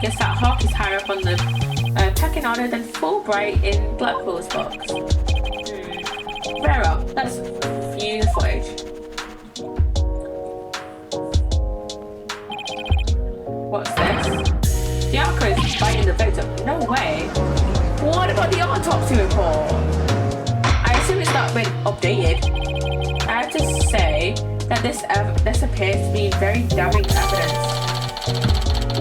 Guess that hawk is higher up on the pecking order than Fulbright in Blackwell's box. Fair up. Let's view the footage. What's this? The Orca is biting the victim. No way. What about the autopsy report? I assume it's not been updated. I have to say that this appears to be very damning evidence.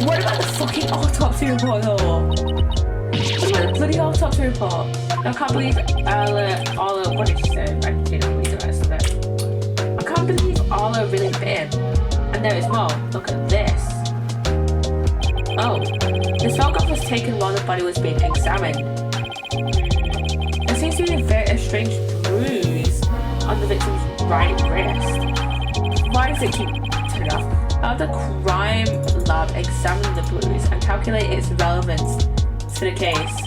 What about the fucking autopsy report though? What about the bloody autopsy report? I can't believe Orla, what did she say? I didn't read the rest of it. I can't believe Orla really bit him. And there is more. Look at this. Oh, this photograph was taken while the body was being examined. There seems to be a strange bruise on the victim's right wrist. Why does it keep turning off? I'll have the crime lab examine the bruise and calculate its relevance to the case.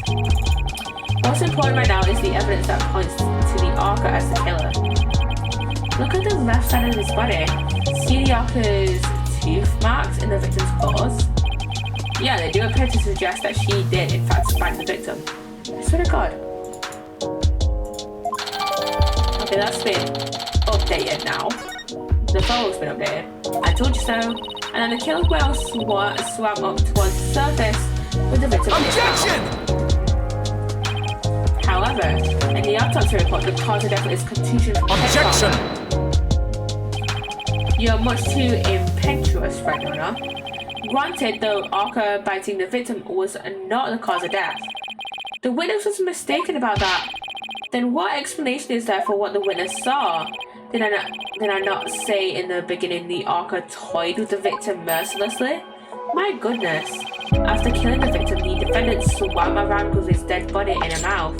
What's important right now is the evidence that points to the Orca as the killer. Look at the left side of his body. See the Orca's tooth marks in the victim's claws? Yeah, they do appear to suggest that she did in fact bite the victim. I swear to God. Okay, that's been updated now. The photo's been updated. I told you so. And then the killer whale swam up towards the surface with the victim. Objection! However, in the autopsy report, the cause of death is contusion. Objection! You're much too impetuous, friend owner. Granted, the Orca biting the victim was not the cause of death. The witness was mistaken about that. Then what explanation is there for what the witness saw? Did I not say in the beginning the Orca toyed with the victim mercilessly? My goodness. After killing the victim, the defendant swam around with his dead body in her mouth.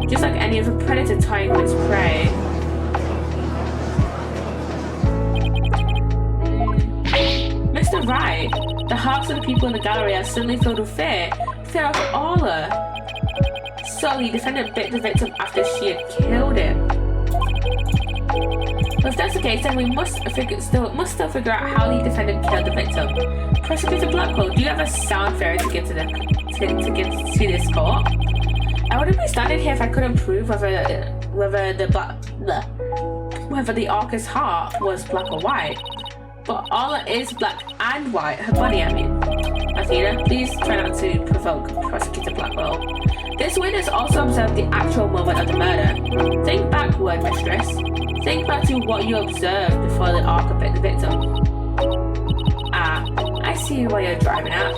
Just like any other predator toying with its prey. Mr. Wright, the hearts of the people in the gallery are suddenly filled with fear. Fear of Orla. So the defendant bit the victim after she had killed him. If that's the case, then we must still figure out how the defendant killed the victim. Prosecutor Blackwell, do you have a sound theory to give to to give to this court. I wouldn't be standing here if I couldn't prove whether the Orca's heart was black or white. But Orla is black and white. Her body, I mean. Athena, please try not to provoke Prosecutor Blackwell. This witness also observed the actual moment of the murder. Think backward, mistress. Think back to what you observed before the Orca bit the victim. Ah, I see what you're driving at.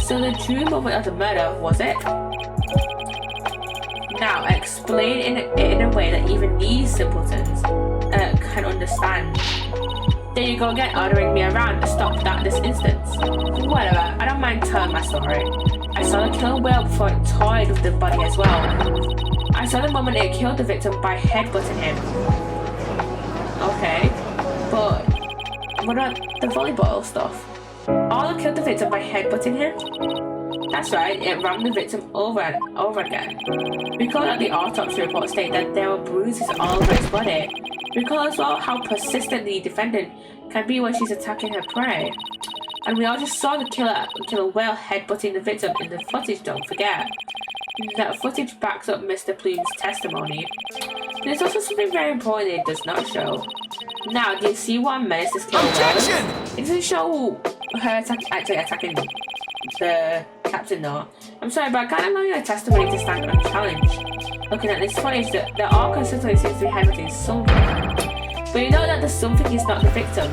So the true moment of the murder, was it? Now, explain it in a way that even these simpletons can understand. There you go again, ordering me around to stop that this instance. Whatever, I don't mind telling my story. I saw the killer whale before it toyed with the body as well. I saw the moment it killed the victim by headbutting him. Okay, but what about the volleyball stuff? Orla killed the victim by headbutting him? That's right, it rammed the victim over and over again. Recall that the autopsy report stated that there were bruises all over his body. Recall as well how persistent the defendant can be when she's attacking her prey. And we all just saw the killer whale headbutting the victim in the footage, don't forget. That footage backs up Mr. Plume's testimony. There's also something very important it does not show. Now, do you see what menace this killer whale is? It doesn't show her actually attacking the captain though. I'm sorry, but I can't allow your testimony to stand unchallenged. Looking at this footage, the Orca certainly seems to be headbutting something. But you know that the something is not the victim.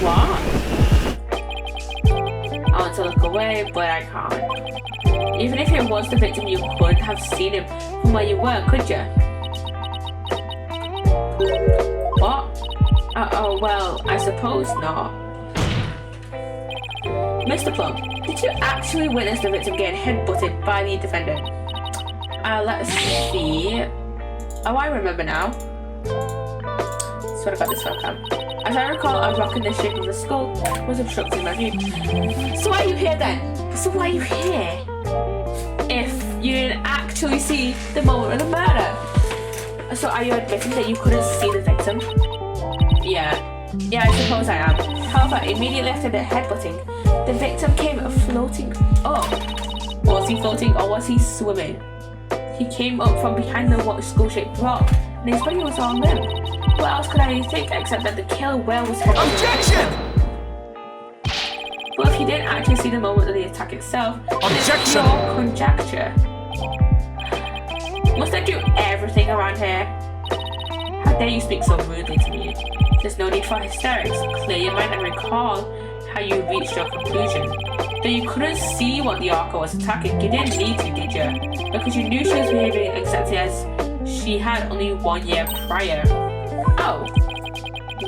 What? I want to look away, but I can't. Even if it was the victim, you couldn't have seen him from where you were, could you? What? Oh, well, I suppose not. Mr. Plum, did you actually witness the victim getting headbutted by the defendant? Let's see. Oh, I remember now. Swear about this webcam. As I recall, a rock in the shape of a skull was obstructing my view. So why are you here then? So why are you here? If you didn't actually see the moment of the murder. So are you admitting that you couldn't see the victim? Yeah, I suppose I am. However, immediately after the headbutting, the victim came floating up. Was he floating or was he swimming? He came up from behind the skull-shaped rock, and his body was all limp. What else could I think except that the killer whale was headbutting? Objection! Well, if you didn't actually see the moment of the attack itself, it's your conjecture. Must I do everything around here? How dare you speak so rudely to me? There's no need for hysterics. Clear your mind and recall how you reached your conclusion. Though you couldn't see what the Orca was attacking, you didn't need to, did you? Because you knew she was behaving exactly as she had only 1 year prior. Oh,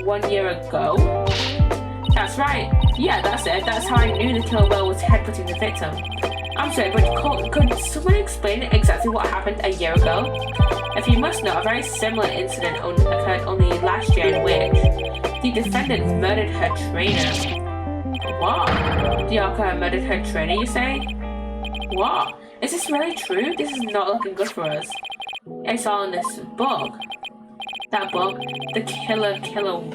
1 year ago? That's right. Yeah, that's it. That's how I knew the killer whale was headbutting the victim. I'm sorry, but could someone explain exactly what happened a year ago? If you must know, a very similar incident occurred only last year in which the defendant murdered her trainer. What? The Orca murdered her trainer, you say? What? Is this really true? This is not looking good for us. It's all in this book. That book, the killer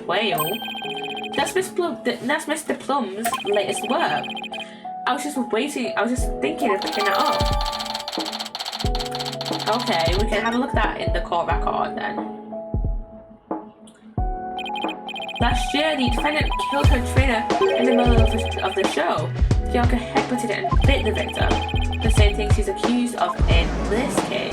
whale. That's Mr. Plum's latest work. I was just thinking of picking that up. Okay, we can have a look at that in the court record then. Last year, the defendant killed her trainer in the middle of the show. The Orca headbutted it and bit the victim. The same thing she's accused of in this case.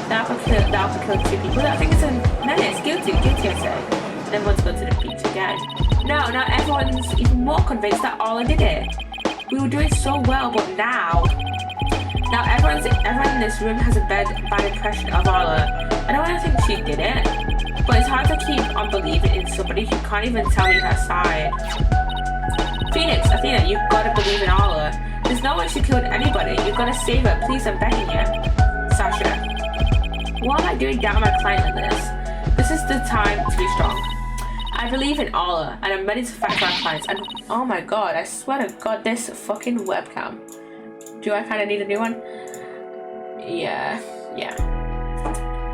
The Orca killed 2 people. I think it's a menace. Guilty, I say. And everyone's going to the beach again. Now everyone's even more convinced that Orla did it. We were doing so well, but now everyone in this room has a bad impression of Orla. I don't want to think she did it, but it's hard to keep on believing in somebody who can't even tell me her side. Athena, you've got to believe in Orla. There's no way she killed anybody. You've got to save her, please, I'm begging you. Sasha, why am I doing down my client like this? This is the time to be strong. I believe in Orla, and I'm ready to fight for our clients. And oh my god, I swear to god, this fucking webcam. Do I kind of need a new one? Yeah.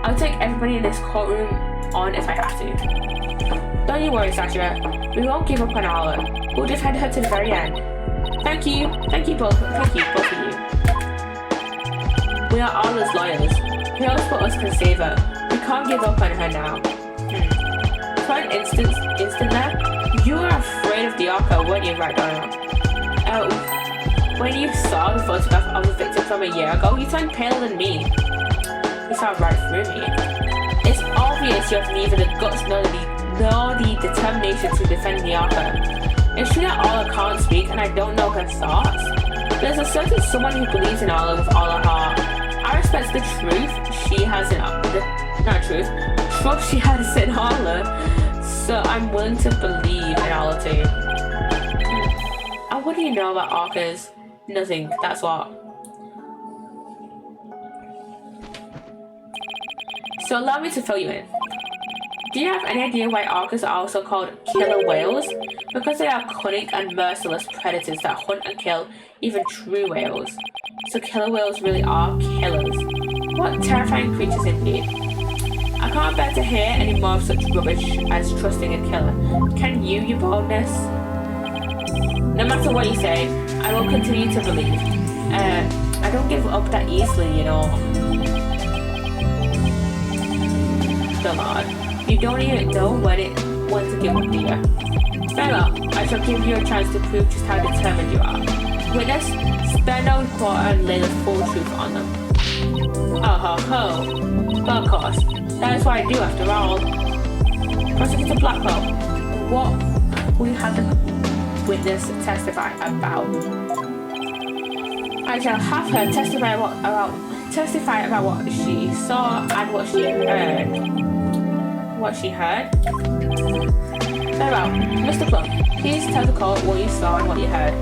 I'll take everybody in this courtroom on if I have to. Don't you worry, Sasha. We won't give up on Orla. We'll defend her to the very end. Thank you both of you. We are Arla's lawyers. Who else but us can save her? We can't give up on her now. For an instant there, you were afraid of the Orca, weren't you, right, Donna? When you saw the photograph of the victim from a year ago, you turned paler than me. You saw right through me. It's obvious you have neither the guts nor the determination to defend the Orca. It's true that Orla can't speak and I don't know her thoughts. There's a certain someone who believes in Orla with all her heart. I respect the truth she has in trust she has in Orla, so I'm willing to believe in Orla too. And what do you know about Orcas? Nothing, that's what. So allow me to fill you in. Do you have any idea why Orcas are also called killer whales? Because they are cunning and merciless predators that hunt and kill even true whales. So killer whales really are killers. What terrifying creatures indeed. I can't bear to hear any more of such rubbish as trusting a killer. Can you boldness? No matter what you say, I will continue to believe. I don't give up that easily, you know. The Lord. You don't even know when to give up, do you? Very well, I shall give you a chance to prove just how determined you are. Witness, spare no quarter and lay the full truth on them. Oh ho ho. Well, of course, that is what I do after all. Prosecutor Blackwell, what will you have the witness testify about? I shall have her testify about what she saw and what she heard. What she heard? Very well, Mr. Plum, please tell the court what you saw and what you heard.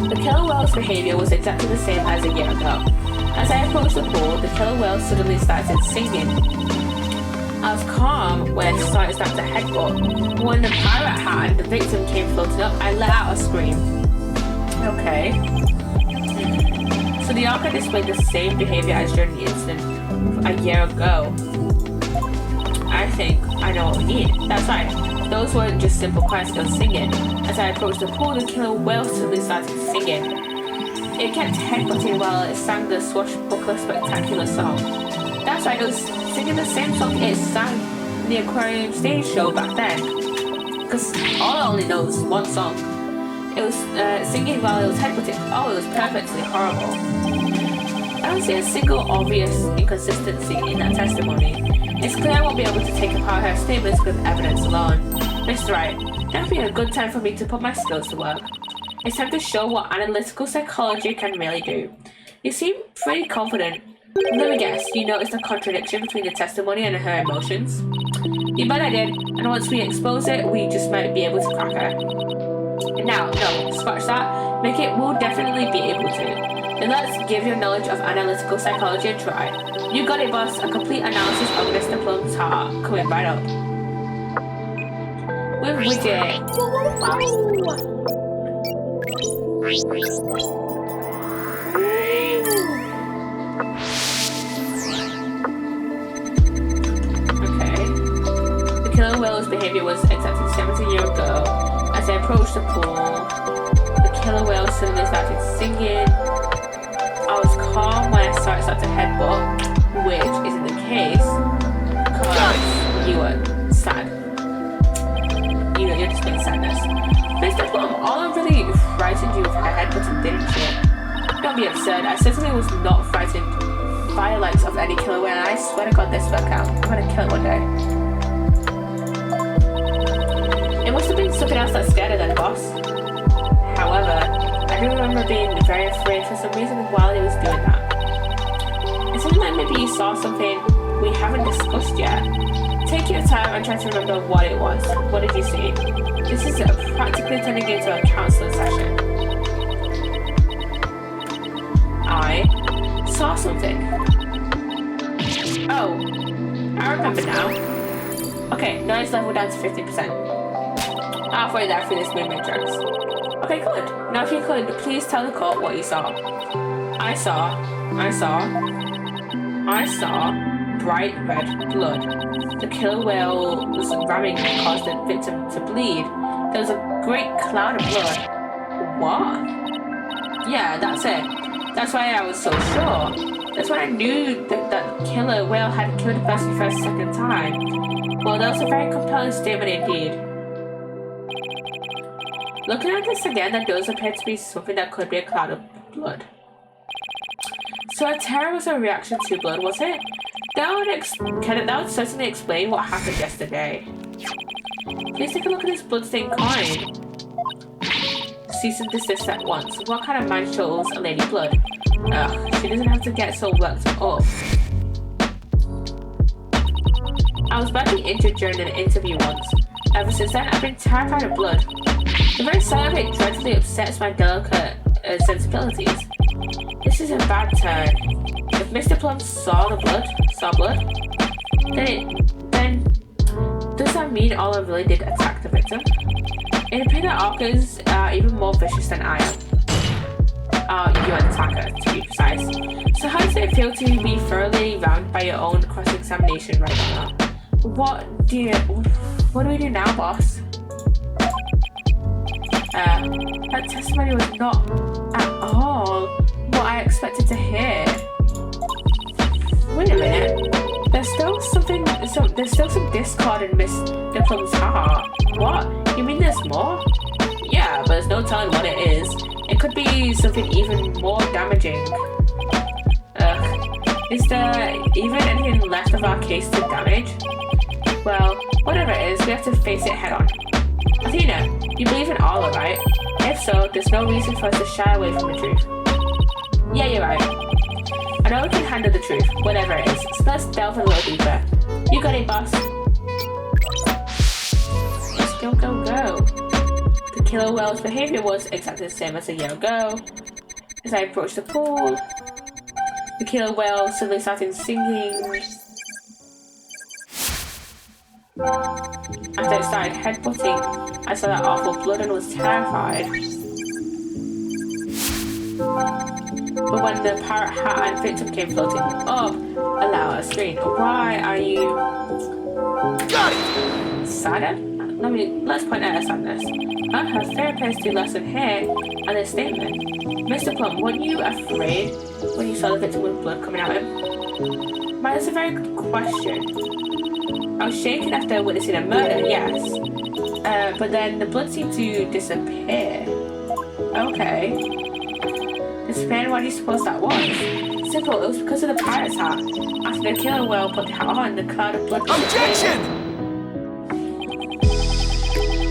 The killer whale's behavior was exactly the same as a year ago. As I approached the pool, the killer whale suddenly started singing. I was calm when I saw it start to headbutt. When the pirate hat and the victim came floating up, I let out a scream. Okay. So the Orca displayed the same behavior as during the incident a year ago. I think I know what we need. That's right. Those weren't just simple cries, they were singing. As I approached the pool, the killer whale suddenly started singing. It kept headbutting while it sang the swashbuckler spectacular song. That's right, it was singing the same song it sang in the aquarium stage show back then. Because all I only know is one song. It was singing while it was headbutting. Oh, it was perfectly horrible. I don't see a single obvious inconsistency in that testimony. It's clear I won't be able to take apart her statements with evidence alone. Mr. Wright, that would be a good time for me to put my skills to work. It's time to show what analytical psychology can really do. You seem pretty confident. Let me guess, you noticed a contradiction between the testimony and her emotions? You bet I did, and once we expose it, we just might be able to crack her. Now, no, scratch that. We'll definitely be able to. Then let's give your knowledge of analytical psychology a try. You got it, boss. A complete analysis of Mr. Plum's heart. Coming right up. With Widget. Okay. The killer whale's behavior was exactly 17 years ago. As I approached the pool, the killer whale suddenly started singing. I was calm when I saw it start to headbutt, which isn't the case, because you were sad. You're just being sadness. Mr. Plum, Orla really frightened you with her headbutting, didn't she? Don't be absurd, I certainly was not frightened by the likes of any killer whale, and I swear to God this will count. I'm gonna kill it one day. It must have been something else that scared her then, boss. However, I do remember being very afraid for some reason while he was doing that. It seemed like maybe you saw something we haven't discussed yet. Take your time and try to remember what it was. What did you see? This is practically turning into a counseling session. I saw something. Oh, I remember now. Okay, noise level down to 50%. Halfway there through this moon matrix. Okay, good. Now if you could, please tell the court what you saw. I saw bright red blood. The killer whale was ramming caused the victim to bleed. There was a great cloud of blood. What? Yeah, that's it. That's why I was so sure. That's when I knew that the killer whale had killed the person for a second time. Well, that was a very compelling statement indeed. Looking at this again, that does appear to be something that could be a cloud of blood. So a terror was a reaction to blood, was it? That would certainly explain what happened yesterday. Please take a look at this bloodstained coin. Cease and desist at once. What kind of man shows a lady blood? Ugh, she doesn't have to get so worked up. I was badly injured during an interview once. Ever since then, I've been terrified of blood. The very sight of it dreadfully upsets my delicate sensibilities. This is a bad turn. If Mr. Plum saw blood, then does that mean Oliver really did attack the victim? It appears that Orcas are even more vicious than I am. You're an attacker, to be precise. So how does it feel to be thoroughly rounded by your own cross-examination right now? What do we do now, boss? That testimony was not at all what I expected to hear. Wait a minute. There's still some discord in Miss Plum's heart. What? You mean there's more? Yeah, but there's no telling what it is. It could be something even more damaging. Is there even anything left of our case to damage? Well, whatever it is, we have to face it head on. Athena, you believe in Allah, right? If so, there's no reason for us to shy away from the truth. Yeah, you're right. I know we can handle the truth, whatever it is, so let's delve a little deeper. You got it, boss. Let's go. The killer whale's behavior was exactly the same as a year ago. As I approached the pool, the killer whale suddenly started singing. After it started headbutting, I saw that awful blood and was terrified. But when the parrot hat and victim came floating up, allow a scream. Why are you... Got it! Sadder? Let's point out her sadness. Her fear appears to lessen here and this statement. Mr. Plum, weren't you afraid when you saw the victim with blood coming out of him? Why, that's a very good question. I was shaken after witnessing a murder, yes. But then the blood seemed to disappear. Okay. Disappearing, why do you suppose that was? Simple, it was because of the pirate's hat. After the killer whale put the hat on, the cloud of blood disappeared. Objection!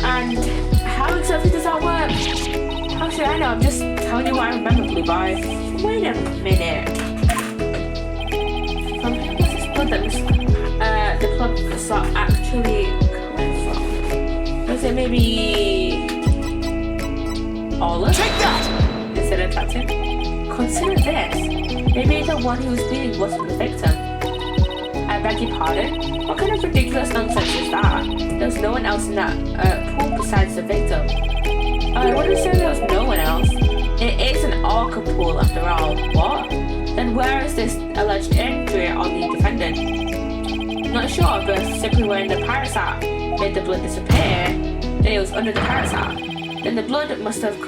And how exactly does that work? How should I know? I'm just telling you what I remember, Blue Boy. Wait a minute. From where was this blood that the blood saw actually coming from? Was it maybe Olive? Take that! Instead of Captain? Consider this. Maybe the one who was bleeding wasn't the victim. I beg your pardon? What kind of ridiculous nonsense is that? There was no one else in that pool besides the victim. I wouldn't say there was no one else. It is an Orca pool after all. What? Then where is this alleged injury on the defendant? Not sure, but simply wearing the pirate's hat made the blood disappear. Then it was under the pirate's hat. Then the blood must have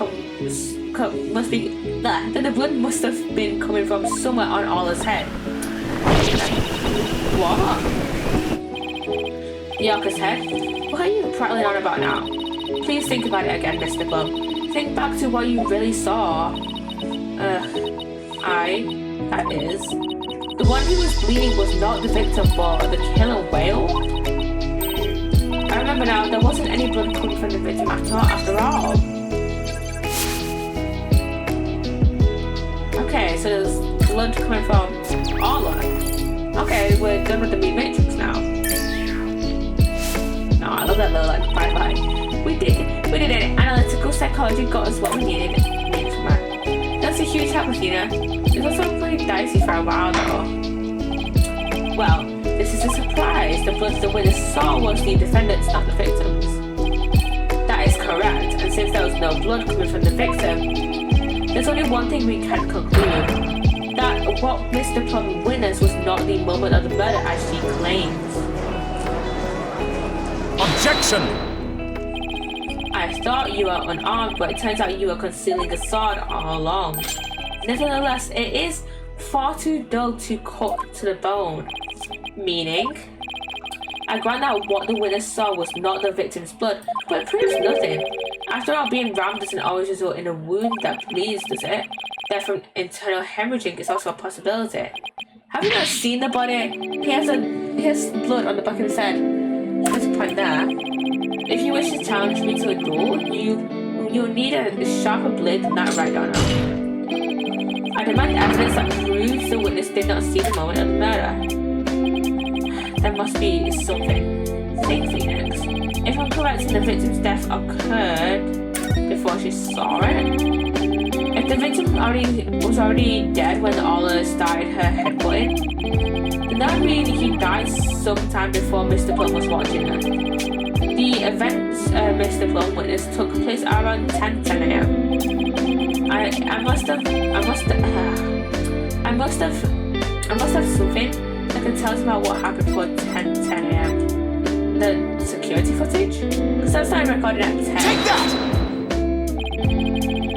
been coming from somewhere on Ola's head. What? The Orca's head? What are you prattling on about now? Please think about it again, Mr. Plum. Think back to what you really saw. That is... The one who was bleeding was not the victim, but the killer whale? I remember now, there wasn't any blood coming from the victim after all. Okay, so there's blood coming from Orla. Okay, we're done with the meat matrix now. No, I love that little like bye-bye. We did it. Analytical psychology got us what we needed. That's a huge help, Athena. It was also pretty dicey for a while though. Well, this is a surprise. The blood the witness saw was the defendants, not the victims. That is correct, and since there was no blood coming from the victim, there's only one thing we can conclude. That what Mr. Plum witnessed was not the moment of the murder as she claims. Objection! I thought you were unarmed, but it turns out you were concealing a sword all along. Nevertheless, it is far too dull to cut to the bone. Meaning, I grant that what the witness saw was not the victim's blood, but it proves nothing. After all, being rammed doesn't always result in a wound that bleeds, does it? Death from internal hemorrhaging is also a possibility. Have you not seen the body? He has blood on the back of his head. There's a point there. If you wish to challenge me to a duel, you'll need a sharper blade than that, right, Donna? I demand evidence that proves the witness did not see the moment of the murder. There must be something. Think, Phoenix. If I'm correct, the victim's death occurred before she saw it. If the victim was already dead when Orca started her headbutting, then that would mean he died sometime before Mr. Plum was watching her. The events Mr. Plum witnessed took place around 10 a.m. I must have something that can tell us about what happened before 10 a.m. The security footage? Because that's not recorded at 10. Take that!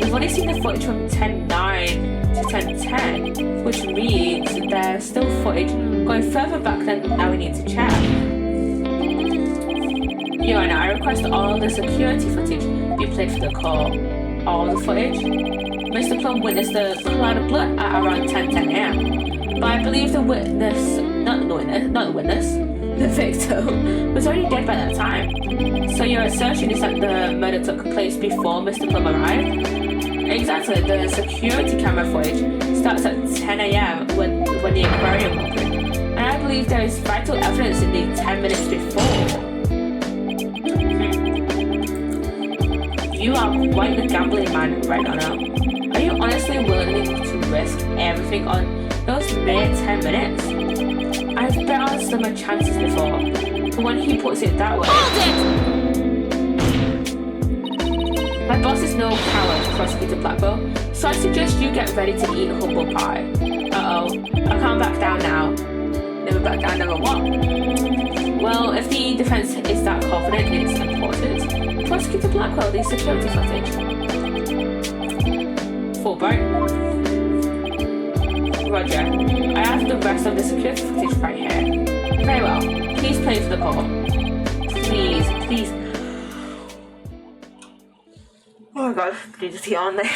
We've only seen the footage from 10:09 to 10:10, which means there's still footage going further back than now we need to check. Your Honor, I request all the security footage be played for the court. All the footage? Mr. Plum witnessed the cloud of blood at around 10 a.m. But I believe the witness, the victim, was already dead by that time. So your assertion is that the murder took place before Mr. Plum arrived? Exactly, the security camera footage starts at 10 a.m. when the aquarium opened. And I believe there is vital evidence in the 10 minutes before. You are quite the gambling man, right, Donna? Are you honestly willing to risk everything on those mere 10 minutes? I've bet on slimmer chances before, but when he puts it that way... Hold it! My boss is no coward, Prosecutor Blackwell, so I suggest you get ready to eat humble pie. Uh-oh, I can't back down now. Never back down, never what? Well, if the defense is that confident it's important, Prosecutor Blackwell, the security footage. Fulbright. Roger. I have the rest of the security footage right here. Very well. Please play for the call. Please. Oh my god, I need to tea on there.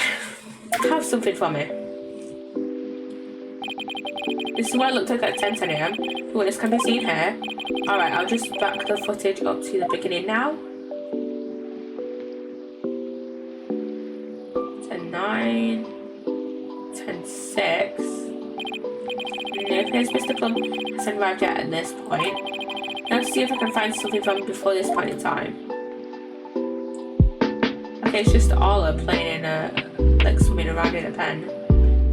Have something for me. This is what it looked like at 10 a.m. The witness can be seen here. Alright, I'll just back the footage up to the beginning now. 10:09, 10:06. No, it appears Mr. Plum hasn't arrived yet at this point. Let's see if I can find something from before this point in time. Okay, it's just Orca playing in like swimming around in a pen.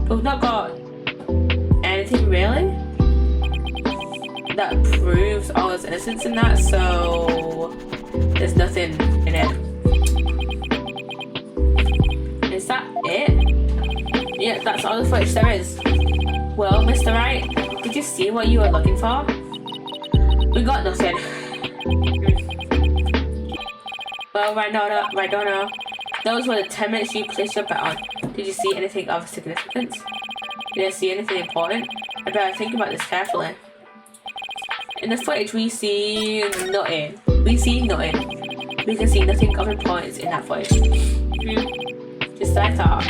But we've not got anything really that proves Orca's innocence in that, so there's nothing in it. Is that it? Yeah, that's all the footage there is. Well, Mr. Wright, did you see what you were looking for? We got nothing. Well, Radona, those were the 10 minutes you placed your bet on. Did you see anything of significance? Did I see anything important? I better think about this carefully. In the footage, we see nothing. We can see nothing of importance in that footage. Just like that.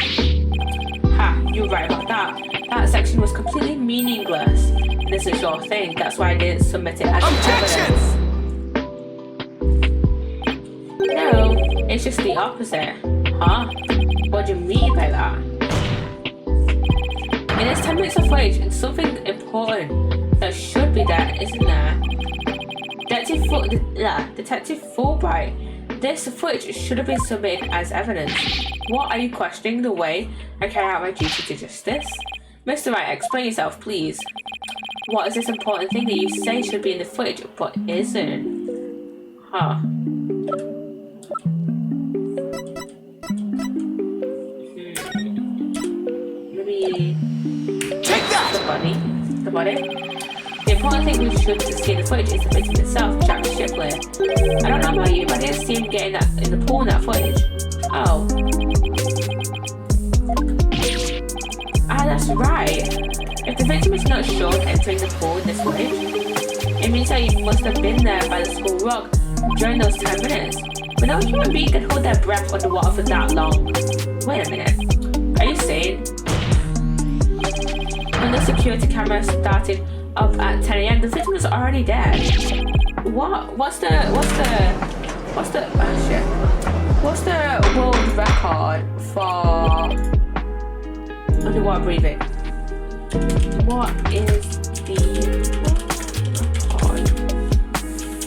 Ha, you're right about that. That section was completely meaningless. This is your thing, that's why I didn't submit it as evidence. No, it's just the opposite. Huh? What do you mean by that? In this 10 minutes of footage, it's something important that should be there, isn't there? Detective Fulbright, this footage should have been submitted as evidence. What, are you questioning the way I carry out my duty to justice? Mr. Wright, explain yourself, please. What is this important thing that you say should be in the footage, but isn't? Huh. Maybe... Take that! The body? important thing we should see in the footage is the victim itself, Jack Shipley. I don't know about you, but I didn't see him getting that in the pool in that footage. Oh. Ah, that's right. If the victim is not shown entering the pool in this footage, it means that he must have been there by the school rug during those 10 minutes. But no human being can hold their breath underwater for that long. Wait a minute. Are you saying? When the security camera started up at 10 a.m., the victim was already dead. What's the world record for underwater breathing? What is the record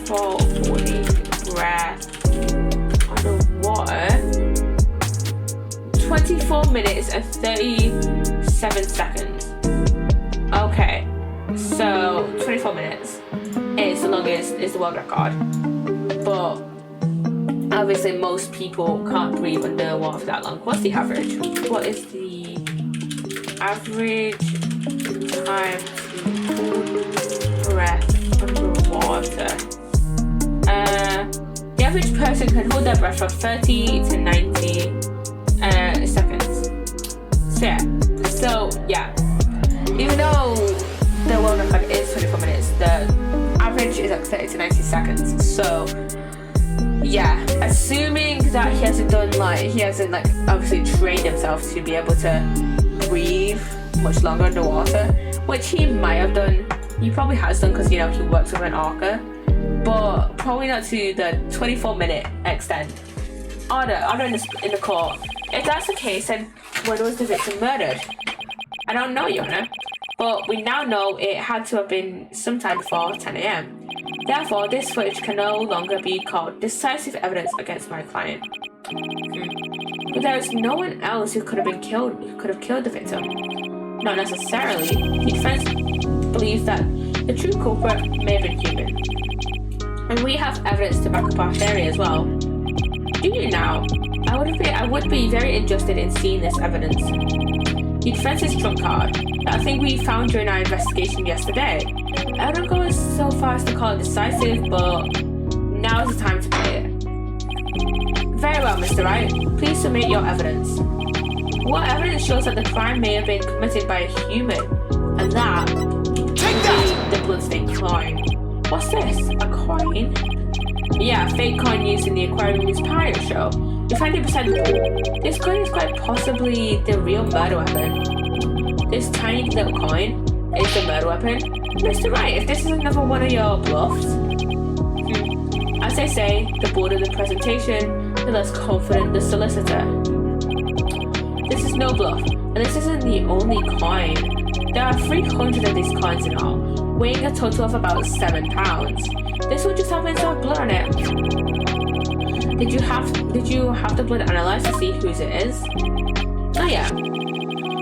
for holding breath underwater? 24 minutes and 37 seconds. Okay, so 24 minutes is the longest, is the world record. But obviously most people can't breathe underwater for that long. What's the average? What is the average time to hold breath underwater? The average person can hold their breath for 30 to 90 seconds. So yeah. Even though the world record is 24 minutes, the average is like 30 to 90 seconds. So, yeah, assuming that he hasn't obviously trained himself to be able to breathe much longer underwater, which he might have done. He probably has done because, he works with an Orca, but probably not to the 24-minute extent. Order in the court. If that's the case, then when was the victim murdered? I don't know, Your Honor, but we now know it had to have been sometime before 10 a.m. Therefore, this footage can no longer be called decisive evidence against my client. But there is no one else who could have killed the victim. Not necessarily. The defense believes that the true culprit may have been human. And we have evidence to back up our theory as well. Do you now? I would be very interested in seeing this evidence. The defense's trump card, that thing we found during our investigation yesterday. I don't go so far as to call it decisive, but now is the time to play it. Very well, Mr. Wright. Please submit your evidence. What evidence shows that the crime may have been committed by a human, and that the bloodstained coin? What's this? A coin? Yeah, a fake coin used in the aquarium's pirate show. We find it beside the pool. This coin is quite possibly the real murder weapon. This tiny little coin is the murder weapon. Mr. Wright, if this is another one of your bluffs. As they say, the bolder the presentation, the less confident the solicitor. This is no bluff, and this isn't the only coin. There are 300 of these coins in all, weighing a total of about 7 pounds. This one just happens to have blood on it. Did you have the blood analyzed to see whose it is? Oh yeah.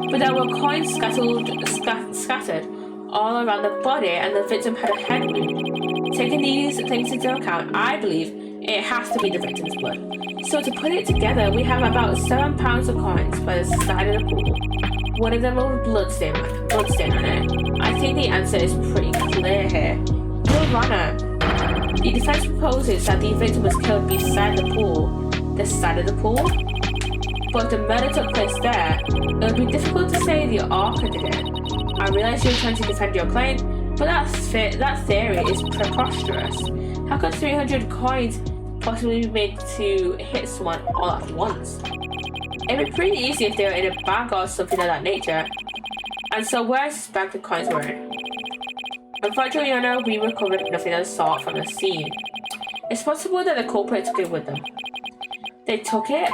But there were coins scattered all around the body, and the victim had a head wound. Taking these things into account, I believe it has to be the victim's blood. So to put it together, we have about 7 pounds of coins by the side of the pool. One of them with bloodstain on it. I think the answer is pretty clear here. Your Honor, the defense proposes that the victim was killed beside the pool, the side of the pool. But if the murder took place there, it would be difficult to say the Orca did it. I realize you're trying to defend your claim, but that theory is preposterous. How could 300 coins possibly be made to hit someone all at once? It'd be pretty easy if they were in a bag or something of that nature. And so where I suspect the coins were in? Unfortunately, Your Honor, we recovered nothing of the sort from the scene. It's possible that the culprit took it with them. They took it?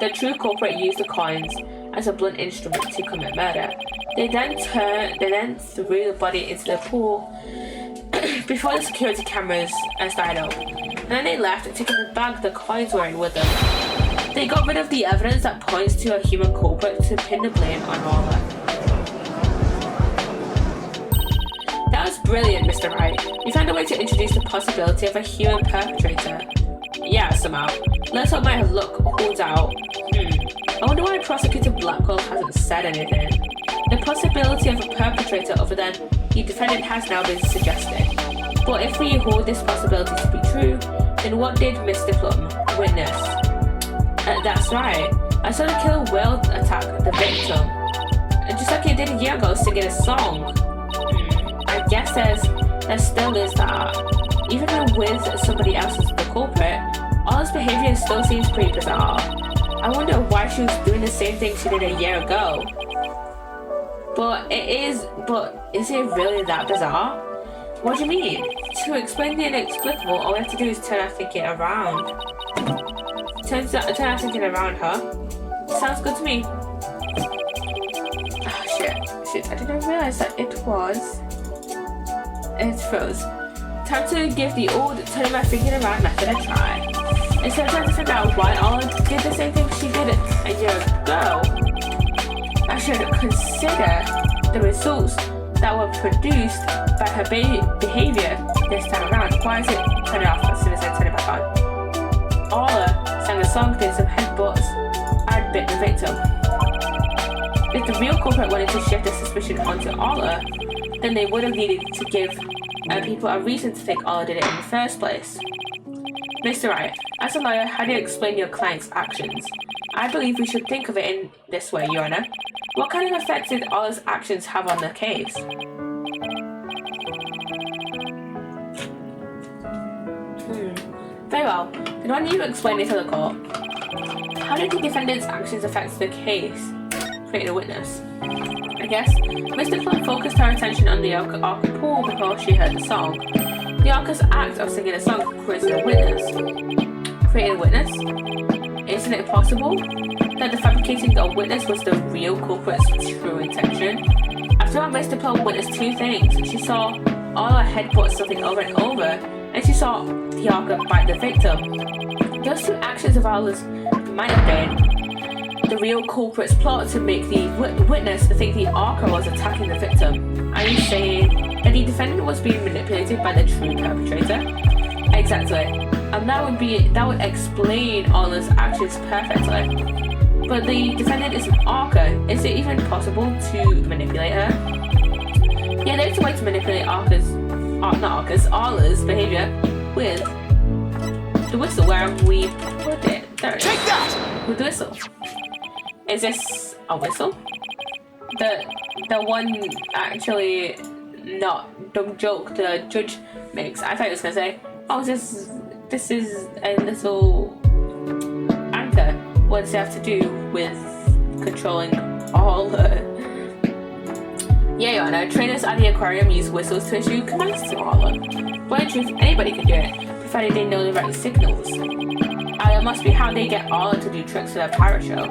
The true culprit used the coins as a blunt instrument to commit murder. They then threw the body into the pool before the security cameras started up. And then they left, taking the bag the coins were in with them. They got rid of the evidence that points to a human culprit to pin the blame on Orca. That was brilliant, Mr. Wright. You found a way to introduce the possibility of a human perpetrator. Yeah, somehow. Let's hope my luck holds out. I wonder why Prosecutor Blackwell hasn't said anything. The possibility of a perpetrator other than the defendant has now been suggested. But if we hold this possibility to be true, then what did Mr. Plum witness? That's right. I saw the killer will attack the victim, just like he did a year ago, singing a song. I guess there still is that. Even with somebody else as the culprit, Ola's behavior still seems pretty bizarre. I wonder why she was doing the same thing she did a year ago. But is it really that bizarre? What do you mean? To explain the inexplicable, all we have to do is turn our thinking around. Turn our thinking around, huh? Sounds good to me. Oh, shit, I didn't realize that it froze. Time to give the old turning my thinking around method a try. Instead of trying to figure out why Ola did the same thing she did a year ago, I should consider the results that were produced by her behavior this time around. Why is it turn it off as soon as I turn it back on? Ola sang a song, did some headbutts, and bit the victim. If the real culprit wanted to shift the suspicion onto Ola, then they would have needed to give people a reason to think Ola did it in the first place. Mr. Wright, as a lawyer, how do you explain your client's actions? I believe we should think of it in this way, Your Honor. What kind of effect did Ola's actions have on the case? Very well. Then why don't you explain it to the court? How did the defendant's actions affect the case? Create a witness. I guess Mr. Plum focused her attention on the Orca pool before she heard the song. The Orca's act of singing a song created a witness. Create a witness? Isn't it possible that the fabricating a witness was the real culprit's true intention? After all, Mr. Plum witnessed two things. She saw Ola headbutt something over and over, and she saw the Orca bite the victim. Those two actions of Ola's might have been the real culprit's plot to make the witness think the Orca was attacking the victim. Are you saying that the defendant was being manipulated by the true perpetrator? Exactly. And that would explain Ola's actions perfectly. But the defendant is an Orca. Is it even possible to manipulate her? Yeah, there's a way to manipulate Ola's behavior with the whistle, where we put it. There it is. Take that! With the whistle. Is this a whistle? The one actually not dumb joke the judge makes. I thought he was gonna say, oh, this is a little anchor. What does it have to do with controlling all the... Yeah, Your Honor, trainers at the aquarium use whistles to issue commands to Ola. But in truth, anybody can do it, provided they know the right signals. That must be how they get Ola to do tricks for their pirate show.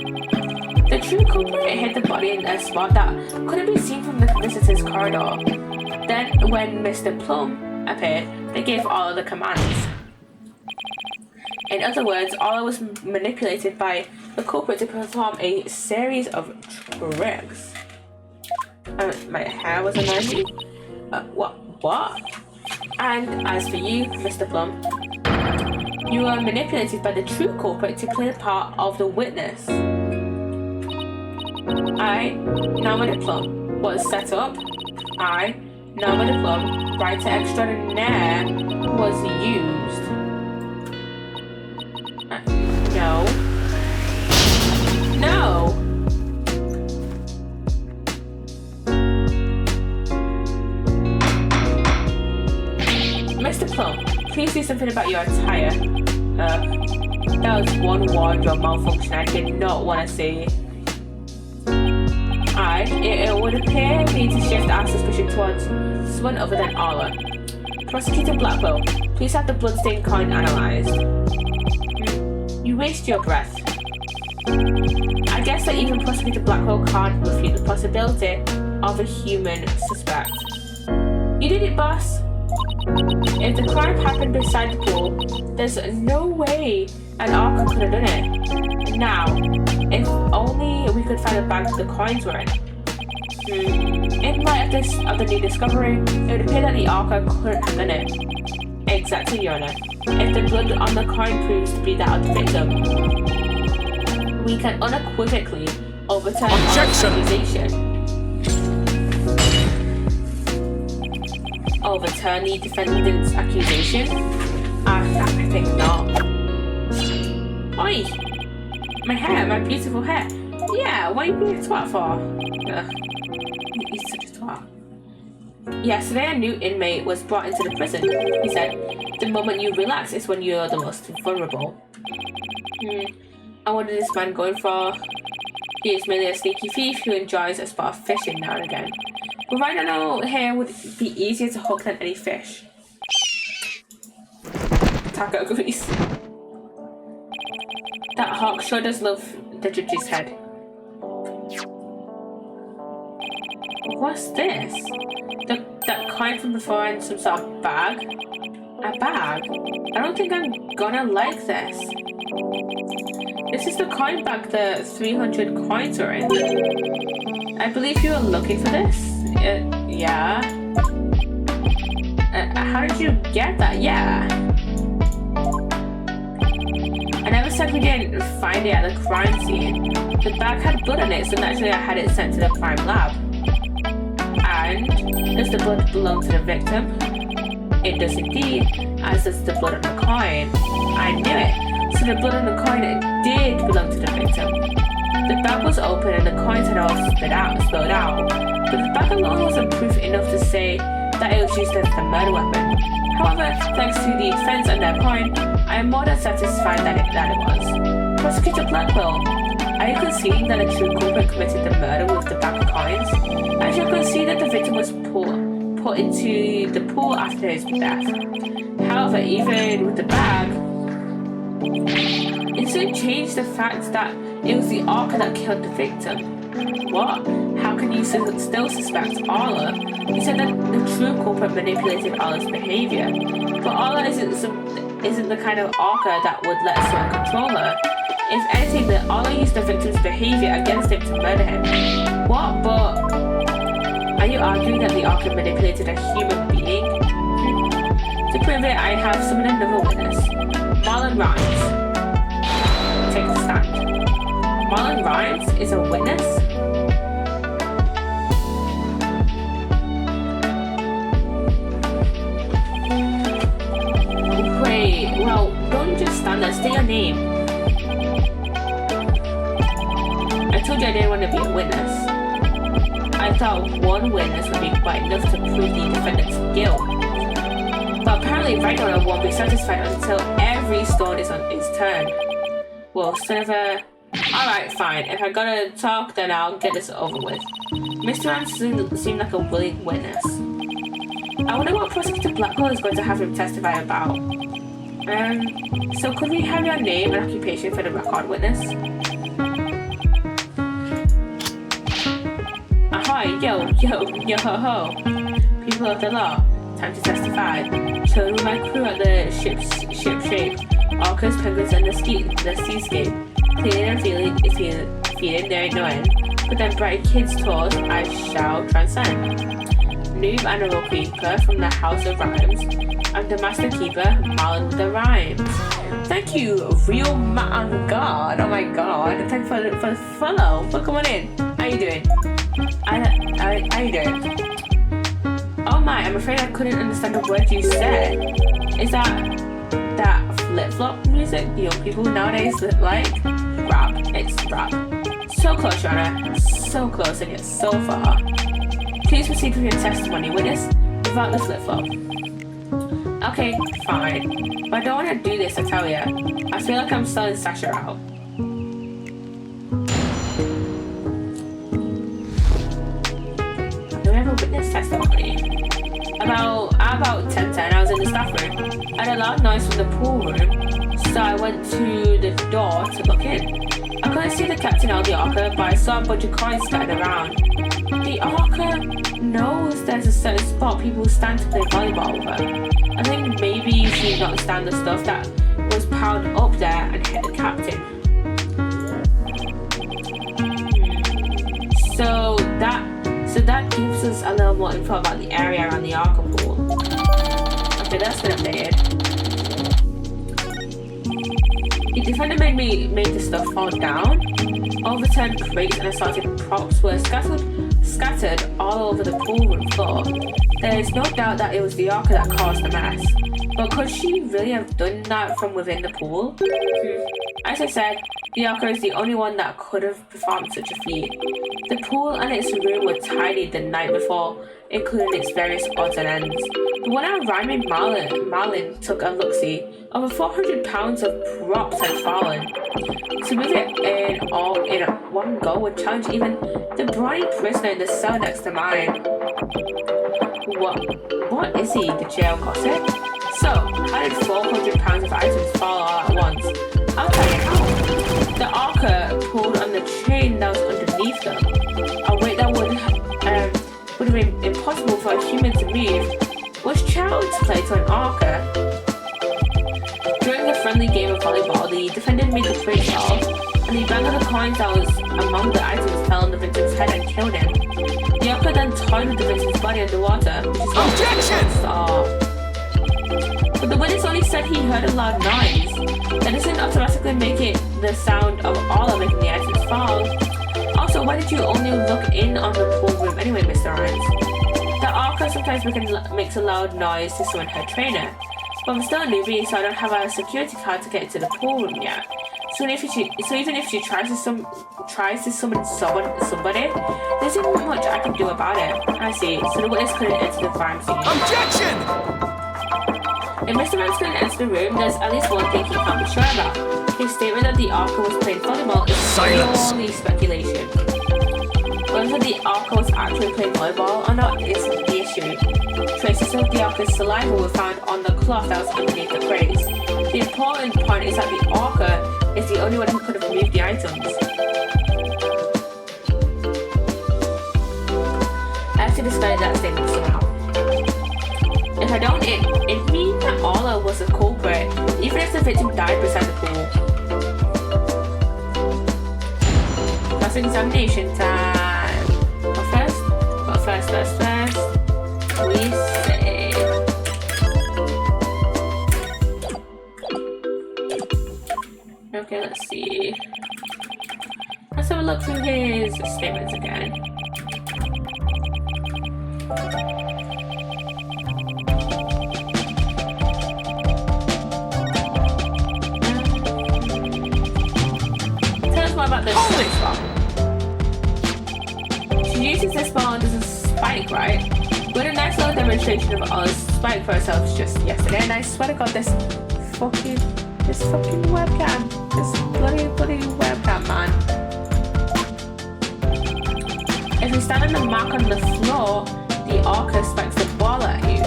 The true culprit hid the body in a spot that couldn't be seen from the visitor's corridor. Then, when Mr. Plum appeared, they gave Ola the commands. In other words, Ola was manipulated by the culprit to perform a series of tricks. My hair was annoying me. What? And as for you, Mr. Plum, you were manipulated by the true culprit to play the part of the witness. I, Norman Plum, was set up. I, Norman Plum, writer extraordinaire, was used. No. Mr. Plum, please do something about your attire. That was one wardrobe malfunction I did not want to see. It would appear we need to shift our suspicion towards someone other than Ola. Prosecutor Blackwell, please have the bloodstain coin analysed. You waste your breath. I guess that even Prosecutor Blackwell can't refute the possibility of a human suspect. You did it, boss. If the crime happened beside the pool, there's no way an Orca could have done it. Now, if only we could find the bag the coins were in. In light of the new discovery, it would appear that the Orca couldn't have done it. Exactly, Your Honor. If the blood on the coin proves to be that of the victim, we can unequivocally overturn our accusation. overturn the defendant's accusation? I think not. Oi! My hair, my beautiful hair. Yeah, what are you being a twat for? He's such a twat. Yesterday, a new inmate was brought into the prison. He said, the moment you relax is when you're the most vulnerable. And what is this man going for? He is merely a sneaky thief who enjoys a spot of fishing now and again. But right now, here would be easier to hook than any fish. Taco agrees. That hawk sure does love the judge's head. What's this? That coin from before in some sort of bag? A bag? I don't think I'm gonna like this. This is the coin bag the 300 coins are in. I believe you were looking for this? Yeah. How did you get that? Yeah. I never said we didn't find it at the crime scene. The bag had blood on it, so naturally I had it sent to the crime lab. And does the blood belong to the victim? It does indeed, as does the blood on the coin. I knew it. So the blood on the coin did belong to the victim. The bag was open and the coins had all spilled out. But the bag alone wasn't proof enough to say that it was used as the murder weapon. However, thanks to the defense and their coin, I am more than satisfied that it was. Prosecutor Blackwell, are you conceding that a true culprit committed the murder with the bag of coins? As you concede that the victim was put into the pool after his death. However, even with the bag, it doesn't change the fact that it was the Orca that killed the victim. What? How can you still suspect Orla? You said that the true culprit manipulated Orla's behavior, but Orla isn't the kind of Orca that would let someone control her. If anything, the Orla used the victim's behavior against him to murder him. What? But are you arguing that the Orca manipulated a human being? To prove it, I have summoned another witness, Marlon Rhymes. Take the stand. Marlon Rhymes is a witness? Wait, well, don't just stand there, say your name. I told you I didn't want to be a witness. I thought one witness would be quite enough to prove the defendant's guilt. But apparently right now I won't be satisfied until every stone is on its turn. Well, son of a... Alright, fine. If I gotta talk, then I'll get this over with. Mr. Rams seemed like a willing witness. I wonder what Prosecutor Blackwell is going to have him testify about. So could we have your name and occupation for the record witness? Ahoy, yo, ho, ho. People of the law, time to testify. Chilling with my crew at the ship shape. Orcas, penguins, and the seascape. Cleaning and feeling there ain't no end. But then bright kids' tours I shall transcend. Noob and a rock keeper from the House of Rhymes. I'm the master keeper, Marlon the Rhymes. Thank you, real man god. Oh my god. Thank you for the follow. Welcome on in. How you doing? How you doing? Oh my, I'm afraid I couldn't understand a word you said. Is that flip-flop music the young people nowadays like? Rap. It's rap. So close, Your Honor. So close and yet so far. Please proceed with your testimony, witness, without the flip-flop. Okay, fine. But I don't want to do this, I tell ya. I feel like I'm selling Sasha out. Do we have a witness testimony? About 10:10, I was in the staff room. I had a loud noise from the pool room, so I went to the door to look in. I couldn't see the captain or the Orca, but I saw a bunch of coins scattered around. The Orca knows there's a certain spot people stand to play volleyball with her. I think maybe she knocked down the stuff that was piled up there and hit the captain. So that gives us a little more info about the area around the Orca pool. Okay, that's been updated. The defender made the stuff fall down. Overturned crates and assorted props were scattered scattered all over the pool room floor. There is no doubt that it was the Orca that caused the mess. But could she really have done that from within the pool? As I said, the Orca is the only one that could have performed such a feat. The pool and its room were tidy the night before, including its various odds and ends. But when our rhyming Marlin took a look-see, over 400 pounds of props had fallen. To move it in all in one go would challenge even the brawny prisoner in the cell next to mine. What is he, the jail gossip? So, how did 400 pounds of items fall all at once? I'll tell you how. The Orca pulled on the chain that was underneath them, a weight that would have been impossible for a human to move. Was child's play to an Orca. During the friendly game of volleyball, the defendant made the play fall, and the bang of the coins that was among the items fell on the victim's head and killed him. The Orca then toyed with the victim's body underwater, which is what Objection! But the witness only said he heard a loud noise. That doesn't automatically make it the sound of all of making the items fall. Also, why did you only look in on the pool room anyway, Mr. Rhymes? The Orca sometimes makes a loud noise to summon her trainer. But I'm still a newbie, so I don't have a security card to get into the pool room yet. So even if she tries to summon somebody, there isn't much I can do about it. I see. So the witness couldn't enter the crime scene. Objection! If Mr. Rhymes couldn't enter the room, there's at least one thing he can't be sure about. His statement that the Orca was playing volleyball is purely speculation. Whether the Orca was actually playing volleyball or not isn't the issue. Traces of the Orca's saliva were found on the cloth that was underneath the crates. The important point is that the Orca is the only one who could have moved the items. I have to discredit that statement somehow. If I don't, it means that Orca was the culprit, even if the victim died beside the pool. Cross-examination time. But first, we say... Okay, let's see. Let's have a look through his statements again. Tell us more about this spot. She uses this ball as a spike, right? We had a nice little demonstration of our spike for ourselves just yesterday, and I swear to God, this fucking webcam. This bloody webcam, man. If you stand on the mark on the floor, the Orca spikes the ball at you.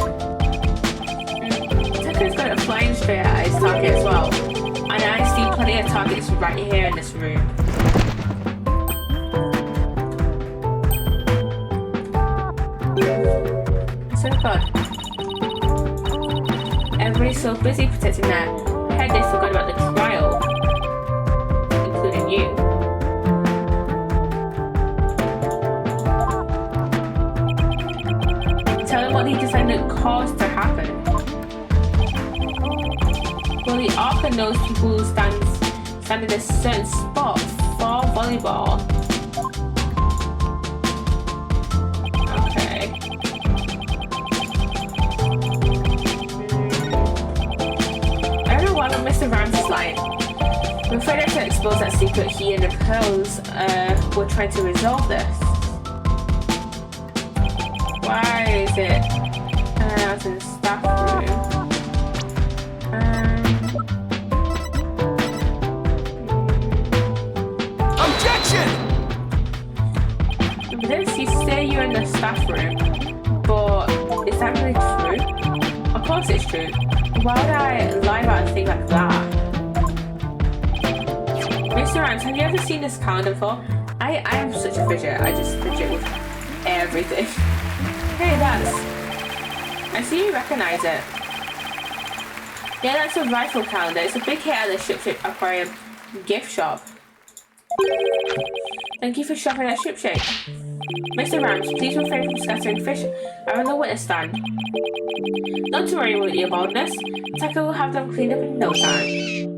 Tucker's got it flying straight at his target as well. And I see plenty of targets right here in this room. So God. Everybody's so busy protecting their head they forgot about the trial, including you. Tell them what the defendant caused to happen. Well, the Orca knows people who stand in a certain spot for volleyball. Okay. I don't know what Mr. Rhymes is like. I'm afraid I have to expose that secret he and the pearls were trying to resolve this. Why is it? It's in the staff room. Objection! This, you say you're in the staff room, but is that really true? Of course it's true. Why would I lie about a thing like that? Mr. Rhymes, have you ever seen this calendar before? I am such a fidget. I just fidget with everything. Hey, I see you recognize it. Yeah, that's a rifle calendar. It's a big hit at the Ship Aquarium gift shop. Thank you for shopping at Ship Shape. Mr. Rams, please refrain from scattering fish around the witness stand. Not to worry with your boldness. Tucker will have them cleaned up in no time.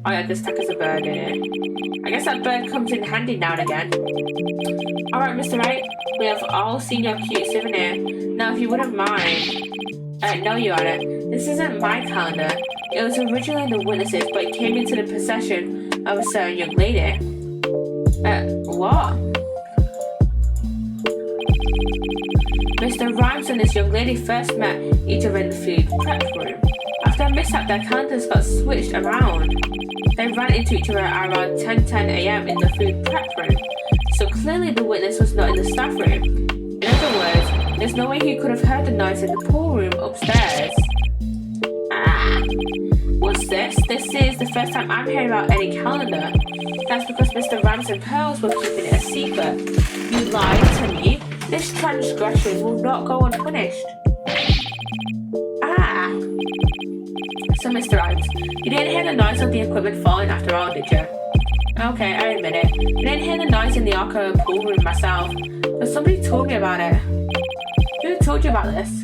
Oh yeah, this tack is a bird in it. I guess that bird comes in handy now and again. Alright, Mr. Wright, we have all seen your cute souvenir. Now, if you wouldn't mind... no, Your Honor. This isn't my calendar. It was originally the witness's, but it came into the possession of a certain young lady. What? Mr. Rhymes and this young lady first met each other in the food prep room. After a mishap, their calendars got switched around. They ran into each other at around 10:10 a.m. in the food prep room. So clearly the witness was not in the staff room. In other words, there's no way he could have heard the noise in the pool room upstairs. What's this? This is the first time I'm hearing about any calendar. That's because Mr. Rams and Pearls were keeping it a secret. You lied to me. This transgression will not go unpunished. So, Mr. Rams, you didn't hear the noise of the equipment falling after all, did you? Okay, I admit it. I didn't hear the noise in the Orca pool room myself, but somebody told me about it. Who told you about this?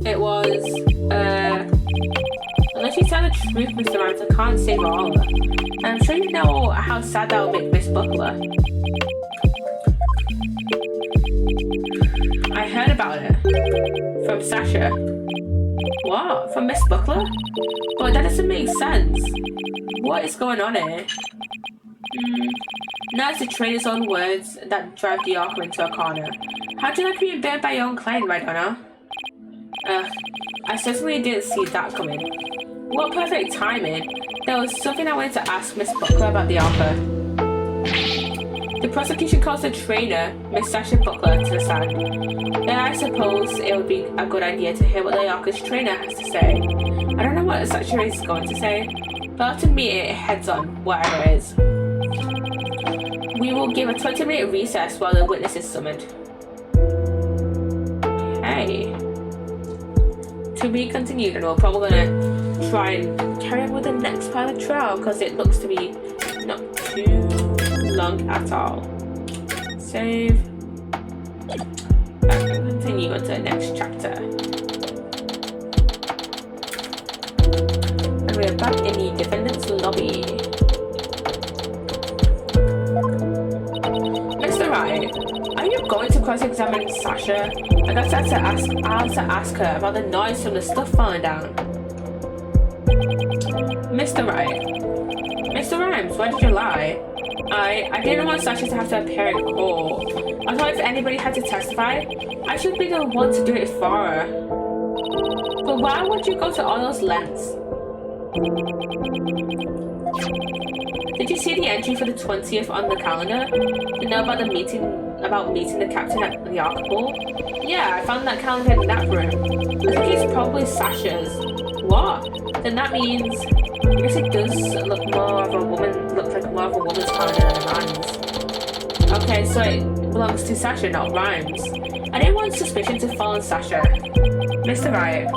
It was, unless you tell the truth, Mr. Rams, I can't save all. I'm sure you know how sad that will make Miss Buckler. I heard about it. From Sasha. What? From Miss Buckler? But that doesn't make sense. What is going on here? Now it's the trainer's own words that drive the Orca into a corner. How'd you like being burned by your own client, right, Donna? I certainly didn't see that coming. What perfect timing. There was something I wanted to ask Miss Buckler about the Orca. The prosecution calls the trainer, Miss Sasha Buckler, to the stand. Then I suppose it would be a good idea to hear what the Orca's trainer has to say. I don't know what Sasha is going to say, but I'll have to meet it heads on, whatever it is. We will give a 20-minute recess while the witness is summoned. Hey. To be continued, and we're probably gonna try and carry on with the next pilot trial because it looks to be not too long at all. Save. Back and continue on to the next chapter. And we're back in the defendant's lobby. Mr. Wright, are you going to cross-examine Sasha? I have to ask her about the noise from the stuff falling down. Mr. Wright. Mr. Rhymes, why did you lie? I didn't want Sasha to have to appear in court. I thought if anybody had to testify, I should be the one to do it for her. But why would you go to all those lengths? Did you see the entry for the 20th on the calendar? You know about meeting the captain at the Orca pool? Yeah, I found that calendar in that room. I think it's probably Sasha's. What? Then that means I guess it does look like more of a woman's calendar than Rhymes. Okay, so it belongs to Sasha, not Rhymes. I didn't want suspicion to fall on Sasha. Mr. Wright,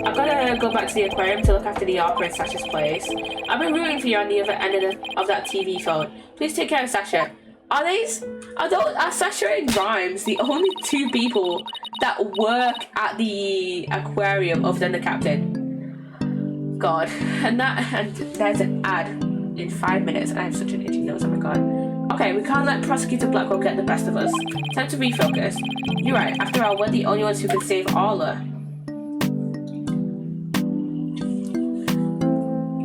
I've gotta go back to the aquarium to look after the Orca in Sasha's place. I've been rooting for you on the other end of that TV phone. Please take care of Sasha. Are Sasha and Rhymes the only two people that work at the aquarium other than the captain? God, and there's an ad in 5 minutes, and I have such an itchy nose. Oh my god. Okay, we can't let Prosecutor Blackwell get the best of us. Time to refocus. You're right. After all, we're the only ones who can save Orla.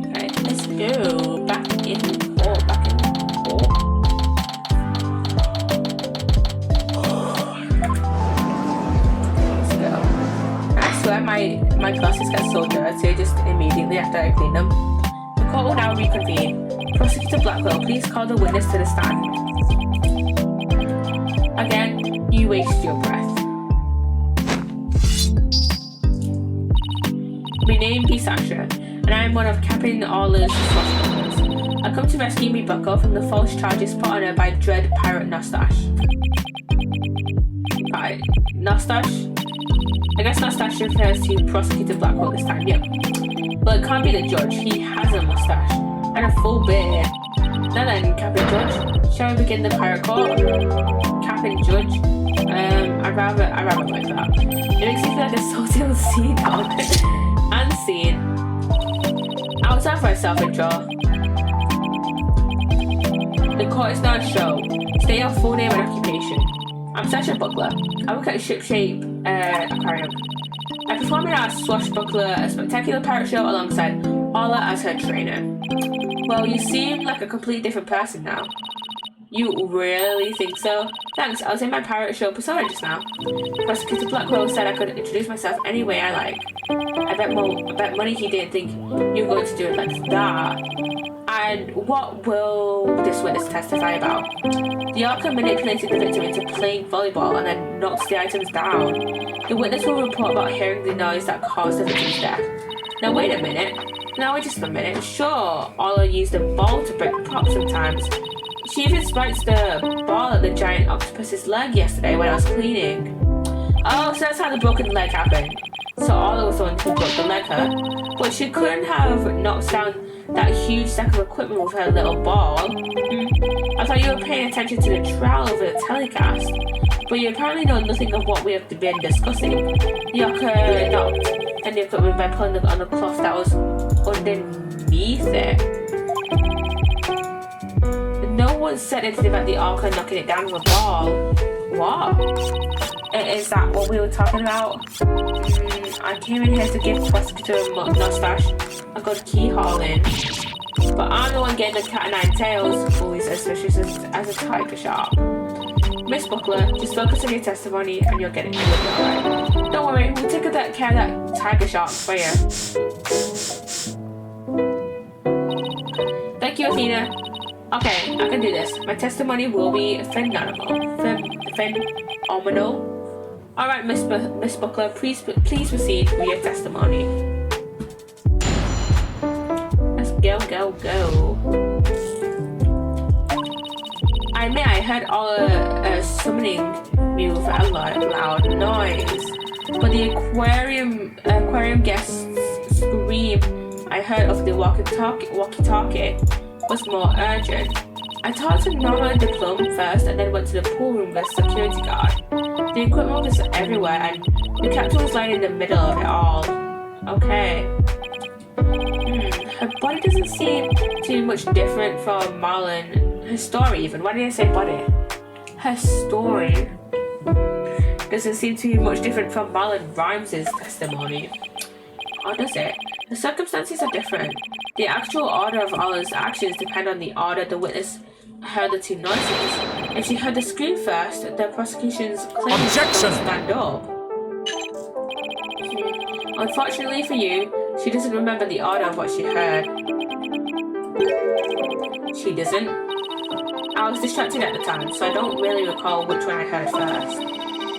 Okay, let's go back in court. I swear my glasses get so dirty just immediately after I clean them. The court will now reconvene. Prosecutor Blackwell, please call the witness to the stand. Again, you waste your breath. My name is Sasha, and I am one of Captain Orla's swashbucklers. I come to rescue me Bucko from the false charges put on her by Dread Pirate Nostache. Nostache? I guess Nostache refers to Prosecutor Blackwell this time, yeah. But it can't be the judge, he has a mustache and a full beard. Now then, Captain Judge, shall we begin the pirate court? Captain Judge? I'd rather like that. It makes me feel like a salty old sea dog. And scene. I'll stand for myself and draw. The court is not a show. State your full name and occupation. I'm Sasha Buckler. I work at a ship-shape aquarium. I perform in our Swashbuckler, a spectacular pirate show alongside Orca as her trainer. Well, you seem like a completely different person now. You really think so? Thanks, I was in my pirate show persona just now. Prosecutor Blackwell said I could introduce myself any way I like. I bet money he didn't think you were going to do it like that. And what will this witness testify about? The Orca manipulated the victim into playing volleyball and then knocks the items down. The witness will report about hearing the noise that caused the victim's death. Now wait a minute. Sure, Orca used a ball to break props sometimes. She even spiked the ball at the giant octopus's leg yesterday when I was cleaning. Oh, so that's how the broken leg happened. So Orca was the one who broke the leg, huh? But she couldn't have knocked down that huge stack of equipment with her little ball. I thought you were paying attention to the trial over the telecast, but you apparently know nothing of what we have been discussing. The Orca knocked and the equipment by pulling on the cloth that was underneath it. No one said anything about the Orca knocking it down with a ball. What? Is that what we were talking about? I came in here to give Prosecutor Mustache a good key hauling. But I'm the one getting the cat o' nine tails, always as suspicious as a tiger shark. Miss Buckler, just focus on your testimony and you'll get it. You'll be alright. Don't worry, we'll take care of that tiger shark for you. Thank you, Athena. Okay, I can do this. My testimony will be phenomenal. Alright, Miss Buckler, please proceed with your testimony. Let's go. I admit I heard all summoning me with a loud noise, but the aquarium guest's scream I heard over the walkie-talkie was more urgent. I talked to Norma and Diplom first and then went to the pool room with the security guard. The equipment was everywhere and the captain was lying in the middle of it all. Okay. Her body doesn't seem too much different from Marlon. Her story even. Why did I say body? Her story doesn't seem too much different from Marlon Rhymes' testimony. Or does it? The circumstances are different. The actual order of Orca's actions depend on the order the witness heard the two noises. If she heard the scream first, the prosecution's claim is to stand up. Unfortunately for you, she doesn't remember the order of what she heard. She doesn't? I was distracted at the time, so I don't really recall which one I heard first.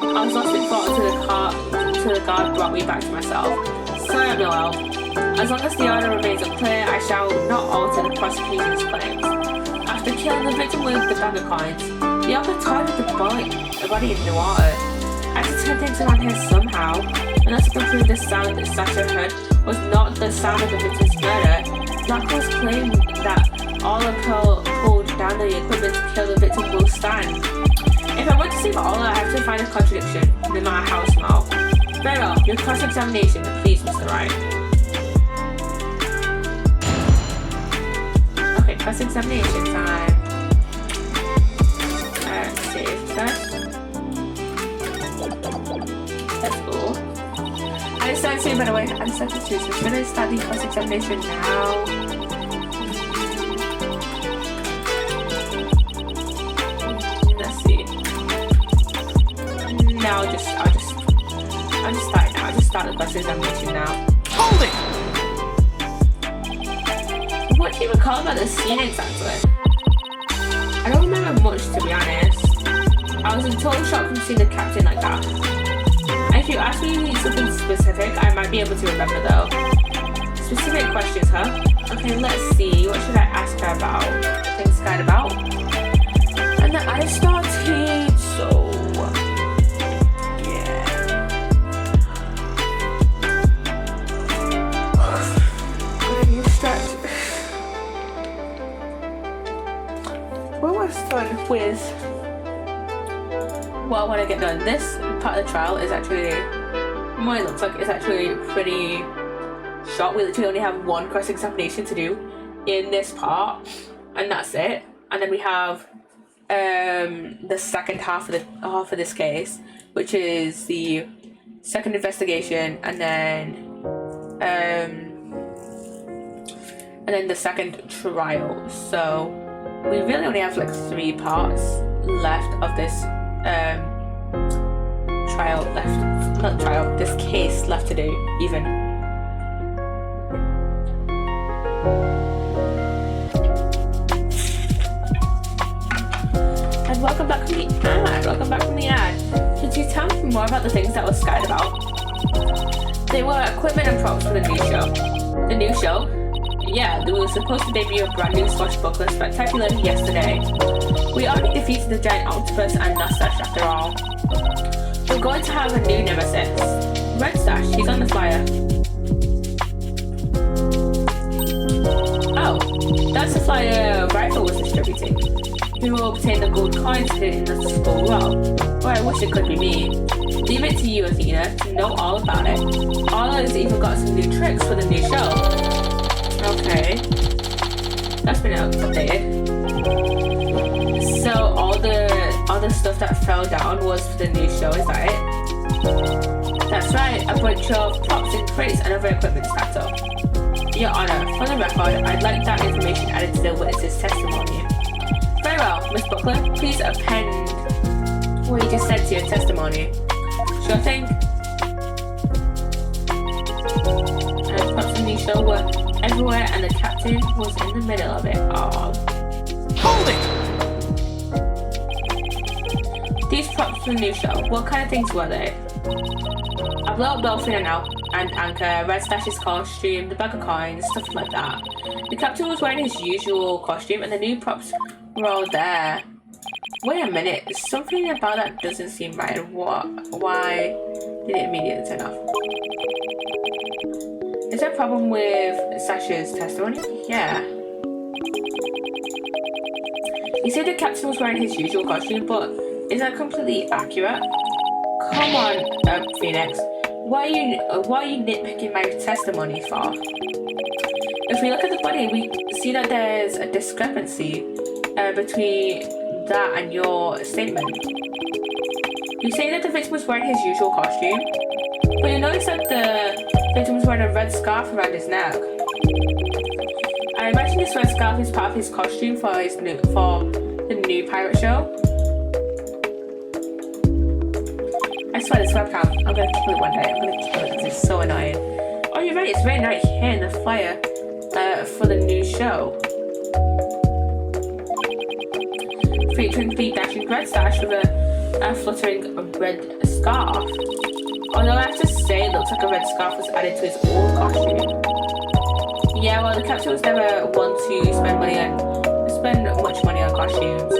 I was lost in thought until the guard brought me back to myself. Sorry, Noel. As long as the order remains unclear, I shall not alter the prosecution's claims. After killing the victim with the bag of coins, the Orca targeted the body in the water. I had to turn things around here somehow, unless I can prove the sound that Sasha heard was not the sound of the victim's murder. Blackwell's claim that Orca pulled down the equipment to kill the victim will stand. If I want to save Orca, I have to find a contradiction, no matter how small. Very well, your cross-examination, please, Mr. Wright. Okay, cross-examination time. Save first. That's cool. I decided to, by the way, I decided to choose. So I'm going to start the cross-examination now. Let's see. No, I'll just start now. I'll just start the cross-examination now. Hold it! What do you recall about the scene exactly? I don't remember much, to be honest. I was in total shock from seeing the captain like that. If you ask me something specific, I might be able to remember though. Specific questions, huh? Okay, let's see. What should I ask her about? Things scared about? And then I started, so... with what I want to get done. This part of the trial is actually, what it looks like, it's actually pretty shot. We literally only have one cross-examination to do in this part, and that's it. And then we have the second half of this case, which is the second investigation, and then the second trial. So we really only have like 3 parts left of this this case left to do even. And welcome back from the ad. Could you tell me more about the things that were scattered about? They were equipment and props for the new show. The new show? Yeah, they were supposed to debut a brand new swashbuckler spectacular yesterday. We already defeated the giant octopus and mustache after all. We're going to have a new nemesis. Red Stash, he's on the flyer. Oh, that's the flyer Rifle was distributing. We will obtain the gold coins hidden in the skull row. Or I wish it could be me. Leave it to you, Athena, to know all about it. Arlo has even got some new tricks for the new show. Okay. That's been updated. So all the stuff that fell down was for the new show, is that it? That's right, a bunch of props and crates and other equipment stacked up. Your Honor, for the record, I'd like that information added to the witness's testimony. Very well, Miss Buckler, please append what you just said to your testimony. Sure thing. And props in the show were everywhere and the captain was in the middle of it all. Hold it! These props for the new show, what kind of things were they? A blow-up dolphin and anchor, Red Stash's costume, the bag of coins, stuff like that. The captain was wearing his usual costume and the new props were all there. Wait a minute, something about that doesn't seem right. Why did it immediately turn off? Is there a problem with Sasha's testimony? Yeah. You said the captain was wearing his usual costume, but is that completely accurate? Come on, Phoenix. Why are you nitpicking my testimony for? If we look at the body, we see that there's a discrepancy between that and your statement. You say that the victim was wearing his usual costume, but you notice that the victim was wearing a red scarf around his neck. I imagine this red scarf is part of his costume for the new pirate show. I swear this webcam, I'm gonna kill it one day. I'm gonna kill it because it's so annoying. Oh, you're right, it's very nice here in the flyer for the new show. Featuring the dashing Red Stash with a fluttering red scarf. Although I have to say, it looks like a red scarf was added to his old costume. Yeah, well, the captain was never one to spend much money on costumes.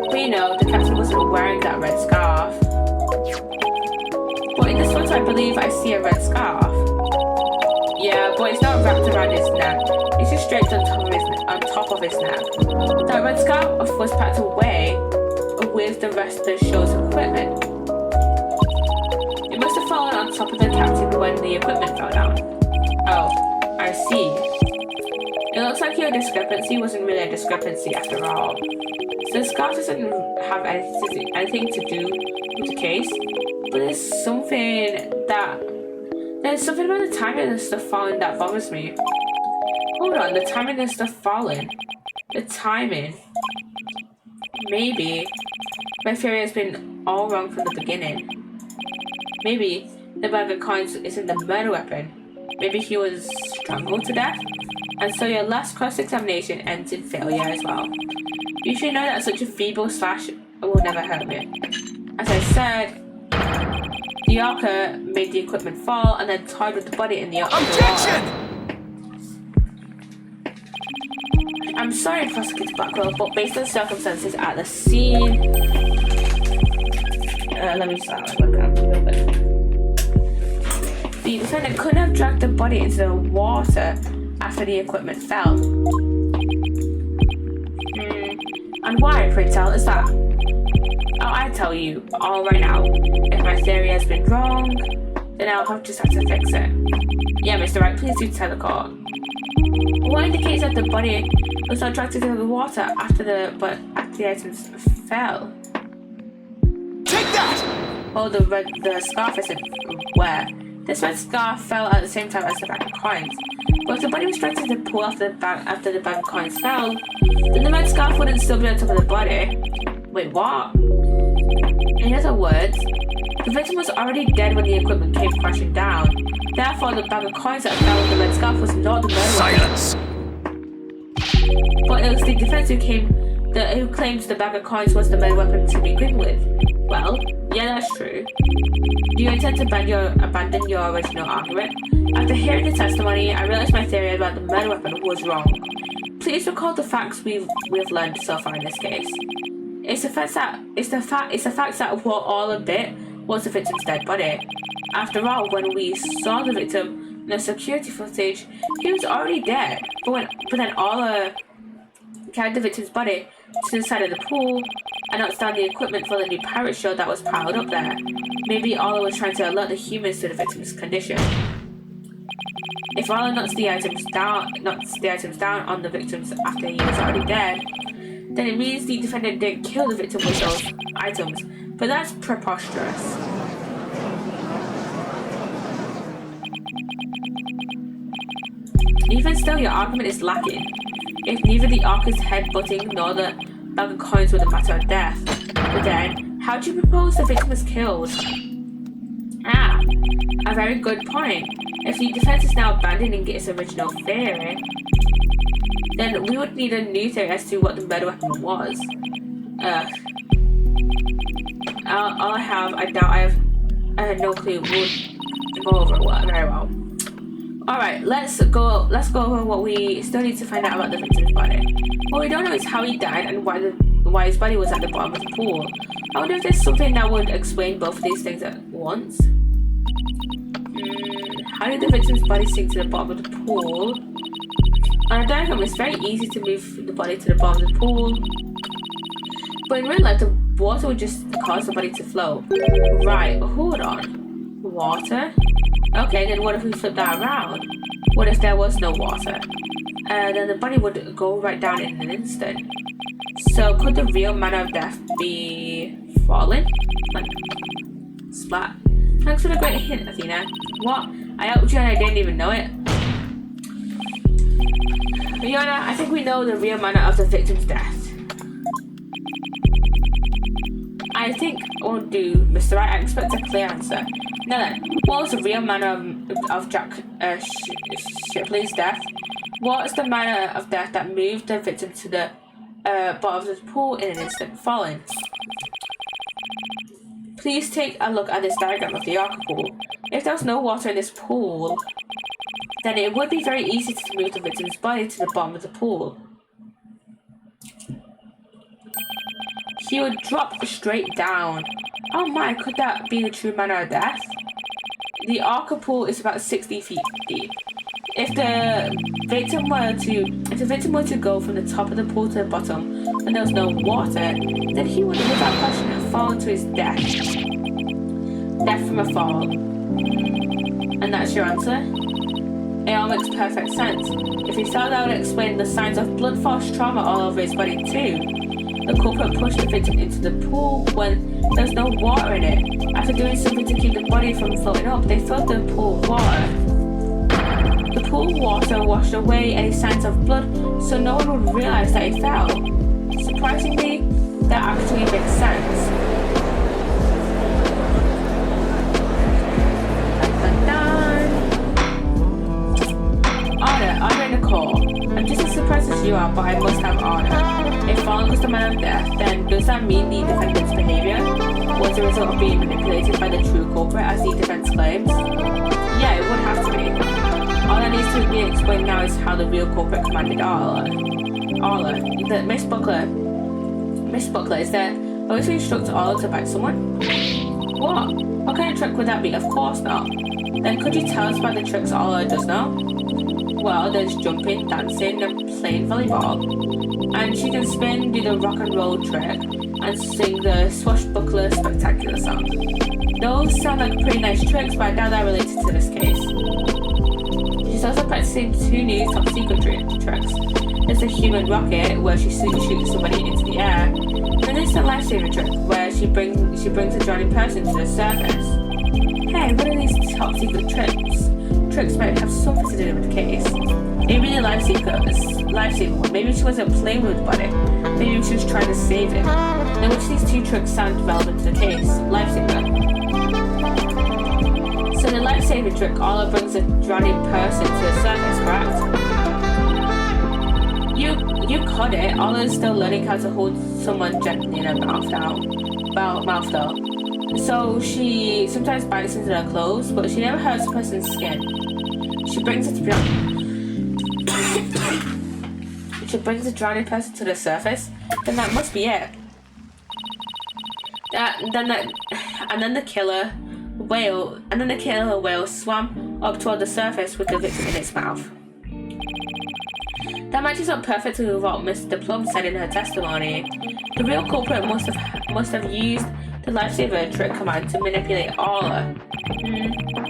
But you know, the captain wasn't wearing that red scarf. But in this photo, I believe I see a red scarf. Yeah, but it's not wrapped around his neck. It's just draped on top of his neck. That red scarf was packed away with the rest of the show's equipment. It must have fallen on top of the captain when the equipment fell down. Oh, I see. It looks like your discrepancy wasn't really a discrepancy after all. So the scarf doesn't have anything to do with the case, but there's something about the timing of the stuff falling that bothers me. Hold on, the timing of the stuff falling. The timing. Maybe my theory has been all wrong from the beginning. Maybe the bag of coins isn't the murder weapon. Maybe he was strangled to death. And so your last cross-examination ends in failure as well. You should know that such a feeble slash will never hurt me. As I said, the Orca made the equipment fall and then tied with the body in the Objection! I'm sorry, Prosecutor Blackwell, but based on circumstances at the scene... let me start my webcam a little bit. The defendant couldn't have dragged the body into the water after the equipment fell. And why, pray tell, is that? Oh, I tell you all right now. If my theory has been wrong, then I'll just have to fix it. Yeah, Mr. Right, please do tell the court. What indicates that the body was not attracted to the water after the items fell? Take that! Oh, the scarf isn't where. This red scarf fell at the same time as the bag of coins. But if the body was attracted to the pool after the bag of coins fell, then the red scarf wouldn't still be on top of the body. Wait, what? In other words, the victim was already dead when the equipment came crashing down. Therefore, the bag of coins that fell with the red scarf was not the murder weapon. Silence! But it was the defense who claimed the bag of coins was the murder weapon to begin with. Well, yeah, that's true. Do you intend to abandon your original argument? After hearing the testimony, I realized my theory about the murder weapon was wrong. Please recall the facts we've learned so far in this case. It's the facts that were all a bit was the victim's dead body. After all, when we saw the victim in the security footage, he was already dead. But then Orca carried the victim's body to the side of the pool and knocked down the equipment for the new pirate show that was piled up there. Maybe Orca was trying to alert the humans to the victim's condition. If Orca knocks the items down on the victims after he was already dead, then it means the defendant didn't kill the victim with those items. But that's preposterous. Even still, your argument is lacking. If neither the Orca's headbutting nor the bag of coins were the matter of death, but then, how do you propose the victim was killed? Ah, a very good point. If the defense is now abandoning its original theory, then we would need a new theory as to what the murder weapon was. All I have, I had no clue. We'll go over it very well. Alright, let's go over what we still need to find out about the victim's body. What we don't know is how he died and why his body was at the bottom of the pool. I wonder if there's something that would explain both of these things at once. How did the victim's body sink to the bottom of the pool? On a diagram, it's very easy to move the body to the bottom of the pool. But in real life, the water would just cause the body to float. Right, hold on. Water? Okay, then what if we flip that around? What if there was no water? Then the body would go right down in an instant. So could the real manner of death be falling? Like, splat. Thanks for the great hint, Athena. What? I helped you and I didn't even know it. Fiona, I think we know the real manner of the victim's death. I think, or do, Mr. Right, I expect a clear answer. Now then, what was the real manner of Jack Shipley's death? What is the manner of death that moved the victim to the bottom of the pool in an instant, falling? Please take a look at this diagram of the Orca pool. If there was no water in this pool, then it would be very easy to move the victim's body to the bottom of the pool. He would drop straight down. Oh my, could that be the true manner of death? The Orca pool is about 60 feet deep. If the victim were to go from the top of the pool to the bottom when there was no water, then he would without question have fallen to his death. Death from a fall. And that's your answer? It all makes perfect sense. If he fell, that would explain the signs of blunt force trauma all over his body too. The culprit pushed the victim into the pool when there was no water in it. After doing something to keep the body from floating up, they filled the pool with water. The pool water washed away any signs of blood, so no one would realize that he fell. Surprisingly, that actually makes sense. Honor in the court. I'm just as surprised as you are, but I must have honor. If falling was the manner of death, then does that mean the defendant's behavior was the result of being manipulated by the true culprit, as the defense claims? Yeah, it would have to be. All that needs to be explained now is how the real culprit commanded Orca. Miss Buckler, is there a way to instruct Orca to bite someone? What kind of trick would that be? Of course not. Then could you tell us about the tricks Orca does know? Well, there's jumping, dancing, and playing volleyball. And she can spin, do the rock and roll trick. and sing the swashbuckler spectacular song. Those sound like pretty nice tricks, but I doubt they're related to this case. She's also practicing 2 new top secret tricks. There's a human rocket where she shoots somebody into the air, and then there's the lifesaver trick where she brings a drowning person to the surface. Hey, what are these top secret tricks? Tricks might have something to do with the case. Maybe the lifesaver one. Maybe she wasn't playing with the body. Maybe she was trying to save it. Now, which of these 2 tricks sound relevant to the case? Lifesaver. So the lifesaver trick, Orca brings a drowning person to the surface, correct? You caught it. Orca's still learning how to hold someone gently in her mouth though. So she sometimes bites into their clothes, but she never hurts a person's skin. She brings a drowning person to the surface, then that must be it. And then the killer whale swam up toward the surface with the victim in its mouth. That matches up perfectly with what Mr. Plum said in her testimony. The real culprit must have used the lifesaver trick command to manipulate Orca.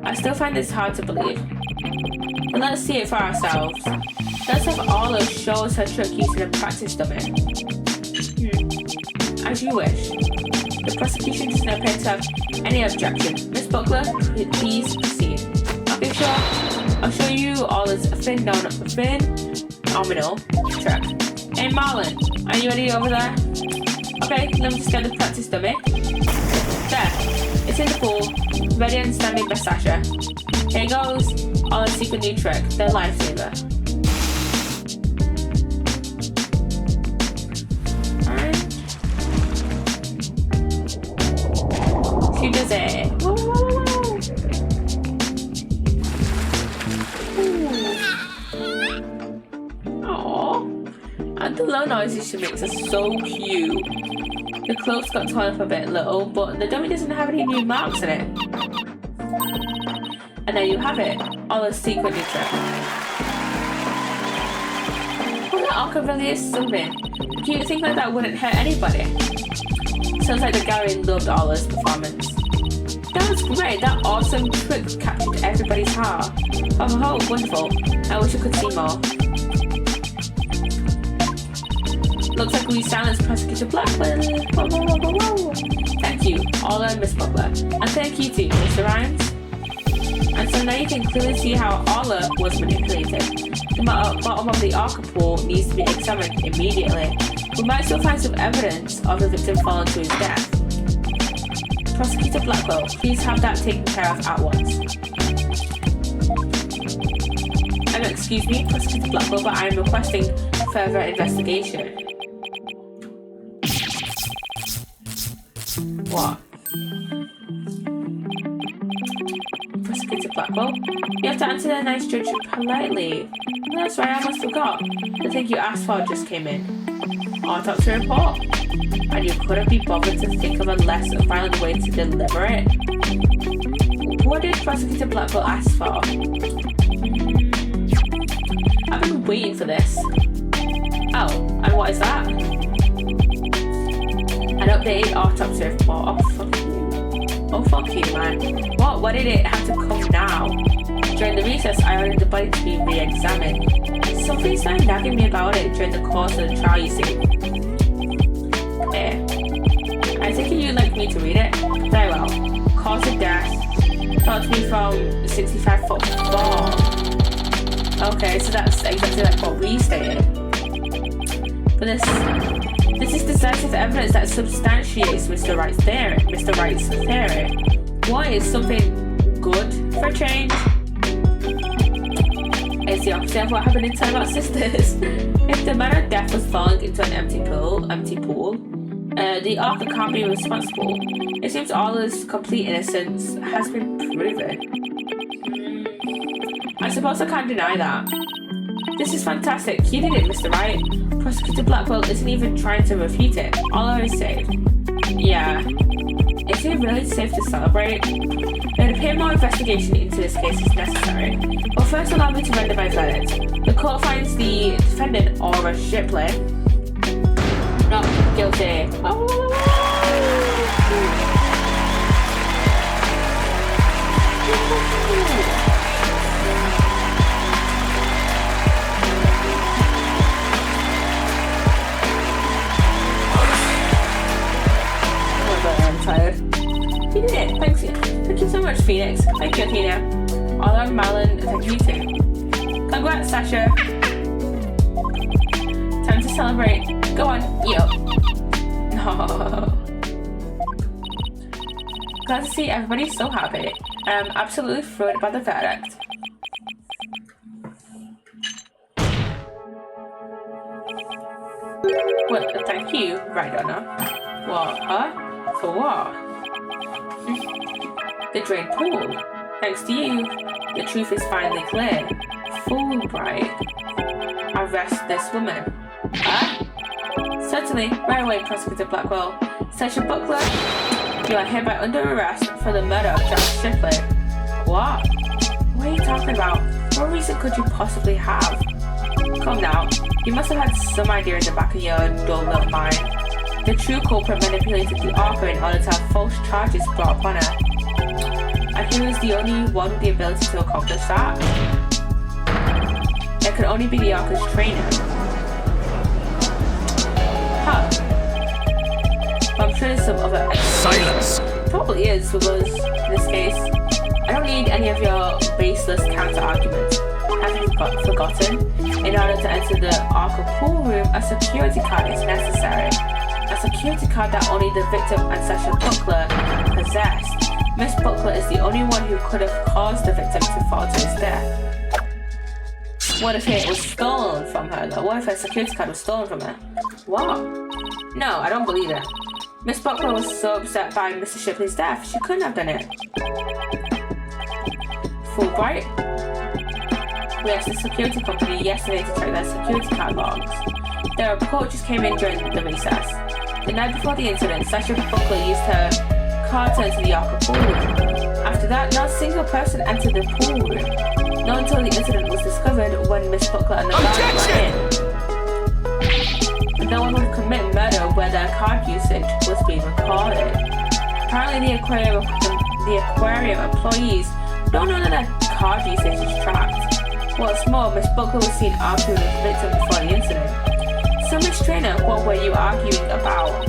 I still find this hard to believe. But let's see it for ourselves. Let's have Orca show us her trick using a practice dummy. As you wish. The prosecution doesn't appear to have any objection. Miss Buckler, please proceed. Okay, sure. I'll show you Orca's phenomenal trick. Hey Marlon, are you ready over there? Okay, let me just get the practice dummy. There, it's in the pool, ready and standing by Sasha. Here goes, Orca's secret new trick, the lifesaver. Alright. She does it. Whoa, whoa, whoa, whoa. Aww. And the low noises she makes are so cute. The clothes got torn up a bit little, but the dummy doesn't have any new marks in it. And there you have it, Orca's secret new trick. Well, that Orca really is something. You'd think like that wouldn't hurt anybody. Sounds like the gallery loved Orca's performance. That was great, that awesome trick captured everybody's heart. Oh, wonderful. I wish I could see more. Looks like we silenced Prosecutor Blackwell. Whoa, whoa, whoa, whoa, whoa. Thank you, Orca and Miss Buckler. And thank you too, Mr. Rhymes. And so now you can clearly see how Orca was manipulated. The bottom of the Orca pool needs to be examined immediately. We might still find some evidence of the victim falling to his death. Prosecutor Blackwell, please have that taken care of at once. Excuse me, Prosecutor Blackwell, but I am requesting further investigation. What? Prosecutor Blackwell? You have to answer the nice judge politely. That's right, I almost forgot. The thing you asked for just came in. Autopsy report. And you couldn't be bothered to think of a less violent way to deliver it? What did Prosecutor Blackwell ask for? I've been waiting for this. Oh, and what is that? An updated autopsy report. Oh, fuck you. Oh, fuck you, man. What? Why did it have to come now? During the recess, I ordered the body to be re-examined. Something started nagging me about it during the course of the trial, you see. I think you'd like me to read it? Very well. Cause of death. Thought to be from 65-foot fall. Okay, so that's exactly like what we stated. But this is decisive evidence that substantiates Mr. Wright's theory. What is something good for a change? It's the opposite of what happened in Time Out Sisters. If the manner of death was falling into an empty pool, the Orca can't be responsible. It seems Orca's complete innocence has been proven. I suppose I can't deny that. This is fantastic. You did it, Mr. Wright. Prosecutor Blackwell isn't even trying to refute it. Orca is safe. Yeah. Is it really safe to celebrate? It would appear more investigation into this case is necessary. But first allow me to render my verdict. The court finds the defendant, Orca Shipley, not Guilty. Oh. I'm tired. You did it. Thanks. Thank you so much, Phoenix. Thank you, Athena. Ola and Malin, thank you too. Congrats, Sasha. Time to celebrate. Go on, eat up. No. Glad to see everybody so happy. I'm absolutely thrilled by the verdict. Well, thank you, right, Donna. What? Huh? For what? The drain pool. Thanks to you, the truth is finally clear. Fulbright. Arrest this woman. Huh? Certainly. Right away, Prosecutor Blackwell. Session Buckler, you are hereby under arrest for the murder of Jack Shipley. What? What are you talking about? What reason could you possibly have? Come now. You must have had some idea in the back of your dull little mind. The true culprit manipulated the Orca in order to have false charges brought upon her. And he was the only one with the ability to accomplish that. It could only be the Orca's trainer. Huh. But I'm sure there's some other... Silence! Probably is, because in this case, I don't need any of your baseless counter-arguments. Have you forgotten? In order to enter the Orca pool room, a security card is necessary. A security card that only the victim and Sasha Buckler possessed. Miss Buckler is the only one who could have caused the victim to fall to his death. What if it was stolen from her though? What if her security card was stolen from her? What? No, I don't believe it. Miss Buckler was so upset by Mr. Shipley's death, she couldn't have done it. Fulbright? We asked the security company yesterday to check their security card logs. Their report just came in during the recess. The night before the incident, Sasha Buckler used her car to enter the Orca pool room. After that, not a single person entered the pool room. Not until the incident was discovered when Miss Buckler and the guard were in. No one would commit murder where their card usage was being recorded. Apparently the aquarium employees don't know that their card usage is tracked. What's more, Miss Buckler was seen arguing with the victim before the incident. So, Miss Trainer, what were you arguing about?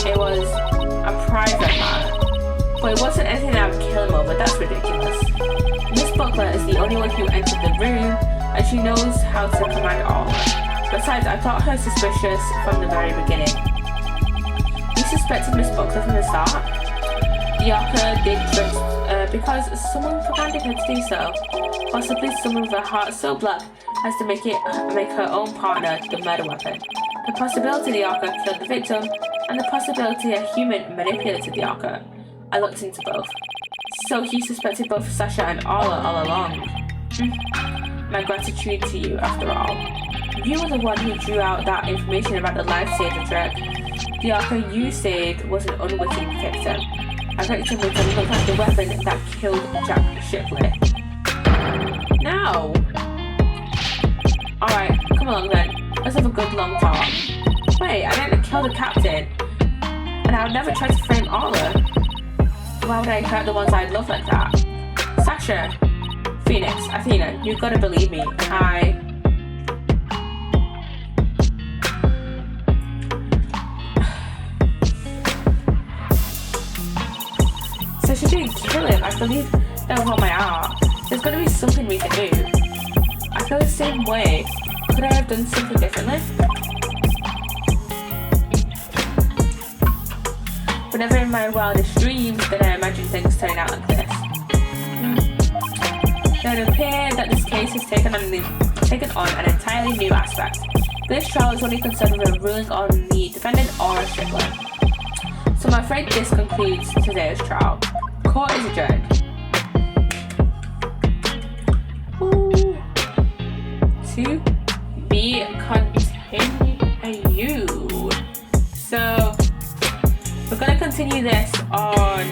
It was a private matter. But it wasn't anything that would kill him over, that's ridiculous. Miss Buckler is the only one who entered the room, and she knows how to command all. Besides, I thought her suspicious from the very beginning. You suspected Miss Buckler from the start? The Orca did tricks because someone commanded her to do so. Possibly someone with a heart so black as to make her own partner the murder weapon. The possibility the Orca killed the victim, and the possibility a human manipulated the Orca. I looked into both. So he suspected both Sasha and Orla all along. My gratitude to you, after all. You were the one who drew out that information about the lifesaver trick. The Orca you saved was an unwitting victim. A victim which looked like the weapon that killed Jack Shipley. No! Alright, come along then. Let's have a good long talk. Wait, I didn't kill the captain. And I would never try to frame Orla. Why would I hurt the ones I love like that? Sasha, Phoenix, Athena, you've got to believe me. Sasha didn't kill him. I believe that with all my heart. There's got to be something we can do. I feel the same way. Could I have done something differently? Whenever in my wildest dreams, then I imagine things turning out like this. It would appear that this case has taken on an entirely new aspect. This trial is only concerned with a ruling on the defendant or a Strickland. So I'm afraid this concludes today's trial. Court is adjourned. To be continued. So we're gonna continue this on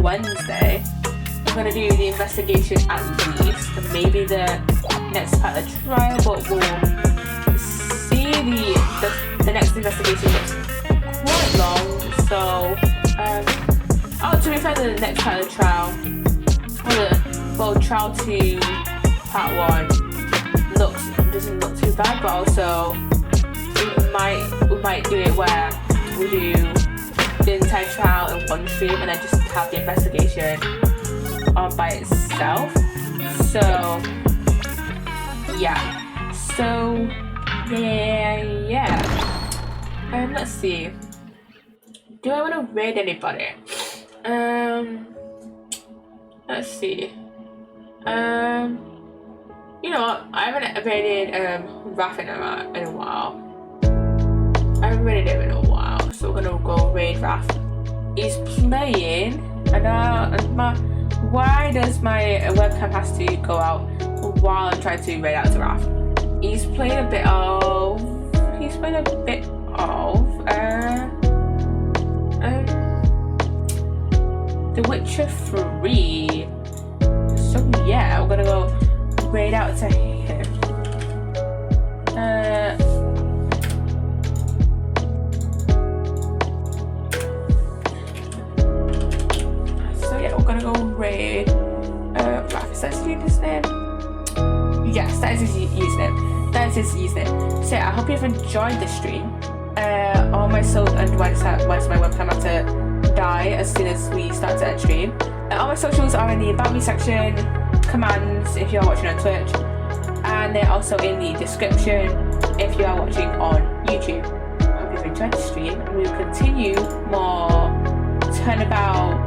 Wednesday. we're gonna do the investigation at least, and maybe the next part of the trial, but we'll see the next investigation is quite long, so to be fair, the next part of the trial, trial 2 part 1 doesn't look too bad, but also we might do it where we do the entire trial in one stream and then just have the investigation on by itself. So yeah. Let's see. Do I want to raid anybody? Let's see. You know what? I haven't raided Raph in a while. I haven't raided him in a while, so we're gonna go raid Raph. He's playing, why does my webcam has to go out while I'm trying to raid out to Raph? He's playing a bit of The Witcher 3. So yeah, we're gonna go raid out to him. So yeah, we're gonna go raid Raph. Is that his name? Yes, that is his username. So yeah, I hope you've enjoyed this stream. All my and why does my webcam have to die as soon as we start to end stream? All my socials are in the about me section, commands if you're watching on Twitch, and they're also in the description if you are watching on YouTube. I hope you've enjoyed the stream, and we will continue more turnabout